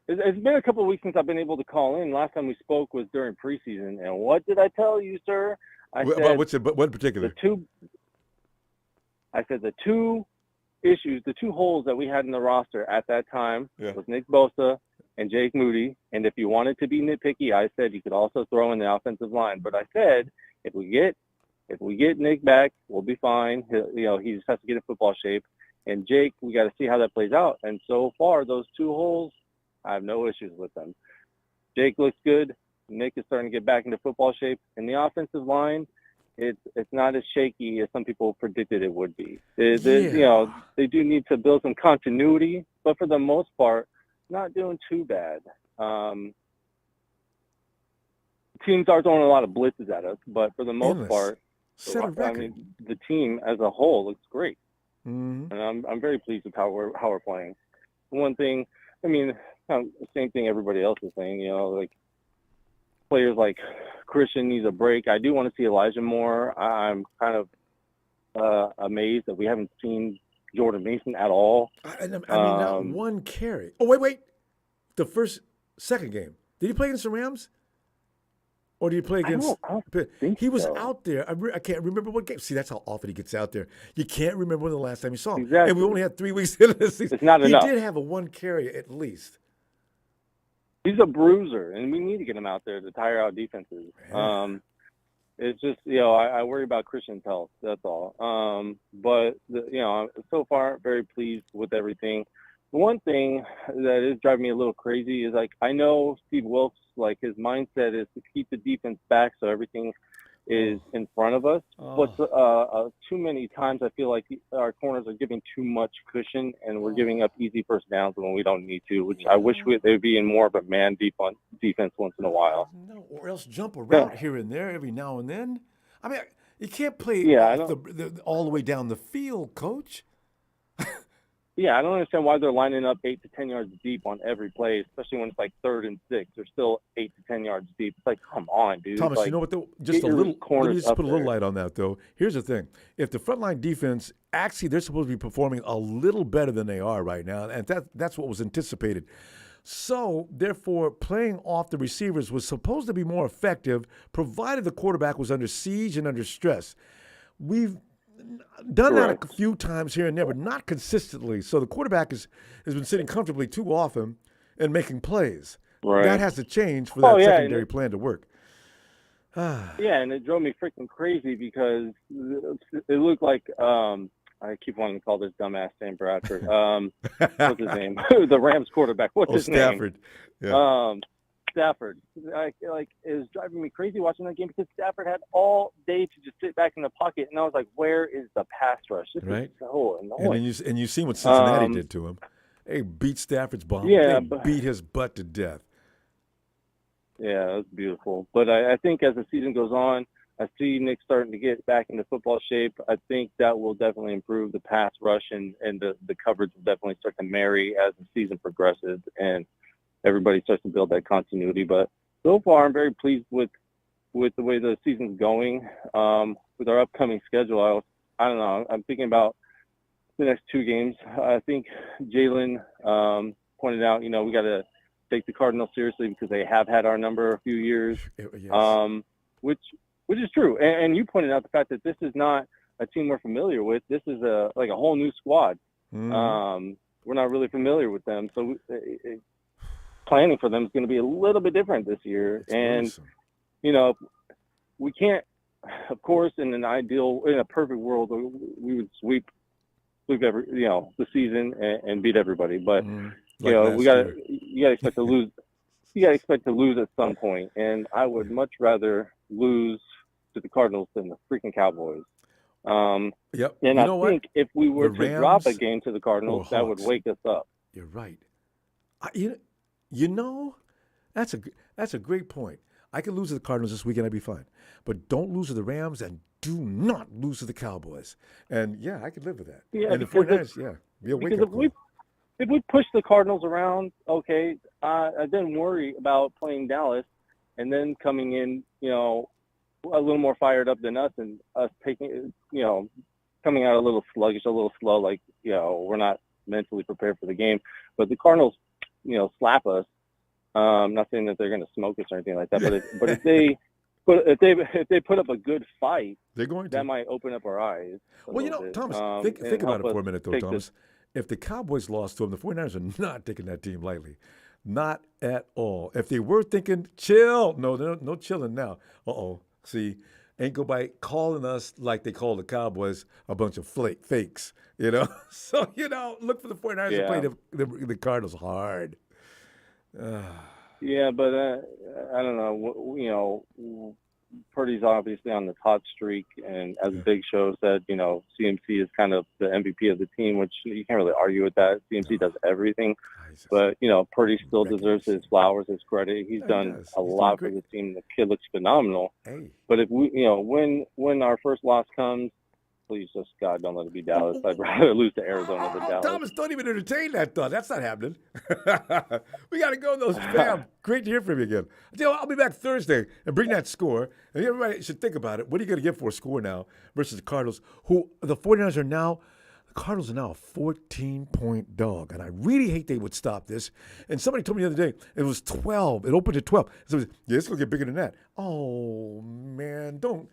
it's been a couple of weeks since I've been able to call in. Last time we spoke was during preseason. And what did I tell you, sir? I said what in particular? I said the two issues, the two holes that we had in the roster at that time was Nick Bosa and Jake Moody. And if you wanted to be nitpicky, I said you could also throw in the offensive line. But I said if we get Nick back, we'll be fine. He just has to get in football shape. And Jake, we got to see how that plays out. And so far, those two holes, I have no issues with them. Jake looks good. Nick is starting to get back into football shape. And the offensive line, it's not as shaky as some people predicted it would be. They do need to build some continuity, but for the most part, not doing too bad. Teams are throwing a lot of blitzes at us, but for the most part, the team as a whole looks great. And I'm very pleased with how we're playing. One thing, I mean, the same thing everybody else is saying, like players like Christian needs a break. I do want to see Elijah more. I'm kind of amazed that we haven't seen Jordan Mason at all. I mean, not one carry. Oh, wait. The second game. Did he play against the Rams? Or did he play against? I don't think he was so. out there. I can't remember what game. See, that's how often he gets out there. You can't remember when the last time you saw him. Exactly. And we only had 3 weeks into the season. It's not enough. He did have a one carry at least. He's a bruiser, and we need to get him out there to tire out defenses. It's just, I worry about Christian's health. That's all. But so far, very pleased with everything. One thing that is driving me a little crazy is, like, I know Steve Wilkes, like, his mindset is to keep the defense back so everything is in front of us. But too many times I feel like our corners are giving too much cushion, and we're giving up easy first downs when we don't need to, which I wish they'd be in more of a man defense once in a while. No, or else jump around here and there every now and then. I mean, you can't play all the way down the field, Coach. Yeah, I don't understand why they're lining up 8 to 10 yards deep on every play, especially when it's like 3rd and 6. They're still 8 to 10 yards deep. It's like, come on, dude. Thomas, like, you know what, though? Just a little. Let me just put a little light on that, though. Here's the thing. If the frontline defense, actually, they're supposed to be performing a little better than they are right now, and that's what was anticipated. So, therefore, playing off the receivers was supposed to be more effective, provided the quarterback was under siege and under stress. We've done that a few times here and there, but not consistently. So the quarterback has been sitting comfortably too often and making plays. Right. That has to change for that secondary plan to work. Yeah, and it drove me freaking crazy because it looked like I keep wanting to call this dumbass Sam Bradford. What's his name? The Rams quarterback. What's his Stafford. name? Yeah. Stafford. It was driving me crazy watching that game because Stafford had all day to just sit back in the pocket, and I was like, "Where is the pass rush?" This is so annoying. And you seen what Cincinnati did to him. They beat Stafford's bomb. Yeah, they beat his butt to death. Yeah, that's beautiful. But I think as the season goes on, I see Nick starting to get back into football shape. I think that will definitely improve the pass rush, and the coverage will definitely start to marry as the season progresses, and everybody starts to build that continuity. But so far, I'm very pleased with the way the season's going. With our upcoming schedule, I don't know. I'm thinking about the next 2 games. I think Jalen pointed out, we got to take the Cardinals seriously because they have had our number a few years, Yes. which which is true. And you pointed out the fact that this is not a team we're familiar with. This is a whole new squad. Mm-hmm. We're not really familiar with them, so planning for them is going to be a little bit different this year. And you know, we can't, of course, in a perfect world, we would sweep the season and beat everybody. But you know, you got to expect to lose. You got to expect to lose at some point, and I would much rather lose to the Cardinals than the freaking Cowboys. Yep. And I think if we were to drop a game to the Cardinals, that would wake us up. You're right. You know, that's a great point. I can lose to the Cardinals this weekend, I'd be fine. But don't lose to the Rams, and do not lose to the Cowboys. And yeah, I could live with that. Yeah, and the 49ers, if we push the Cardinals around, okay, I didn't worry about playing Dallas and then coming in, you know, a little more fired up than us, and us taking, you know, coming out a little sluggish, a little slow, like, you know, we're not mentally prepared for the game. But the Cardinals, you know, slap us. Not saying that they're going to smoke us or anything like that, but if they put up a good fight, they're going to. That might open up our eyes. Well, you know, Thomas, think about it for a minute, though, Thomas. If the Cowboys lost to them, the 49ers are not taking that team lightly. Not at all. If they were thinking, chill, no chilling now. See, ain't go by calling us like they call the Cowboys a bunch of fakes, you know? So, you know, look for the 49ers to play the Cardinals hard. Yeah, but I don't know. You know, Purdy's obviously on the hot streak, and as Big Show said, you know, CMC is kind of the MVP of the team, which you can't really argue with that. CMC does everything, but you know, Purdy still deserves his flowers, his credit. He's done a lot for the team. The kid looks phenomenal. But if we, you know, when our first loss comes, please just God don't let it be Dallas. I'd rather lose to Arizona than Dallas. Thomas, don't even entertain that thought. That's not happening. We got to go, though, fam. Great to hear from you again. I'll be back Thursday and bring that score. And everybody should think about it. What are you going to get for a score now versus the Cardinals, who the 49ers are now? The Cardinals are now a 14-point dog. And I really hate they would stop this. And somebody told me the other day it was 12. It opened at 12. So it's going to get bigger than that. Oh, man, don't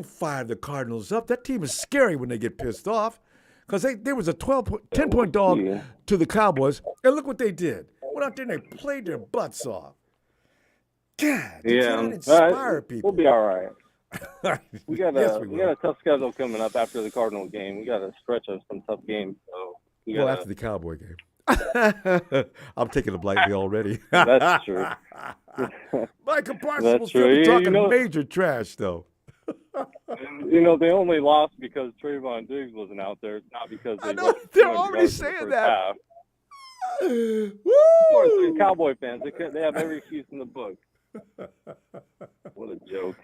fire the Cardinals up. That team is scary when they get pissed off, because there was a 10-point dog to the Cowboys, and look what they did. Went out there and they played their butts off. God, you can't inspire people. We'll be all right. we got a tough schedule coming up after the Cardinal game. We got a stretch of some tough games. So after the Cowboy game. I'm taking it lightly already. That's true. Micah Parsons will still be talking major trash, though. You know, they only lost because Trayvon Diggs wasn't out there, not because they're already saying that. Woo! Of course, they're Cowboy fans. They have every excuse in the book. What a joke.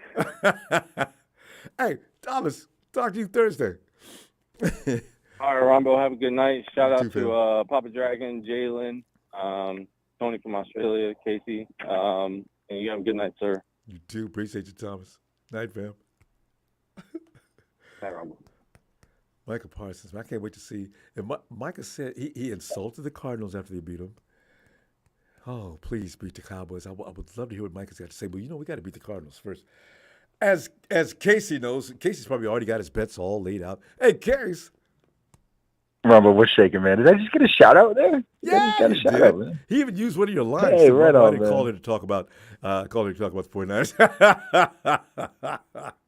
Hey, Thomas, talk to you Thursday. All right, Ronbo, have a good night. Shout out to Papa Dragon, Jalen, Tony from Australia, Casey. And you have a good night, sir. You too. Appreciate you, Thomas. Night, fam. Night, Ronbo. Micah Parsons. I can't wait to see. And Micah said he insulted the Cardinals after they beat them. Oh, please beat the Cowboys. I would love to hear what Micah's got to say. But, you know, we got to beat the Cardinals first. As Casey knows, Casey's probably already got his bets all laid out. Hey, Case. Ronbo, what's shaking, man? Did I just get a shout out there? Yeah, got a shout out, man. He even used one of your lines. Hey, right on, man. Called in to talk about the 49ers.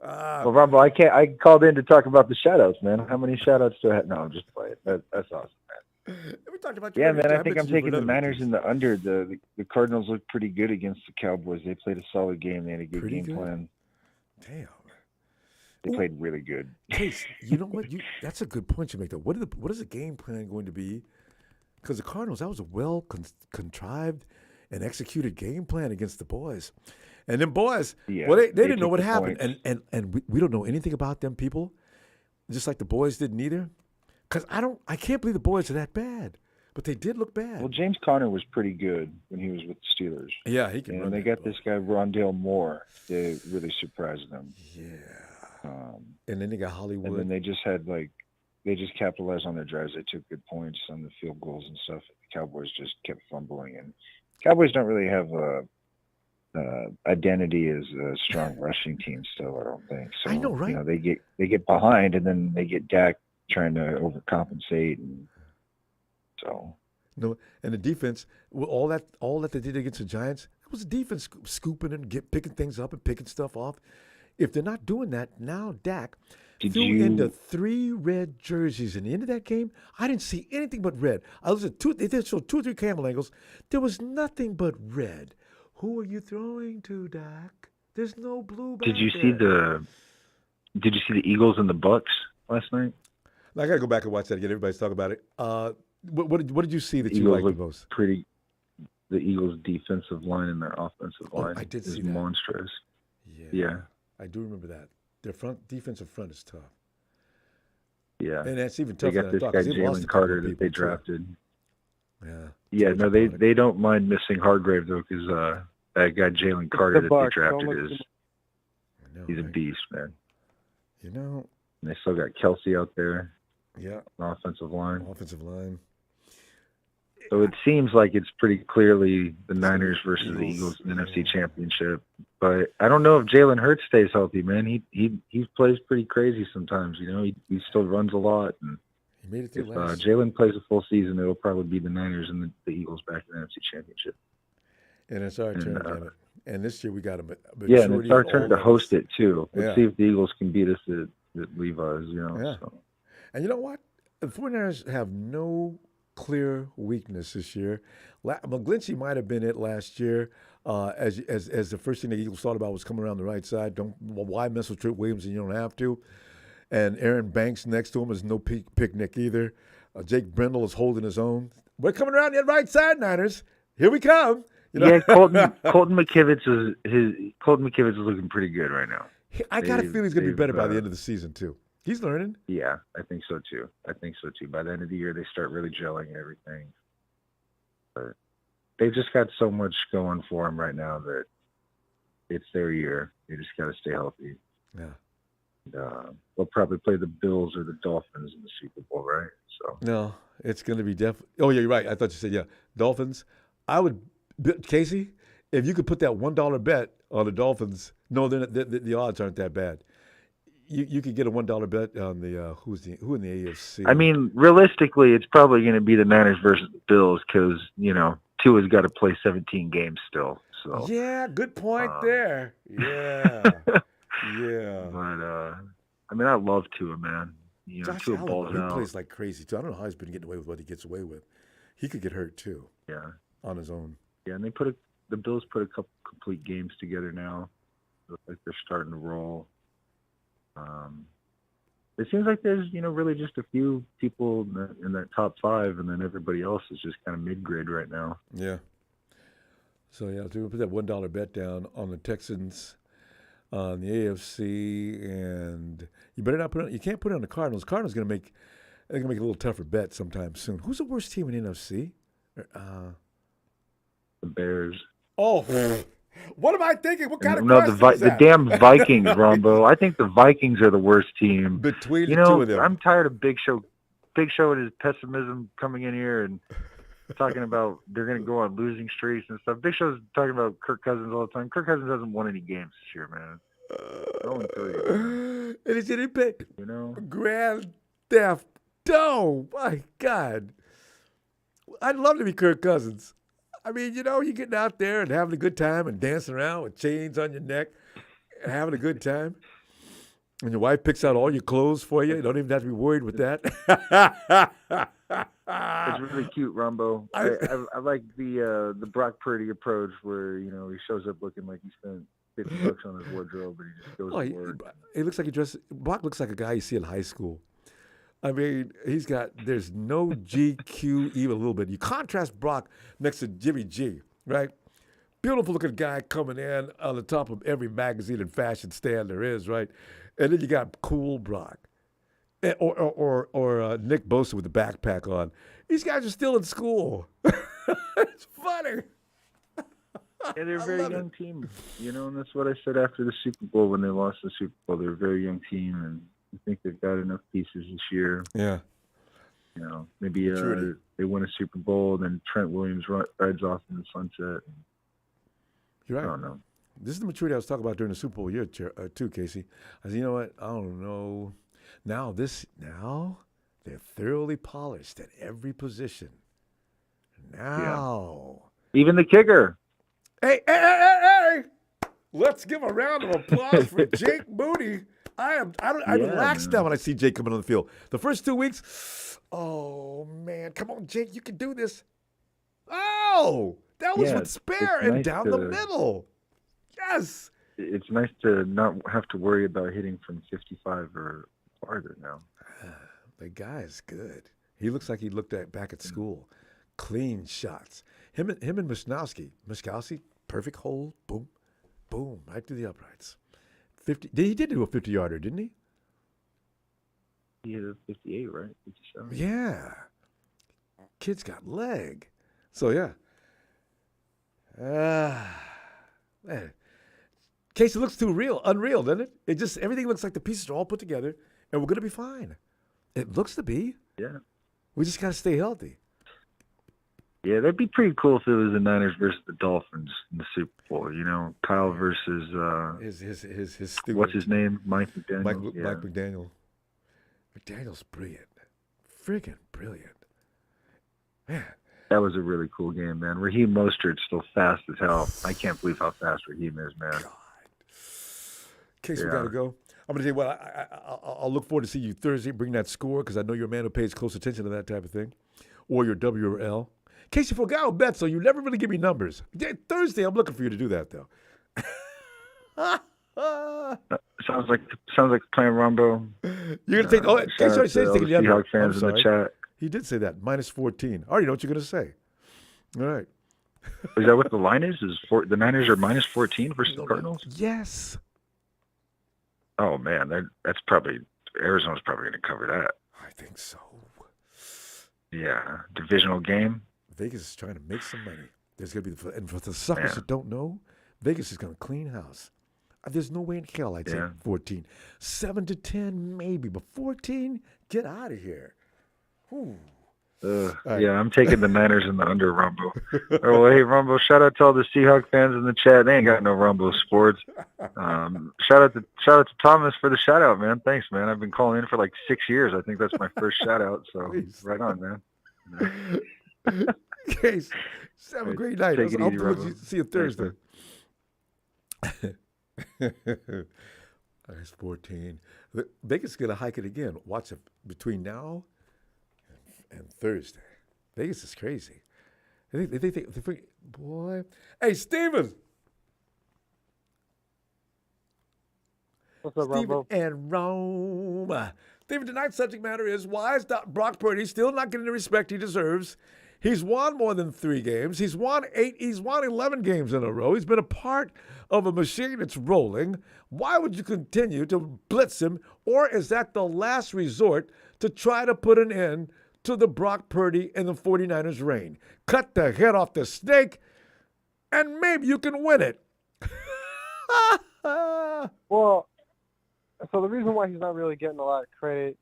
Well, Ronbo, I called in to talk about the shout outs, man. How many shout outs do I have? No, I'm just playing. That's awesome, man. We talked about man, I think I'm taking the Niners in the under. The Cardinals looked pretty good against the Cowboys. They played a solid game. They had a good game plan. Damn. They played really good. Case, you know what? That's a good point you make, though. What is the game plan going to be? Because the Cardinals, that was a well-contrived and executed game plan against the boys. And then boys, they didn't know what happened. And we don't know anything about them people, just like the boys didn't either. Because I can't believe the boys are that bad. But they did look bad. Well, James Conner was pretty good when he was with the Steelers. Yeah, he can run. And they got this guy, Rondale Moore. They really surprised them. Yeah. And then they got Hollywood. And then they just capitalized on their drives. They took good points on the field goals and stuff. The Cowboys just kept fumbling. And Cowboys don't really have identity as a strong rushing team still. I don't think so. I know, right? You know, they get behind, and then they get Dak trying to overcompensate, and so. No, and the defense, well, all that they did against the Giants, it was the defense scooping and picking things up and picking stuff off. If they're not doing that now, Dak threw into 3 red jerseys in the end of that game. I didn't see anything but red. I was at they did show 2 or 3 camera angles. There was nothing but red. Who are you throwing to, Dak? There's no blue back Did you there. see the Eagles and the Bucks last night? I got to go back and watch that again. Everybody's talking about it. What did you see that you Eagles liked the most? The Eagles' defensive line and their offensive line I did is see that. monstrous. Yeah, I do remember that. Their defensive front is tough. Yeah, and that's even they tougher got than I this thought. guy 'Cause they lost Jalen a couple Carter of that people, they too. drafted. Yeah. Yeah, no, they don't mind missing Hargrave though, because that guy Jalen Carter that they drafted he's a beast, man. You know, and they still got Kelsey out there. Yeah, offensive line. So it seems like it's pretty clearly the Niners versus the Eagles in the NFC Championship. But I don't know if Jalen Hurts stays healthy, man. He plays pretty crazy sometimes. You know, he still runs a lot. And he made it if through last. Jalen plays a full season, it'll probably be the Niners and the Eagles back in the NFC Championship. And it's our turn, damn it. And this year we got a yeah, and it's our turn to host it too. Let's see if the Eagles can beat us at Levi's. You know. Yeah. So. And you know what? The 49ers have no clear weakness this year. McGlinchey might have been it last year, as the first thing the Eagles thought about was coming around the right side. Why mess with Trent Williams and you don't have to? And Aaron Banks next to him is no picnic either. Jake Brendel is holding his own. We're coming around the right side, Niners. Here we come. You know? Yeah, Colton McKivitz is looking pretty good right now. I got a feeling he's going to be better by the end of the season too. He's learning. Yeah, I think so too. By the end of the year, they start really gelling and everything. But they've just got so much going for them right now that it's their year. They just got to stay healthy. Yeah. And, they'll probably play the Bills or the Dolphins in the Super Bowl, right? So no, it's going to be definitely. Oh yeah, you're right. I thought you said Dolphins. I would, Casey, if you could put that $1 bet on the Dolphins. No, the odds aren't that bad. You could get a $1 bet on the who in the AFC. I mean, realistically, it's probably going to be the Niners versus the Bills because Tua's got to play 17 games still. So yeah, good point there. Yeah, yeah. But I mean, I love Tua, man. Josh Tua Allen, balls he out. plays like crazy too. I don't know how he's been getting away with what he gets away with. He could get hurt too. Yeah, on his own. Yeah, and the Bills put a couple complete games together now. Looks like they're starting to roll. It seems like there's, really just a few people in that top 5, and then everybody else is just kind of mid-grade right now. Yeah. So, to put that $1 bet down on the Texans, on the AFC, and you better not you can't put it on the Cardinals. Cardinals going to make a little tougher bet sometime soon. Who's the worst team in the NFC? The Bears. Oh, what am I thinking? What kind of no, question is the that? damn Vikings, Ronbo. I think the Vikings are the worst team. Between the two of them. I'm tired of Big Show and his pessimism coming in here and talking about they're going to go on losing streaks and stuff. Big Show's talking about Kirk Cousins all the time. Kirk Cousins hasn't won any games this year, man. 0-3. And it's an impact. Grand Theft. Oh, my God. I'd love to be Kirk Cousins. I mean, you're getting out there and having a good time and dancing around with chains on your neck and having a good time. And your wife picks out all your clothes for you. You don't even have to be worried with that. It's really cute, Ronbo. I like the Brock Purdy approach where, he shows up looking like he spent $50 on his wardrobe and he just goes to work. It looks like Brock looks like a guy you see in high school. I mean, there's no GQ even a little bit. You contrast Brock next to Jimmy G, right? Beautiful looking guy coming in on the top of every magazine and fashion stand there is, right? And then you got cool Brock. Or Nick Bosa with the backpack on. These guys are still in school. It's funny. Yeah, they're a very young team, and that's what I said after the Super Bowl when they lost the Super Bowl. They're a very young team, and I think they've got enough pieces this year. Yeah. Maybe they win a Super Bowl, then Trent Williams rides off in the sunset. You're right. I don't know. This is the maturity I was talking about during the Super Bowl year, too, Casey. I said, you know what? I don't know. Now they're thoroughly polished at every position. Now. Even the kicker. Hey. Let's give a round of applause for Jake Moody. I relax now when I see Jake coming on the field. The first 2 weeks, oh, man. Come on, Jake. You can do this. Oh, that was with spare and nice down the middle. Yes. It's nice to not have to worry about hitting from 55 or farther now. The guy is good. He looks like he looked back at school. Clean shots. Him and Miskowski, perfect hole. Boom, boom, right through the uprights. 50. He did do a 50-yarder, didn't he? He hit a 58, right? 57. Yeah. Kid's got leg. So, yeah. Man. Case, it looks too unreal, doesn't it? Everything looks like the pieces are all put together, and we're going to be fine. It looks to be. Yeah. We just got to stay healthy. Yeah, that'd be pretty cool if it was the Niners versus the Dolphins in the Super Bowl. You know, Kyle versus his steward. What's his name? Mike McDaniel. Mike McDaniel. McDaniel's brilliant. Friggin' brilliant. Man. That was a really cool game, man. Raheem Mostert's still fast as hell. I can't believe how fast Raheem is, man. God. Case, we got to go. I'm going to tell you what, I'll look forward to see you Thursday. Bring that score, because I know you're a man who pays close attention to that type of thing. Or your W or L. Casey, for a guy who bets, so you never really give me numbers. Thursday, I'm looking for you to do that, though. Sounds like playing Ronbo. You're going to take. Casey already said he's taking the under. Seahawks fans in the chat. He did say that. -14. I already know what you're going to say. All right. Is that what the line is? The Niners are -14 versus the Cardinals? Yes. Oh, man. That's probably Arizona's probably going to cover that. I think so. Yeah. Divisional game. Vegas is trying to make some money. There's going to be, and for the suckers that don't know, Vegas is going to clean house. There's no way in hell I'd say 14. 7 to 10, maybe, but 14, get out of here. Yeah, I'm taking the Niners in the under Ronbo. Oh, hey, Ronbo, shout out to all the Seahawks fans in the chat. They ain't got no Ronbo sports. Shout out to Thomas for the shout out, man. Thanks, man. I've been calling in for like 6 years. I think that's my first shout out. So right on, man. Case, have a great night. I'll see you Thursday. That's 14. Vegas is going to hike it again. Watch it between now and Thursday. Vegas is crazy. They think, boy. Hey, Steven. What's up, Steven Ronbo? and Rome. Steven, tonight's subject matter is, why is Brock Purdy still not getting the respect he deserves? He's won more than 3 games. He's won 8. He's won 11 games in a row. He's been a part of a machine that's rolling. Why would you continue to blitz him? Or is that the last resort to try to put an end to the Brock Purdy and the 49ers reign? Cut the head off the snake, and maybe you can win it. Well, so the reason why he's not really getting a lot of credit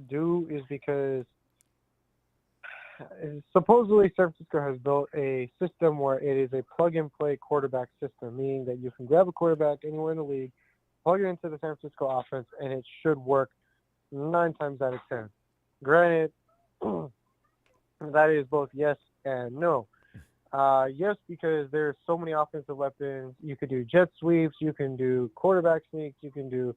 due is because supposedly San Francisco has built a system where it is a plug-and-play quarterback system, meaning that you can grab a quarterback anywhere in the league, plug it into the San Francisco offense, and it should work 9 times out of 10. Granted, that is both yes and no. Yes, because there's so many offensive weapons. You could do jet sweeps, you can do quarterback sneaks, you can do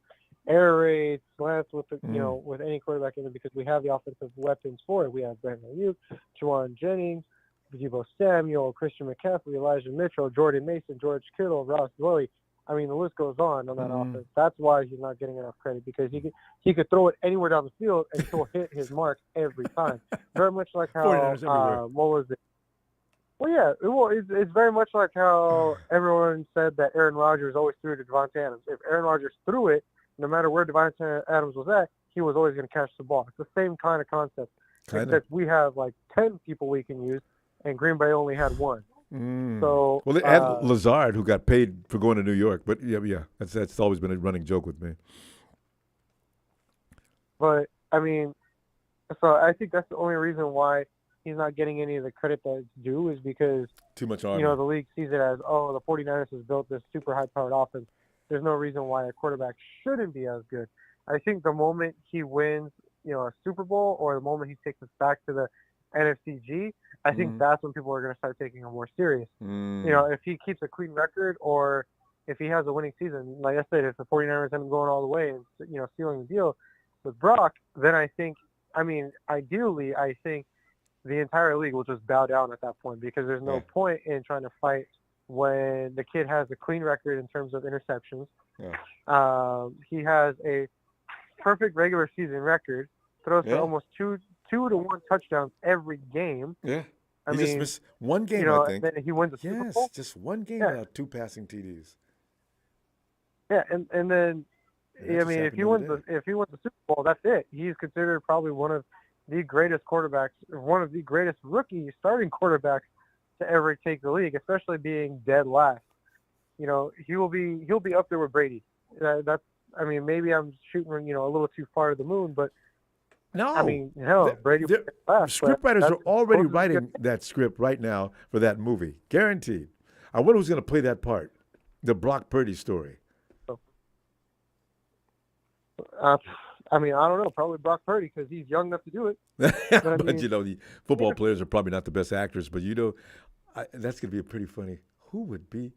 air raids, slants with with any quarterback in it, because we have the offensive weapons for it. We have Brandon Ayuk, Juwan Jennings, Deebo Samuel, Christian McCaffrey, Elijah Mitchell, Jordan Mason, George Kittle, Ross Dwelly. I mean, the list goes on that offense. That's why he's not getting enough credit, because he could throw it anywhere down the field and still hit his mark every time. Very much like how what was it? Well, yeah, it's very much like how everyone said that Aaron Rodgers always threw to Devontae Adams. If Aaron Rodgers threw it, no matter where Devontae Adams was at, he was always going to catch the ball. It's the same kind of concept. Except we have like 10 people we can use, and Green Bay only had 1. So, well, they had Lazard, who got paid for going to New York, but yeah, that's always been a running joke with me. But I mean, so I think that's the only reason why he's not getting any of the credit that's due is because too much armor. You know, the league sees it as, oh, the 49ers has built this super high-powered offense. There's no reason why a quarterback shouldn't be as good. I think the moment he wins, you know, a Super Bowl, or the moment he takes us back to the NFCG, I think that's when people are going to start taking him more serious. You know, if he keeps a clean record, or if he has a winning season, like I said, if the 49ers end up going all the way and, you know, sealing the deal with Brock, then I think, I mean, ideally, I think the entire league will just bow down at that point, because there's no point in trying to fight when the kid has a clean record in terms of interceptions. He has a perfect regular season record, throws for almost two to one touchdowns every game. Yeah. I He mean, just missed one game, you know, I think. and then he wins the Super Bowl. Just one game without 2 passing TDs. Yeah, and then I mean, if he wins the Super Bowl, that's it. He's considered probably one of the greatest quarterbacks, one of the greatest rookie starting quarterbacks to ever take the league, especially being dead last. You know, he'll be up there with Brady. That's, I mean, maybe I'm shooting, you know, a little too far to the moon, but no, I mean, hell, Brady was last. Scriptwriters are already writing that script right now for that movie, guaranteed. I wonder who's going to play that part, the Brock Purdy story. I mean, I don't know. Probably Brock Purdy, because he's young enough to do it. But, I mean, you know, the football players are probably not the best actors. But, you know, that's going to be a pretty funny. Who would be?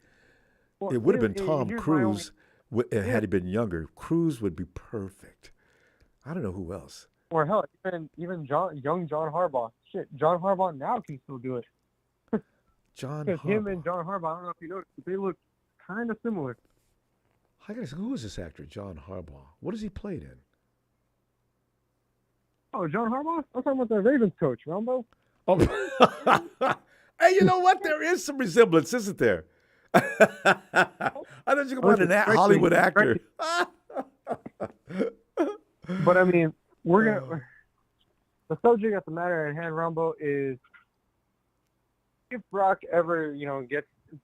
Well, it would have been Tom here's Cruise had he been younger. Cruise would be perfect. I don't know who else. Or hell, even young John Harbaugh. Shit, John Harbaugh now can still do it. Because him and John Harbaugh, I don't know if you noticed, but they look kind of similar. I gotta say, who is this actor, John Harbaugh? What has he played in? Oh, John Harbaugh? I'm talking about the Ravens coach, Ronbo. Oh, hey, you know what? There is some resemblance, isn't there? I thought you could find an Hollywood actor. But I mean, the subject of the matter at hand, Ronbo, is if Brock ever, you know,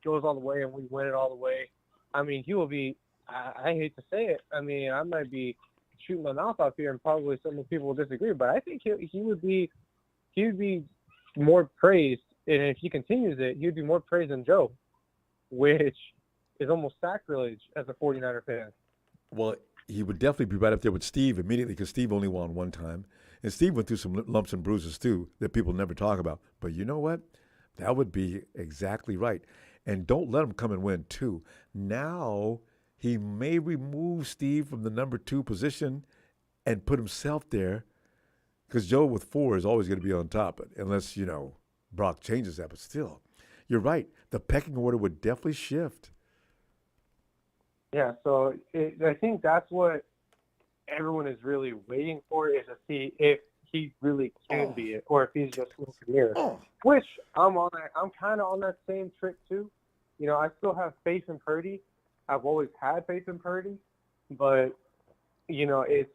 goes all the way and we win it all the way, I mean, he will be. I hate to say it. I mean, I might be shooting my mouth off here, and probably some people will disagree. But I think he would be more praised, and if he continues it, he'd be more praised than Joe, which is almost sacrilege as a 49er fan. Well, he would definitely be right up there with Steve immediately, because Steve only won one time, and Steve went through some lumps and bruises too that people never talk about. But you know what? That would be exactly right. And don't let him come and win two. Now he may remove Steve from the number 2 position and put himself there, because Joe with 4 is always going to be on top, unless, you know, Brock changes that. But still, you're right. The pecking order would definitely shift. Yeah, so I think that's what everyone is really waiting for, is to see if he really can be it, or if he's just here. Which I'm kind of on that same trick too. You know, I still have faith in Purdy. I've always had faith in Purdy, but, you know, it's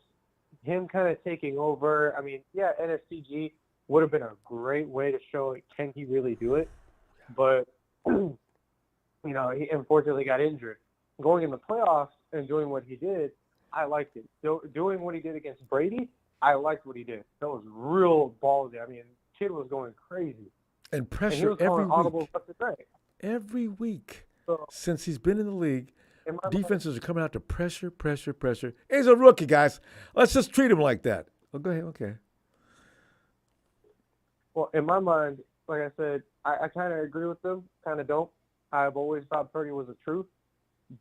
him kind of taking over. I mean, yeah, NFCG would have been a great way to show it. Can he really do it? But, you know, he unfortunately got injured. Going in the playoffs and doing what he did, I liked it. Doing what he did against Brady, I liked what he did. That was real ballsy. I mean, kid was going crazy. And pressure and he was every audibles week. left and right. Every week. So, since he's been in the league, defenses are coming out to pressure. He's a rookie, guys. Let's just treat him like that. Oh, go ahead. Okay. Well, in my mind, like I said, I kind of agree with them, kind of don't. I've always thought Purdy was the truth,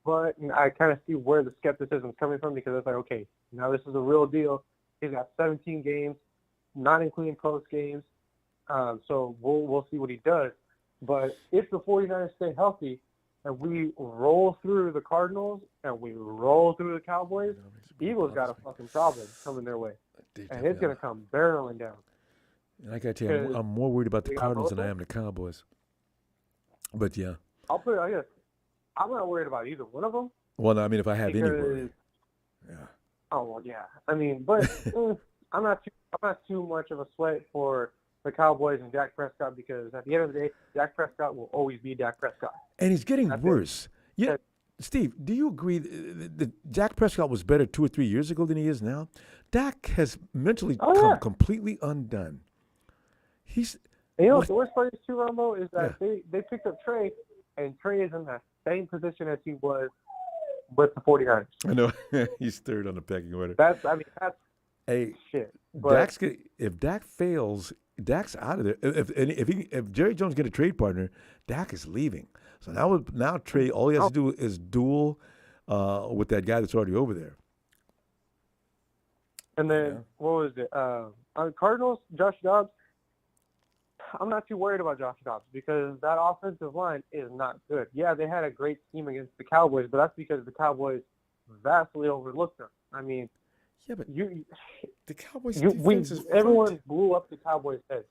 but I kind of see where the skepticism is coming from, because it's like, okay, now this is a real deal. He's got 17 games, not including post games, so we'll see what he does. But if the 49ers stay healthy and we roll through the Cardinals and we roll through the Cowboys, Eagles got a fucking problem coming their way, and it's going to come barreling down. And I got to tell you, I'm more worried about the Cardinals than I am the Cowboys. But yeah. I'll put it like this. I'm not worried about either one of them. Well, no, I mean, if I have any worry. Yeah. Oh, well, yeah. I mean, but I'm not too much of a sweat for the Cowboys and Dak Prescott, because at the end of the day, Dak Prescott will always be Dak Prescott. And he's getting worse. Yeah, Steve, do you agree that Dak Prescott was better 2 or 3 years ago than he is now? Dak has mentally come completely undone. And you know what the worst part is too, Ronbo, is that they picked up Trey, and Trey is in the same position as he was with the 49ers. I know. He's third on the pecking order. That's shit. But If Dak fails, Dak's out of there. If Jerry Jones get a trade partner, Dak is leaving. So now Trey, all he has to do is duel with that guy that's already over there. And then what was it? On the Cardinals, Josh Dobbs. I'm not too worried about Josh Dobbs because that offensive line is not good. Yeah, they had a great team against the Cowboys, but that's because the Cowboys vastly overlooked them. I mean, yeah, but the Cowboys everyone blew up the Cowboys' head.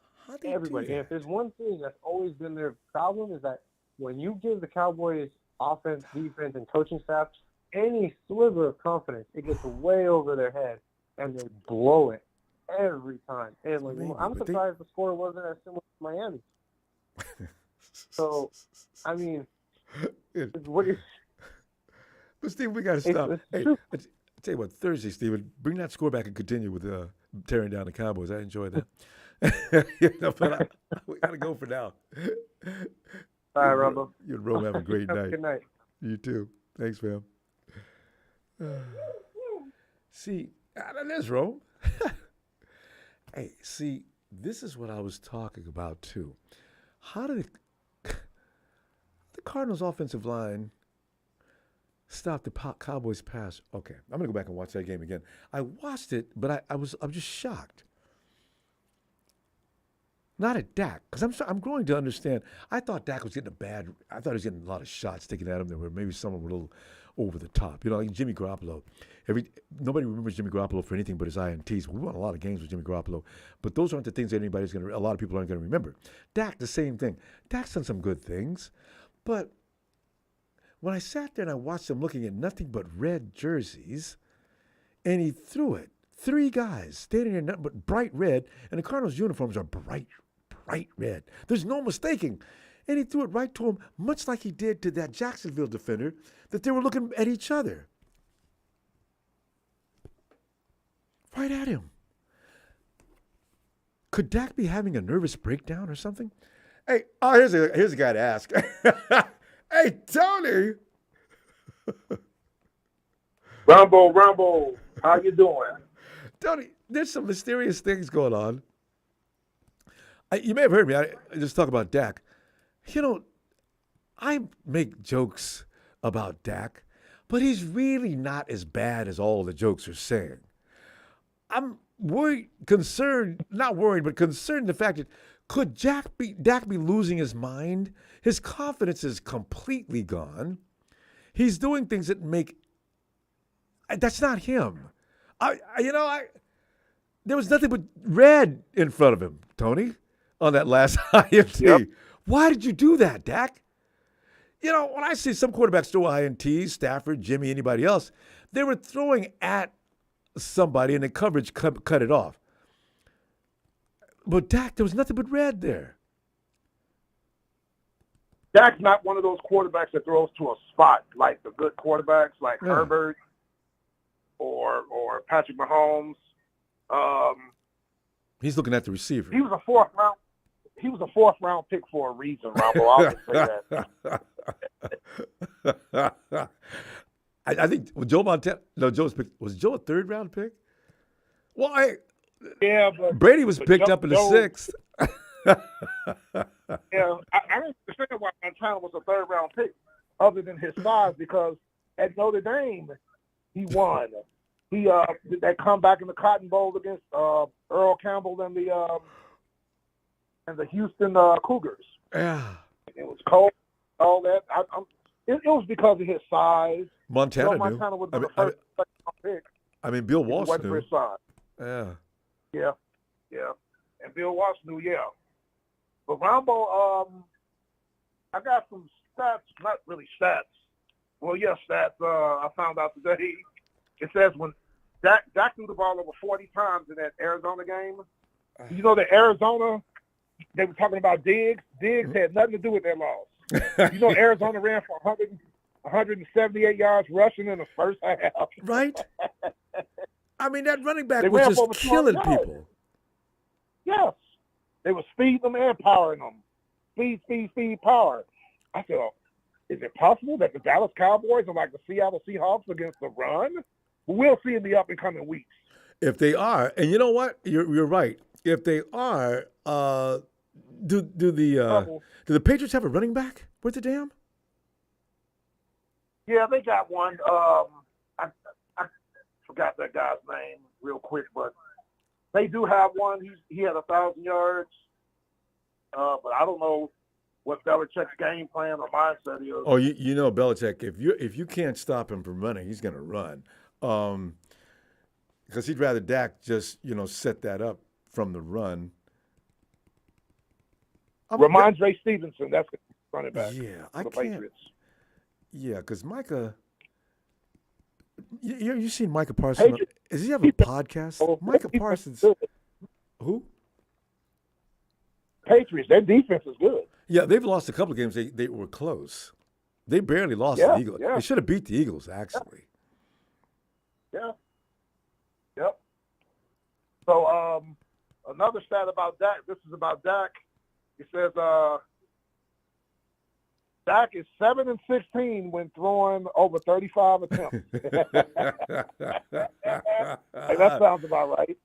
Everybody. do And if there's one thing that's always been their problem is that when you give the Cowboys offense, defense, and coaching staff any sliver of confidence, it gets way over their head and they blow it every time. And I'm surprised the score wasn't as similar to Miami. So, I mean, But Steve, we got to stop. Hey, I tell you what, Thursday, Steven, bring that score back and continue with tearing down the Cowboys. I enjoyed that. But we got to go for now. All right, Ronbo. You and Rome have a great night. Good night. You too. Thanks, fam. See, there's Rome. Hey, see, this is what I was talking about too. How did the Cardinals' offensive line stop the Cowboys' pass? Okay, I'm gonna go back and watch that game again. I watched it, but I'm just shocked. Not at Dak, because I'm growing to understand. I thought Dak was getting I thought he was getting a lot of shots taken at him that were maybe some were a little over the top. You know, like Jimmy Garoppolo. Nobody remembers Jimmy Garoppolo for anything but his INTs. We won a lot of games with Jimmy Garoppolo, but those aren't the things that a lot of people aren't going to remember. Dak, the same thing. Dak's done some good things, but when I sat there and I watched him looking at nothing but red jerseys, and he threw it. 3 guys standing there, nothing but bright red, and the Cardinals' uniforms are bright red. There's no mistaking. And he threw it right to him, much like he did to that Jacksonville defender, that they were looking at each other. Right at him. Could Dak be having a nervous breakdown or something? Hey, here's a guy to ask. Hey, Tony. Ronbo, how you doing? Tony, there's some mysterious things going on. You may have heard me. I just talk about Dak. You know, I make jokes about Dak, but he's really not as bad as all the jokes are saying. I'm concerned the fact that could Dak be losing his mind? His confidence is completely gone. He's doing things that that's not him. There was nothing but red in front of him, Tony, on that last INT. Yep. Why did you do that, Dak? You know, when I see some quarterbacks throw INTs, Stafford, Jimmy, anybody else, they were throwing at somebody and the coverage cut it off. But Dak, there was nothing but red there. Dak's not one of those quarterbacks that throws to a spot like the good quarterbacks like Herbert or Patrick Mahomes. He's looking at the receiver. He was a fourth round pick for a reason, Ronbo. I'll just say that. I think Joe Montana. No, was Joe a 3rd round pick? Well, but Brady was picked up in the 6th. Yeah, I don't understand why Montana was a 3rd round pick, other than his size, because at Notre Dame he won. He did that comeback in the Cotton Bowl against Earl Campbell and the Houston Cougars. Yeah, it was cold. All that. It was because of his size. Montana knew. Montana was the first pick. I mean, Bill Walsh knew. His size. Yeah. And Bill Walsh knew, But Ronbo, I got some stats, not really stats. Well, stats. I found out today. It says when Dak threw the ball over 40 times in that Arizona game. You know that Arizona, they were talking about Diggs. Diggs had nothing to do with their loss. You know Arizona ran for 178 yards rushing in the first half. Right? I mean, that running back was just killing people. Yes. They were speeding them and powering them. Speed, power. I said, oh, is it possible that the Dallas Cowboys are like the Seattle Seahawks against the run? We'll see in the up and coming weeks. If they are, and you know what? You're right. If they are, do the Patriots have a running back? Where's the damn? Yeah, they got one. I forgot that guy's name real quick, but they do have one. He had 1,000 yards, but I don't know what Belichick's game plan or mindset is. Oh, you know Belichick. If you can't stop him from running, he's going to run. Because he'd rather Dak just set that up from the run. Ramondre Stevenson, that's the running back. Yeah, for the Patriots. Yeah, because Micah. You seen Micah Parsons? Does he have a podcast? Micah Parsons. Who? Patriots. Their defense is good. Yeah, they've lost a couple of games. They were close. They barely lost the Eagles. Yeah. They should have beat the Eagles, actually. Yeah. Yep. So another stat about Dak. This is about Dak. It says Dak is 7-16 when throwing over 35 attempts. Hey, that sounds about right.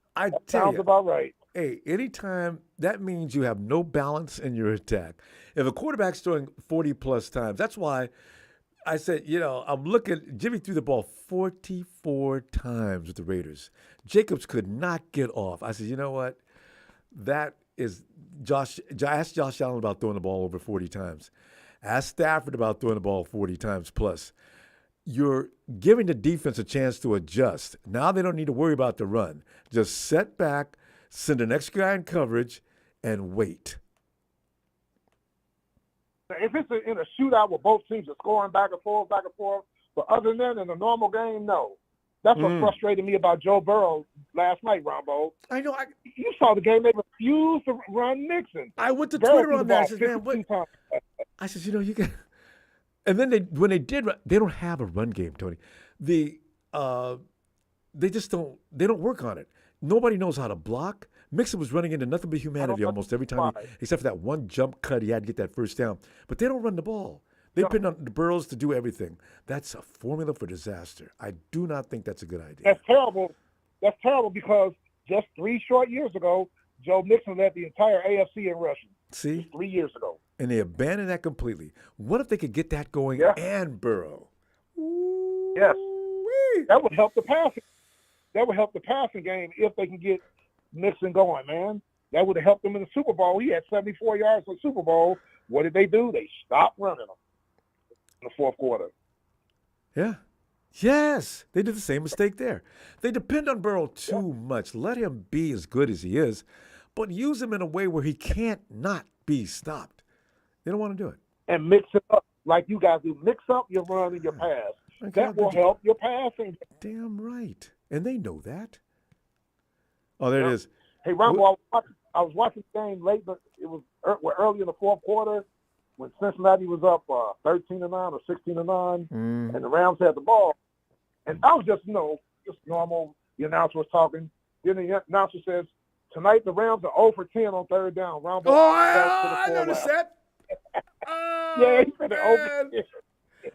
Sounds about right. Hey, anytime, that means you have no balance in your attack. If a quarterback's throwing 40-plus times, that's why I said, I'm looking. Jimmy threw the ball 44 times with the Raiders. Jacobs could not get off. I said, you know what? That is ask Josh Allen about throwing the ball over 40 times. Ask Stafford about throwing the ball 40 times plus. You're giving the defense a chance to adjust. Now they don't need to worry about the run. Just set back, send an extra guy in coverage, and wait. If it's in a shootout where both teams are scoring back and forth, but other than that, in a normal game, no. That's what frustrated me about Joe Burrow last night, Rombo. I know. You saw the game. They refused to run Nixon. I went to Burrow Twitter on that. I said, man, what? I said, you can. And then when they did, they don't have a run game, Tony. They just don't. They don't work on it. Nobody knows how to block. Mixon was running into nothing but humanity almost every time, except for that one jump cut he had to get that first down. But they don't run the ball. They pin on the Burrows to do everything. That's a formula for disaster. I do not think that's a good idea. That's terrible. That's terrible because just 3 short years ago, Joe Mixon led the entire AFC in rushing. See? Just 3 years ago. And they abandoned that completely. What if they could get that going and Burrow? Yes. That would help the passing. That would help the passing game if they can get Mixon going, man. That would have helped them in the Super Bowl. He had 74 yards in the Super Bowl. What did they do? They stopped running him in the fourth quarter. Yeah. Yes. They did the same mistake there. They depend on Burrow too much. Let him be as good as he is, but use him in a way where he can't not be stopped. They don't want to do it. And mix it up like you guys do. Mix up your run and your pass. That will help your passing. Damn right. And they know that. Oh, there it is. Hey, Ronbo, I was watching the game late, but it was early in the fourth quarter when Cincinnati was up 13-9 or 16-9, and the Rams had the ball. And I was just normal. The announcer was talking. Then the announcer says, tonight the Rams are 0 for 10 on third down. Ronbo, I noticed that. Yeah, he said 0 for 10.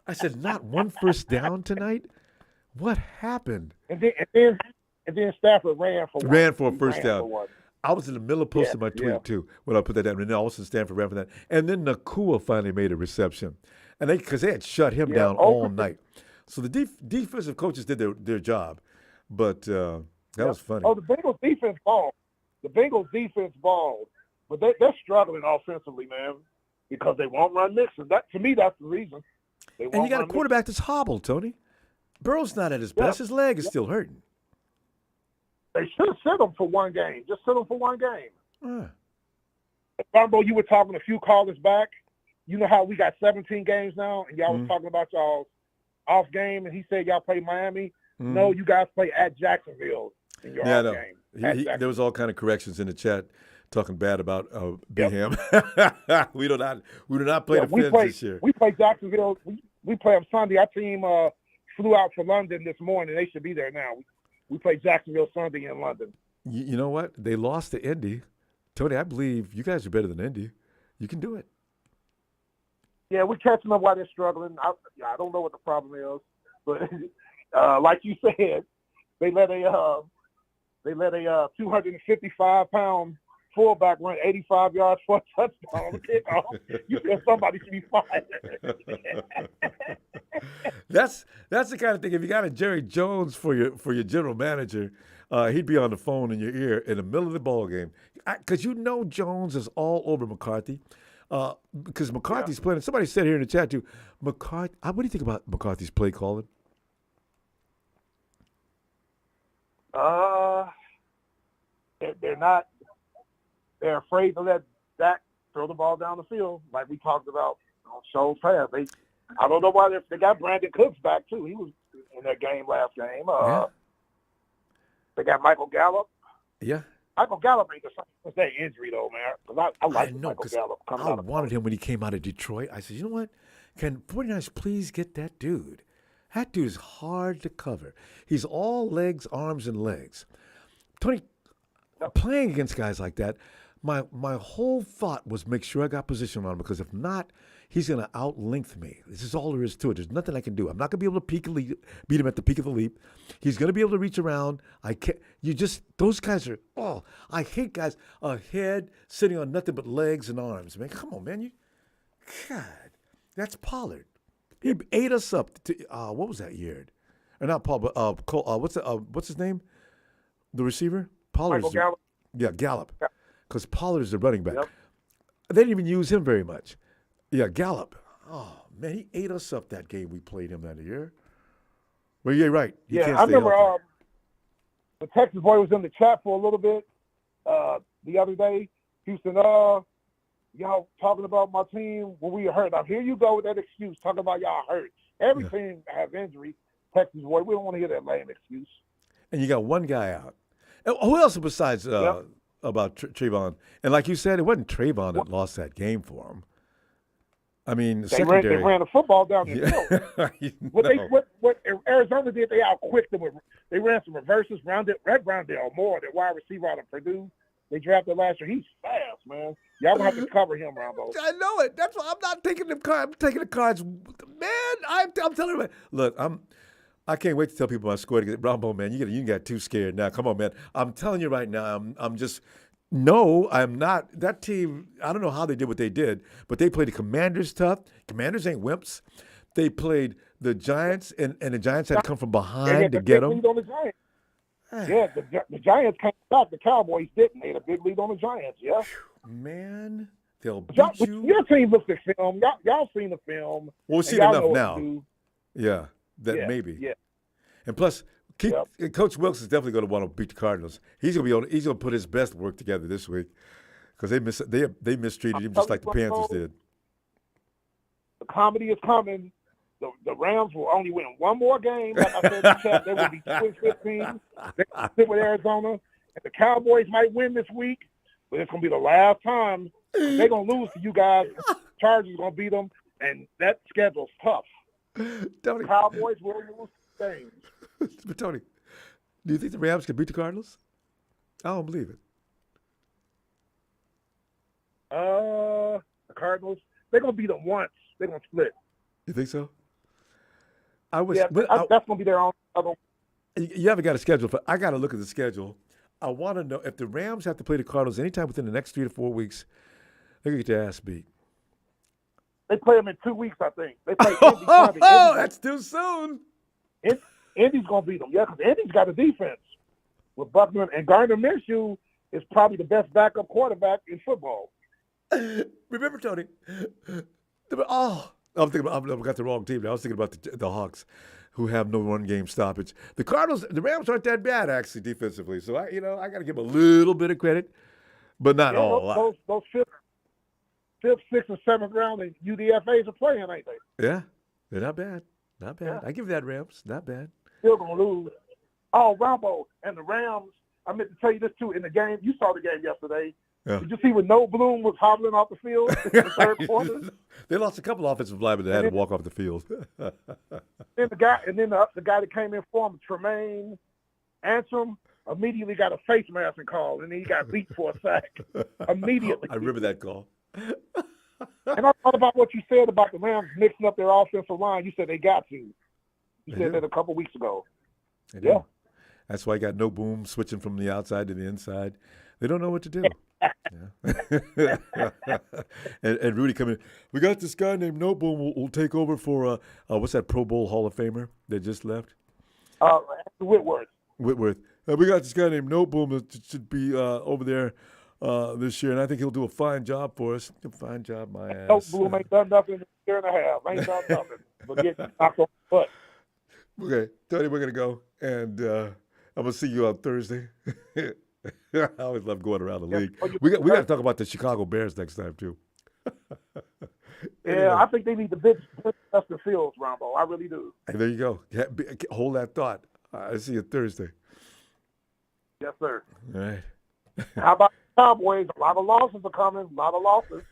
I said, not one first down tonight? What happened? And then Stafford ran for a first down. I was in the middle of posting my tweet, too, when I put that down. And then all of a sudden, Stanford ran for that. And then Nakua finally made a reception. And because they had shut him down all night. So the defensive coaches did their job. But that was funny. Oh, the Bengals defense balled. But they're struggling offensively, man, because they won't run Nixon. To me, that's the reason. And you got a quarterback that's hobbled, Tony. Burrow's not at his best. His leg is still hurting. They should have sent him for one game. Just sent him for one game. Ronbo, you were talking a few callers back. You know how we got 17 games now, and y'all was talking about y'all's off game, and he said y'all play Miami. No, you guys play at Jacksonville in your off game. There was all kind of corrections in the chat talking bad about Bingham. We do not play the Fins this year. We play Jacksonville. We play them Sunday. Our team flew out for London this morning. They should be there now. We play Jacksonville Sunday in London. You know what? They lost to Indy. Tony, I believe you guys are better than Indy. You can do it. Yeah, we're catching them while they're struggling. I don't know what the problem is, but like you said, they let a 255-pound fullback run 85 yards for a touchdown on the kickoff. You said somebody should be fired. That's the kind of thing. If you got a Jerry Jones for your general manager, he'd be on the phone in your ear in the middle of the ball game, because Jones is all over McCarthy. Because McCarthy's playing. Somebody said here in the chat too, McCarthy. What do you think about McCarthy's play calling? They're not. They're afraid to let Dak throw the ball down the field, like we talked about on shows past. I don't know why they got Brandon Cooks back too. He was in that game last game. They got Michael Gallup. Yeah. Michael Gallup ain't the same that injury though, man. Because I like Michael Gallup coming out. I wanted him when he came out of Detroit. I said, you know what? Can 49ers please get that dude? That dude is hard to cover. He's all legs, arms, and legs. Tony, playing against guys like that, my whole thought was make sure I got position on him, because if not, he's going to out-length me. This is all there is to it. There's nothing I can do. I'm not going to be able to beat him at the peak of the leap. He's going to be able to reach around. Those guys are, I hate guys ahead sitting on nothing but legs and arms. Man, come on, man. God, that's Pollard. He ate us up. What was that year? Or not Paul, but what's his name? The receiver? Pollard. Michael Gallup. Yeah, Gallup. Because Pollard is the running back. Yep. They didn't even use him very much. Yeah, Gallup. Oh, man, he ate us up that game we played him that year. Well, you're right. I remember the Texas boy was in the chat for a little bit the other day. Houston, y'all talking about my team when we were hurt. Now, here you go with that excuse, talking about y'all hurt. Every team has injury. Texas boy, we don't want to hear that lame excuse. And you got one guy out. And who else besides about Trayvon? And like you said, it wasn't Trayvon that lost that game for him. I mean, they ran the football down the field. What Arizona did, they out-quicked them. They ran some reverses. Rondale Moore, their wide receiver out of Purdue, they drafted last year. He's fast, man. Y'all gonna have to cover him, Ronbo. I know it. That's why I'm not taking the cards. I'm taking the cards. Man, I'm telling you, look, I can't wait to tell people my score to get Ronbo, man. You got too scared now. Come on, man. I'm telling you right now, I'm just. No, I'm not. That team, I don't know how they did what they did, but they played the Commanders tough. Commanders ain't wimps. They played the Giants, and the Giants had to come from behind to get them. Lead on the Giants. Yeah, the Giants came back. The Cowboys didn't. They had a big lead on the Giants, yeah. Man, they'll beat you. Your team looked at film. Y'all seen the film. Well, we've seen enough now. Yeah, maybe. Yeah. And plus, Coach Wilkes is definitely going to want to beat the Cardinals. He's going to put his best work together this week, because they mistreated him just like the Panthers did. The comedy is coming. The Rams will only win one more game. Like I said in the chat, they will be 2-15. They sit with Arizona. And the Cowboys might win this week, but it's going to be the last time. They're going to lose to you guys. Chargers going to beat them, and that schedule's tough. Tony. Cowboys will lose games. But Tony, do you think the Rams can beat the Cardinals? I don't believe it. The Cardinals, they're going to beat them once. They're going to split. You think so? That's going to be their own. You haven't got a schedule. I got to look at the schedule. I want to know if the Rams have to play the Cardinals anytime within the next 3 to 4 weeks, they're going to get their ass beat. They play them in 2 weeks, I think. They play Indy. That's too soon. Indy's going to beat them. Yeah, because Indy's got a defense with Buckner, and Gardner Minshew is probably the best backup quarterback in football. Remember, Tony? I got the wrong team. I was thinking about the Hawks, who have no one-game stoppage. The Rams aren't that bad actually defensively. So I got to give them a little bit of credit, but not a lot. Those fifth, sixth, and seventh round and UDFAs are playing, ain't they? Yeah, they're not bad. Not bad. Yeah. I give that Rams. Not bad. Still gonna lose. Oh, Ronbo and the Rams. I meant to tell you this too. In the game, you saw the game yesterday. Yeah. Did you see when No Bloom was hobbling off the field in the third quarter? They lost a couple offensive linemen that had to walk off the field. Then the guy that came in for him, Tremaine Antrim, immediately got a face mask and call, and then he got beat for a sack immediately. I remember that call. And I thought about what you said about the Rams mixing up their offensive line. You said they got to. You said that a couple weeks ago. Yeah. That's why I got no boom switching from the outside to the inside. They don't know what to do. and Rudy coming in. We got this guy named No Boom will take over for what's that Pro Bowl Hall of Famer that just left? Whitworth. We got this guy named No Boom that should be over there this year, and I think he'll do a fine job for us. A fine job, my ass. No Boom ain't done nothing in a year and a half. Ain't done nothing but getting knocked on the butt. Okay, Tony, we're gonna go, and I'm gonna see you on Thursday. I always love going around the league. We got to talk about the Chicago Bears next time too. Yeah, I think they need to bitch Justin Fields, Ronbo. I really do. And there you go. Hold that thought. I see you Thursday. Yes, sir. All right. How about the Cowboys? A lot of losses are coming. A lot of losses.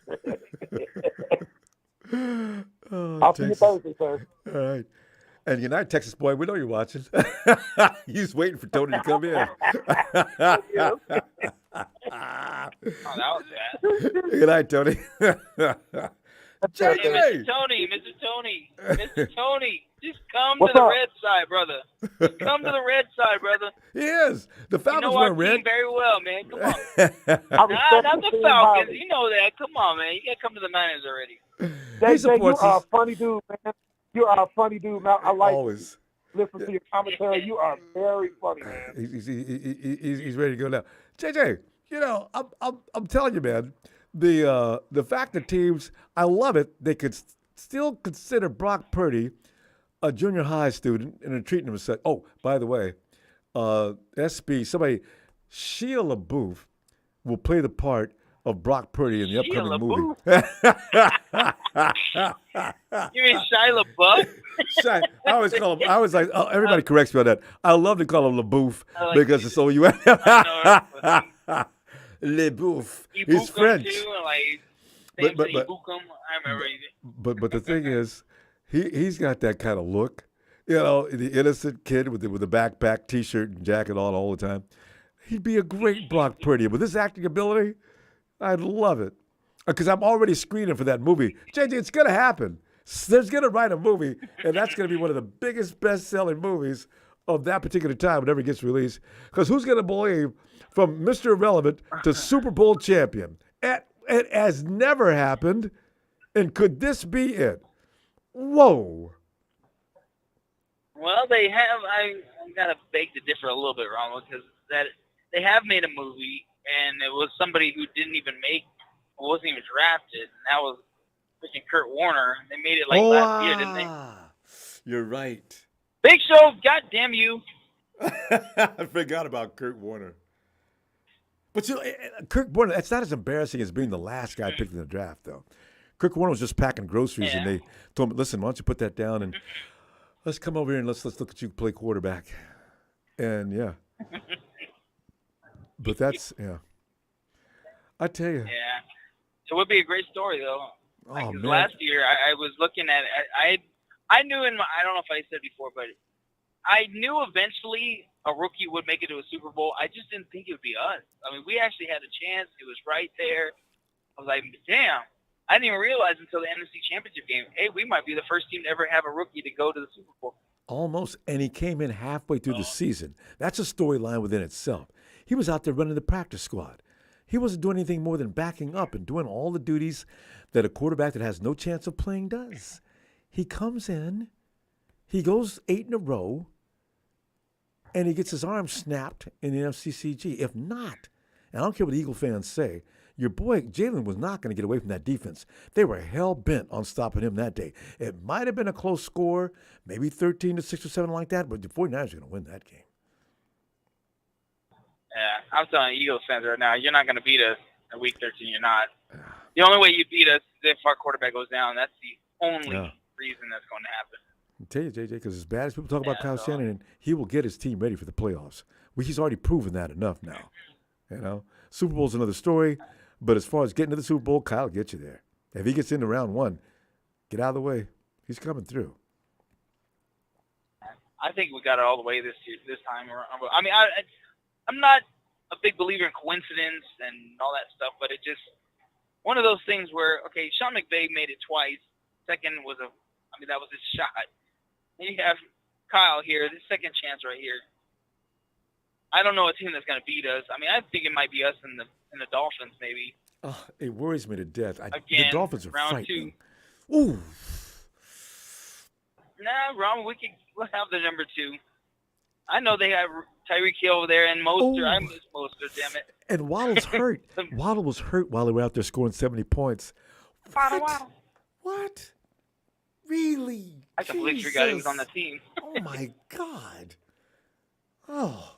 I'll see you Thursday, sir. All right. And good night, Texas boy. We know you're watching. He's waiting for Tony to come in. Oh, that was bad. Good night, Tony. Hey, Mr. Tony, just come to the red side, brother. Just come to the red side, brother. He is. The Falcons wear red. Very well, man. Come on. Not the Falcons. You know that. Come on, man. You got to come to the Niners already. JJ, you are a funny dude, man. You are a funny dude. Man. I like always listen to your commentary. You are very funny, man. He's ready to go now. JJ, you know, I'm telling you, man. The fact that teams, I love it. They could still consider Brock Purdy a junior high student and are treating him as such. Oh, by the way, SB, Shia LaBeouf will play the part of Brock Purdy in the upcoming movie. You mean Shia LaBeouf? I always call him. I was like, everybody corrects me on that. I love to call him LaBeouf because it's so U.S. LaBeouf. He's French. But the thing is, he's got that kind of look. You know, the innocent kid with the backpack, T-shirt, and jacket on all the time. He'd be a great Brock Purdy. With his acting ability, I'd love it. Because I'm already screening for that movie. JJ, it's going to happen. There's going to write a movie, and that's going to be one of the biggest best-selling movies of that particular time whenever it gets released. Because who's going to believe from Mr. Irrelevant to Super Bowl champion? It has never happened, and could this be it? Whoa. Well, they have. I got to beg to differ a little bit, Ronald, because they have made a movie, and it was somebody who didn't even wasn't even drafted, and that was freaking Kurt Warner. They made it last year, didn't they? You're right. Big Show, goddamn you! I forgot about Kurt Warner. But you know, Kurt Warner, that's not as embarrassing as being the last guy picked in the draft, though. Kurt Warner was just packing groceries, and they told him, "Listen, why don't you put that down and let's come over here and let's look at you play quarterback." And yeah, but that's I tell you. Yeah, so it would be a great story though. Oh, man. Last year, I was looking at it. I knew I don't know if I said before, but I knew eventually a rookie would make it to a Super Bowl. I just didn't think it would be us. I mean, we actually had a chance. It was right there. I was like, damn. I didn't even realize until the NFC Championship game, hey, we might be the first team to ever have a rookie to go to the Super Bowl. Almost, and he came in halfway through the season. That's a storyline within itself. He was out there running the practice squad. He wasn't doing anything more than backing up and doing all the duties that a quarterback that has no chance of playing does. He comes in, he goes 8 in a row, and he gets his arm snapped in the NFCCG. If not, and I don't care what the Eagle fans say, your boy Jalen was not going to get away from that defense. They were hell-bent on stopping him that day. It might have been a close score, maybe 13-6 or 7 like that, but the 49ers are going to win that game. Yeah, I'm telling Eagles fans right now, you're not going to beat us in Week 13. You're not. The only way you beat us is if our quarterback goes down. That's the only reason that's going to happen. I'll tell you, JJ, because as bad as people talk about Kyle Shanahan, he will get his team ready for the playoffs. He's already proven that enough now. You know, Super Bowl's another story, but as far as getting to the Super Bowl, Kyle will get you there. If he gets into round 1, get out of the way. He's coming through. I think we got it all the way this time. I mean, I'm not a big believer in coincidence and all that stuff, but it just one of those things where, okay, Sean McVay made it twice. Second was that was his shot. And you have Kyle here, this second chance right here. I don't know a team that's going to beat us. I mean, I think it might be us and the Dolphins maybe. Oh, it worries me to death. Again, the Dolphins are round frightening. 2. Ooh. Nah, Ron, we'll have the number 2. I know they have Tyreek Hill over there and Mostert. I miss Mostert, damn it. And Waddle's hurt. Waddle was hurt while they were out there scoring 70 points. Waddle. What? Really? I completely forgot he was on the team. Oh, my God. Oh.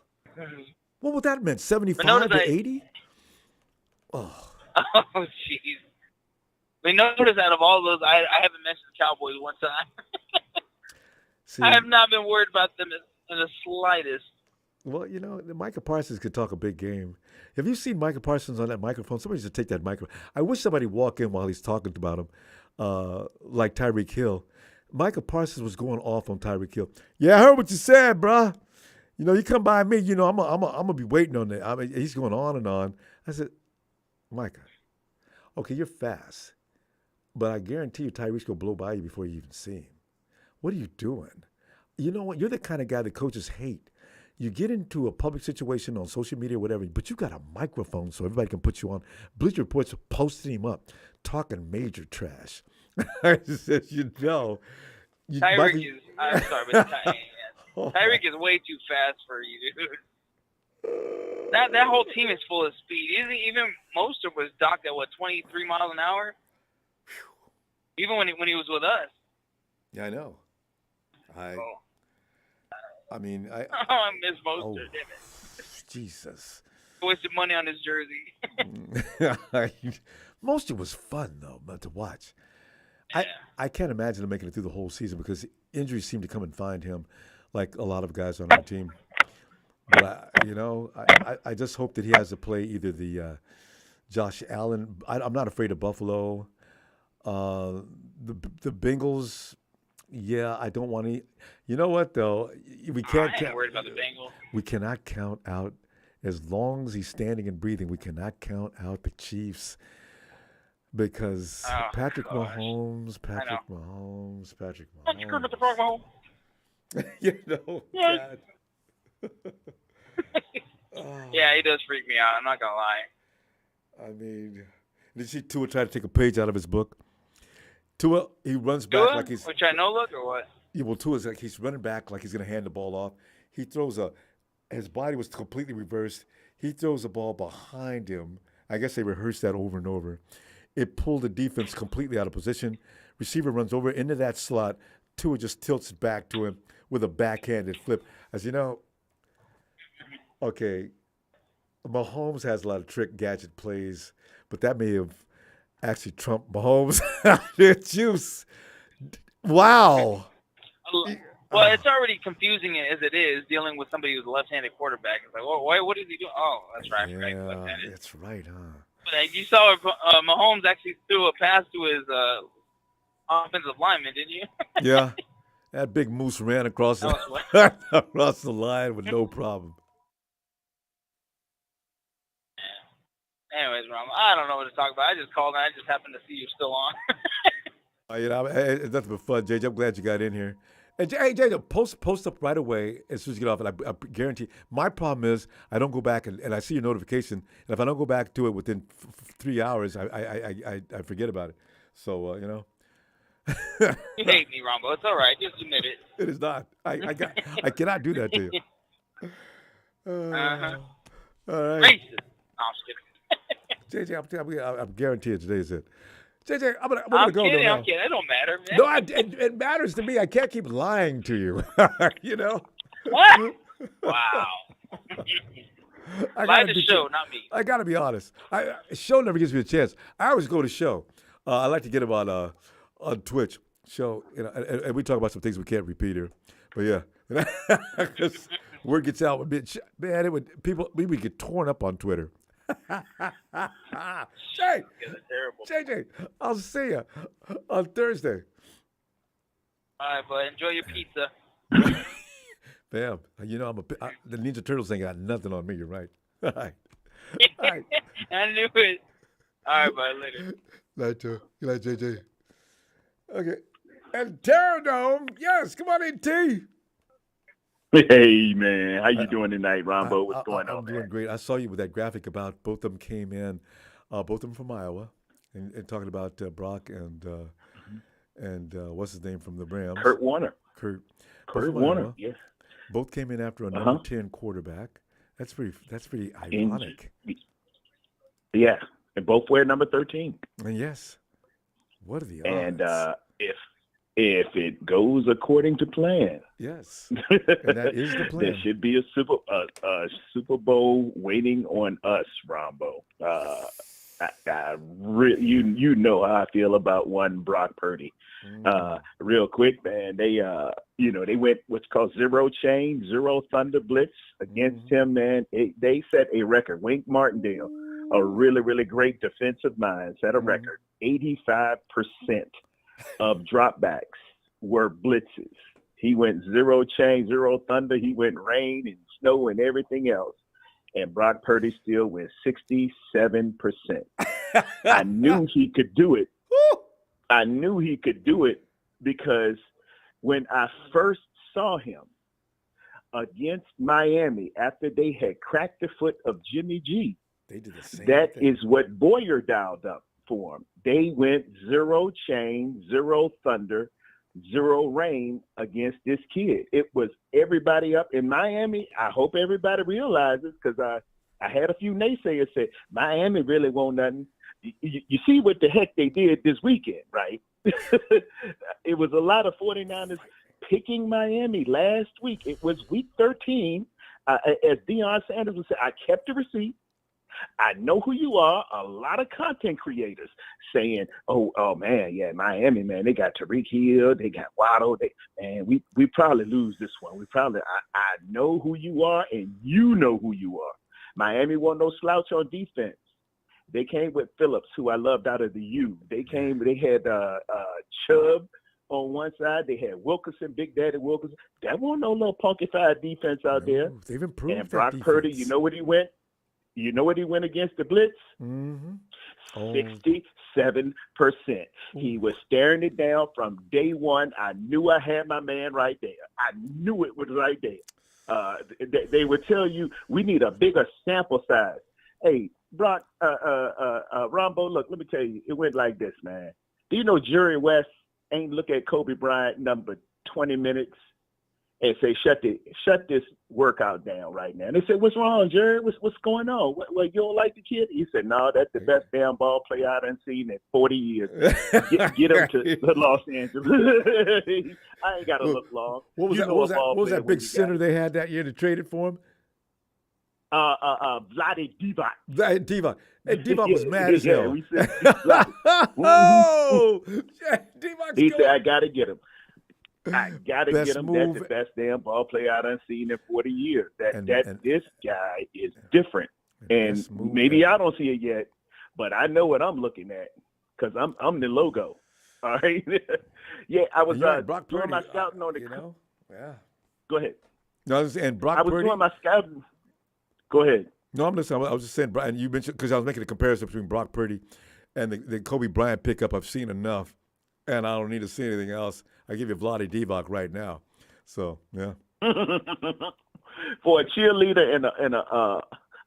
What would that mean? 75 to 80? Oh. Oh, jeez. But notice out of all those, I haven't mentioned the Cowboys one time. See, I have not been worried about them in the slightest. well, Micah Parsons could talk a big game. Have you seen Micah Parsons on that microphone? Somebody should take that microphone. I wish somebody would walk in while he's talking about him, like Tyreek Hill. Micah Parsons was going off on Tyreek Hill. Yeah, I heard what you said, bruh. You come by me, I'm gonna be waiting on that. I mean, he's going on and on. I said, Micah, okay, you're fast, but I guarantee you Tyreek's gonna blow by you before you even see him. What are you doing? You know what? You're the kind of guy that coaches hate. You get into a public situation on social media or whatever, but you got a microphone so everybody can put you on. Bleacher Report's posting him up, talking major trash. I said, Tyreek is. I'm sorry, but Tyreek is way too fast for you, dude. That whole team is full of speed. Even Mostert was docked at 23 miles an hour. Even when he was with us. Yeah, I know. I mean, I miss Mostert, damn it. Jesus. Wasted money on his jersey. Mostert was fun though, to watch. Yeah. I can't imagine him making it through the whole season because injuries seem to come and find him, like a lot of guys on our team. But I just hope that he has to play either the Josh Allen. I'm not afraid of Buffalo. The Bengals. Yeah, I don't want to. You know what though? We can't. I ain't worried about the Bengals. We cannot count out. As long as he's standing and breathing, we cannot count out the Chiefs. Because Patrick Mahomes. I'm screwed with the Brock Mahomes. God. Yeah, he does freak me out. I'm not gonna lie. I mean, did you see Tua try to take a page out of his book? Tua, he runs back like he's. Which I know, look or what? Yeah, well, Tua's like he's running back like he's gonna hand the ball off. He throws his body was completely reversed. He throws the ball behind him. I guess they rehearsed that over and over. It pulled the defense completely out of position. Receiver runs over into that slot. Tua just tilts back to him with a backhanded flip. As you know, okay, Mahomes has a lot of trick gadget plays, but that may have actually trumped Mahomes out their juice. Wow. Well, it's already confusing as it is dealing with somebody who's a left-handed quarterback. It's like, well, what is he doing? Oh, that's right. Yeah, that's right, huh? But you saw Mahomes actually threw a pass to his offensive lineman, didn't you? Yeah. That big moose ran across the line with no problem. Yeah. Anyways, Ron, I don't know what to talk about. I just called and I just happened to see you still on. It's nothing but fun, JJ. I'm glad you got in here. And hey, JJ, post up right away as soon as you get off. And I guarantee, my problem is I don't go back and I see your notification. And if I don't go back to it within 3 hours, I forget about it. So, You hate me, Ronbo. It's all right. Just admit it. It is not. I cannot do that to you. All right. Racist. No, I'm just kidding. JJ, I'm guaranteed today is it. JJ, I'm gonna go. Kidding, I'm kidding. It don't matter, man. No, it matters to me. I can't keep lying to you. You know. What? Wow. Lie to show, not me. I gotta be honest. Show never gives me a chance. I always go to show. I like to get him on Twitch. Show, and we talk about some things we can't repeat here. But yeah, word gets out. Man, we would get torn up on Twitter. JJ, I'll see you on Thursday. All right, bud. Enjoy your pizza. Bam. You know, the Ninja Turtles ain't got nothing on me. You're right. All right. All right. I knew it. All right, bye. Later. Later. You like JJ? Okay. And Terradome. Yes. Come on in, T. Hey, man. How you doing tonight, Ronbo? What's going on, I'm doing great. I saw you with that graphic about both of them came in, both of them from Iowa, and talking about Brock and what's his name from the Rams? Kurt Warner. Kurt Warner, Iowa. yes. Both came in after a number 10 quarterback. That's pretty ironic. Yeah, and both wear number 13. And yes, what are the odds? And if it goes according to plan, yes, and that is the plan. There should be a Super Bowl waiting on us, Ronbo. You know how I feel about one Brock Purdy. Real quick, man, they went what's called zero thunder blitz against him, man. They set a record. Wink Martindale, a really, really great defensive mind, set a record. 85% of dropbacks were blitzes. He went zero thunder. He went rain and snow and everything else. And Brock Purdy still went 67%. I knew he could do it. I knew he could do it because when I first saw him against Miami after they had cracked the foot of Jimmy G, they did the same that thing. is what Boyer dialed up for him. They went zero thunder, zero rain against this kid. It was everybody up in Miami. I hope everybody realizes, because I had a few naysayers say Miami really won't nothing. You see what the heck they did this weekend, right? It was a lot of 49ers picking Miami last week. It was week 13. As Deion Sanders would say, I kept the receipt. I know who you are. A lot of content creators saying, oh man, yeah, Miami, man, they got Tariq Hill, they got Waddle. We probably lose this one. I know who you are, and you know who you are. Miami wasn't no slouch on defense. They came with Phillips, who I loved out of the U. They had Chubb on one side. They had Wilkerson, Big Daddy Wilkerson. That wasn't no little punkified defense out there. They've improved. And Brock Purdy, you know what he went? You know what he went against the blitz? 67%. He was staring it down from day one. I knew I had my man right there. I knew it was right there. They would tell you we need a bigger sample size. Hey, Brock, Ronbo, look, let me tell you, it went like this, man. Do you know Jerry West ain't look at Kobe Bryant number 20 minutes and say, shut this workout down right now? And they said, what's wrong, Jerry? What's going on? What, you don't like the kid? He said, no, that's the best damn ball player I done seen in 40 years. Get him to Los Angeles. I ain't got to look long. What was that big center they had that year to trade it for him? Vlade Divac. Vlade Divac. And Divac was mad as hell. We said, Divac's he said, I got to get him. I got to Best get him. move. That's the best damn ball player I done seen in 40 years. This guy is different. And maybe I don't see it yet, but I know what I'm looking at because I'm the logo. All right. Yeah, I was doing my scouting on the. Yeah. Go ahead. No, and Brock I was Purdy. doing my scouting. Go ahead. No, I'm listening. I was just saying, Brian, you mentioned, because I was making a comparison between Brock Purdy and the Kobe Bryant pickup. I've seen enough, and I don't need to see anything else. I give you Vlade Divac right now. So, yeah. For a cheerleader and a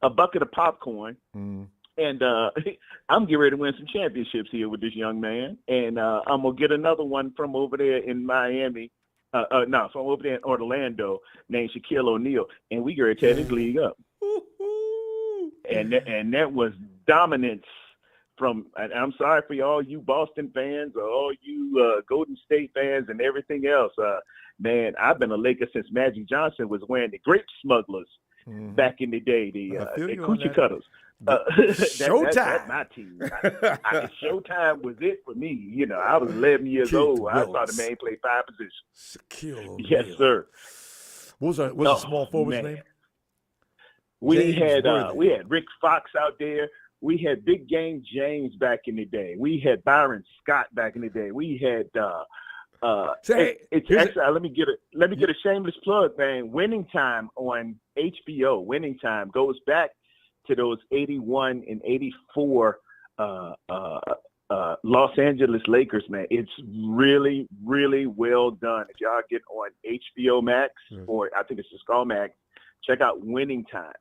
bucket of popcorn, and I'm getting ready to win some championships here with this young man, and I'm going to get another one from over there in Miami. From over there in Orlando named Shaquille O'Neal, and we get ready to tear this league up. And that was dominance from, and I'm sorry for all you Boston fans or all you Golden State fans and everything else. Man, I've been a Laker since Magic Johnson was wearing the grape smugglers back in the day, the coochie cutters. Showtime. That's my team. Showtime was it for me. You know, I was 11 years old. I saw the man play 5 positions. Shaquille O'Neal. Yes, sir. What was the small forward's name? We had Rick Fox out there. We had Big Game James back in the day. We had Byron Scott back in the day. We had It's actually let me get a shameless plug, man. Winning Time on HBO. Winning Time goes back to those 81 and 84 Los Angeles Lakers, man. It's really, really well done. If y'all get on HBO Max or I think it's just called Max, check out Winning Time.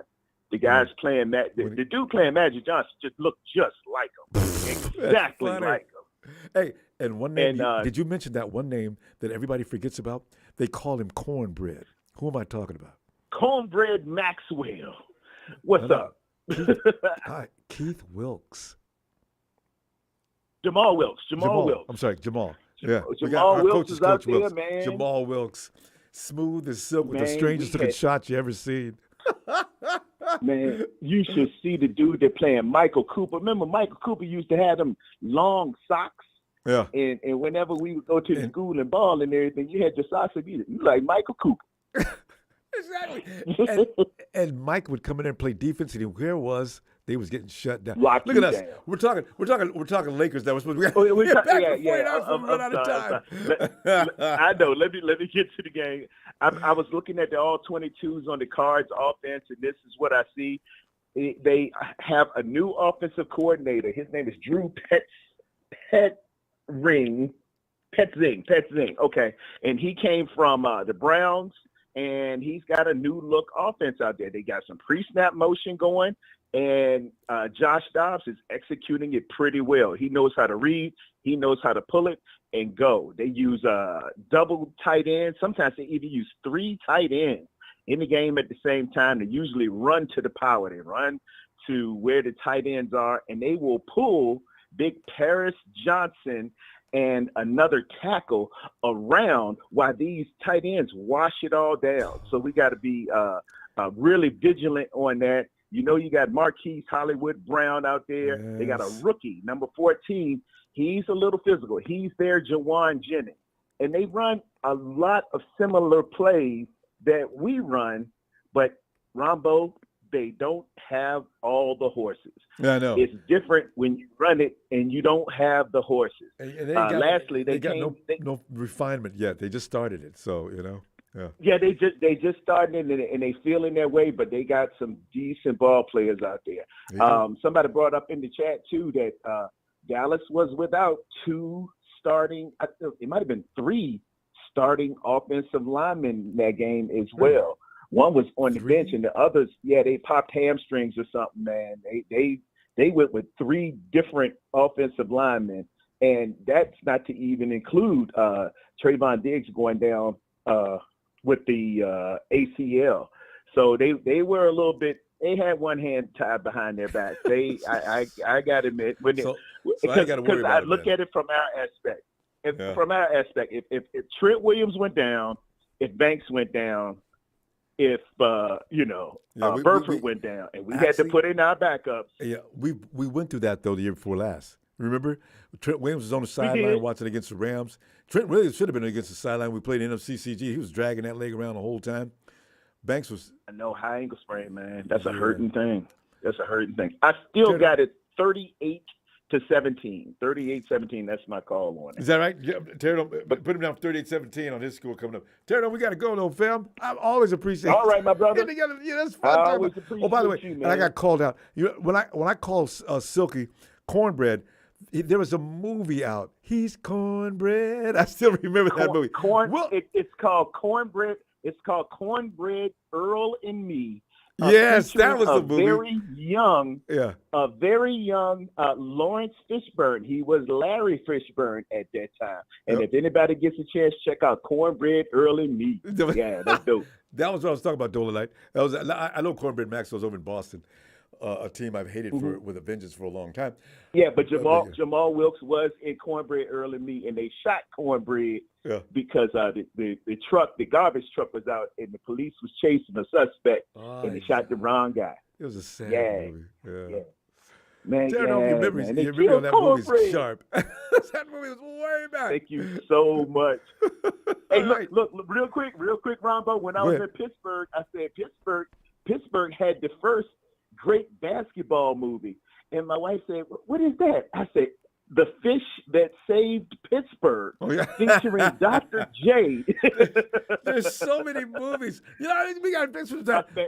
The guys playing the dude playing Magic Johnson just looked just like him, exactly like him. Hey, and one name, did you mention that one name that everybody forgets about? They call him Cornbread. Who am I talking about? Cornbread Maxwell. What's up? Keith Wilkes. Jamal Wilkes. Jamal Wilkes. I'm sorry, Jamal. Yeah. Jamal Wilkes is out there, man. Jamal Wilkes. Smooth as silk with the strangest looking shot you ever seen. Man, you should see the dude that playing Michael Cooper. Remember, Michael Cooper used to have them long socks. Yeah. And whenever we would go to the school and ball and everything, you had your socks and you like Michael Cooper. Exactly. And Mike would come in there and play defense, and where was they was getting shut down. Lock Look at us. down. We're talking Lakers now. We're supposed to be back to 49 before we run out of time. I know. Let me get to the game. I was looking at the all 22s on the Cards offense, and this is what I see. They have a new offensive coordinator. His name is Drew Petzing. Okay, and he came from the Browns. And he's got a new look offense out there. They got some pre-snap motion going, and Josh Dobbs is executing it pretty well. He knows how to read. He knows how to pull it and go. They use double tight ends. Sometimes they even use 3 tight ends in the game at the same time. They usually run to the power. They run to where the tight ends are, and they will pull Big Paris Johnson and another tackle around while these tight ends wash it all down. So we got to be really vigilant on that. You know, you got Marquise Hollywood Brown out there. Yes. They got a rookie, number 14. He's a little physical. He's their Jawan Jennings. And they run a lot of similar plays that we run, but Ronbo, they don't have all the horses. Yeah, I know. It's different when you run it and you don't have the horses. And they got no refinement yet. They just started it, so you know. Yeah, they just started it and they feeling their way, but they got some decent ball players out there. Somebody brought up in the chat too that Dallas was without 2 starting. It might have been 3 starting offensive linemen in that game as well. One was on the bench, and the others, they popped hamstrings or something, man. They went with 3 different offensive linemen, and that's not to even include Trayvon Diggs going down with the ACL. So they were a little bit. They had one hand tied behind their back. I got to admit, because I look at it from our aspect. From our aspect, if Trent Williams went down, if Banks went down. If Burford went down, and we had to put in our backups. Yeah, we went through that though the year before last. Remember, Trent Williams was on the sideline watching against the Rams. Trent Williams should have been against the sideline. We played NFCCG. He was dragging that leg around the whole time. Banks was. I know, high ankle sprain, man. That's a hurting thing. I still got it 38-17. 38-17, that's my call on it. Is that right? Yeah, Terry, put him down 38-17 on his score coming up. Terry, we got to go, though, fam. I always appreciate it. All right, my brother. Yeah, that's fun. I always appreciate by the way, you, man. and I got called out. When I called Silky Cornbread, there was a movie out. He's Cornbread. I still remember that movie. It's called Cornbread. It's called Cornbread, Earl and Me. Yes, that was the movie. A very young Lawrence Fishburne. He was Larry Fishburne at that time. And if anybody gets a chance, check out Cornbread, Earl and Me. Yeah, that's dope. That was what I was talking about, Dolomite. I know Cornbread Maxwell's over in Boston, a team I've hated with a vengeance for a long time. Yeah, but Jamal Wilkes was in Cornbread, Earl and Me, and they shot Cornbread because the garbage truck was out, and the police was chasing a suspect, and they shot the wrong guy. It was a sad movie. Yeah. Man, your memory on that movie is sharp. That movie was way back. Thank you so much. Hey, look, real quick, Ronbo. When I was in Pittsburgh, I said Pittsburgh had the first great basketball movie. And my wife said, "What is that?" I said, The Fish That Saved Pittsburgh, featuring Dr. J. There's so many movies. You know, we got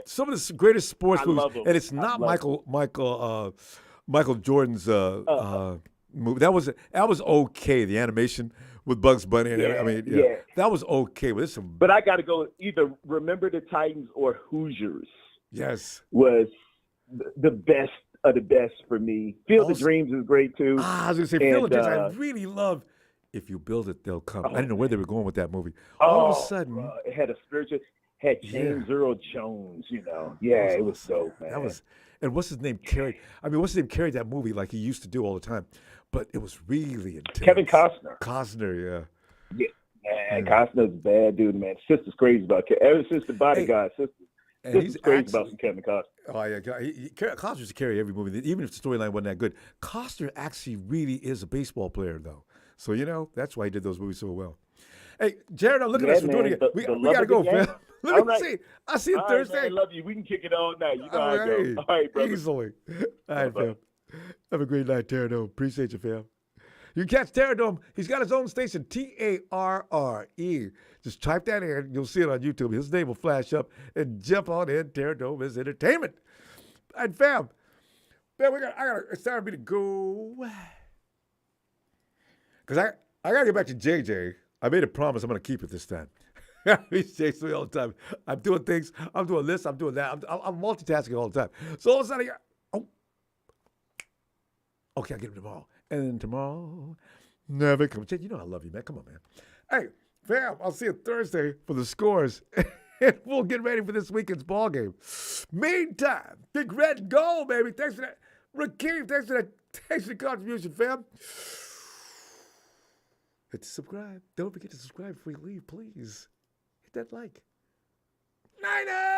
some of the greatest sports movies, and it's not Michael Jordan's movie. That was okay. The animation with Bugs Bunny and that was okay. But I got to go either Remember the Titans or Hoosiers. Yes, was the best of the best for me. Field of Dreams is great too. I was gonna say Field of Dreams. I really love. If you build it, they'll come. I didn't know where they were going with that movie. All of a sudden, it had a spiritual. Had James Earl Jones. You know, it was dope, man. That was. And what's his name carried? I mean, what's his name carried that movie like he used to do all the time? But it was really intense. Kevin Costner. Yeah. Man, Costner's a bad dude, man. Sister's crazy about Kevin. Ever since The Bodyguard, Sister's crazy about some Kevin Costner. Oh, yeah. Costner used to carry every movie, even if the storyline wasn't that good. Costner actually really is a baseball player, though. So, you know, that's why he did those movies so well. Hey, Jared, look at us. We're doing it again. We got to go, fam. Let me see. I'll see you Thursday. Man, I love you. We can kick it all night. You know how I go. All right, brother. Easily. All right, fam. Have a great night, Terradome. Appreciate you, fam. You can catch Terradome. He's got his own station, Tarre. Just type that in. You'll see it on YouTube. His name will flash up and jump on in. Terradome is entertainment. All right, fam. Man, it's time for me to go. Because I got to get back to JJ. I made a promise I'm going to keep it this time. He's chasing me all the time. I'm doing things. I'm doing this. I'm doing that. I'm multitasking all the time. So all of a sudden, okay, I'll get him tomorrow. And then tomorrow, never come. You know I love you, man. Come on, man. Hey, fam, I'll see you Thursday for the scores. And we'll get ready for this weekend's ball game. Meantime, Big Red Goal, baby. Thanks for that. Rakeem, thanks for the contribution, fam. Hit subscribe. Don't forget to subscribe before you leave, please. Hit that like. Niners!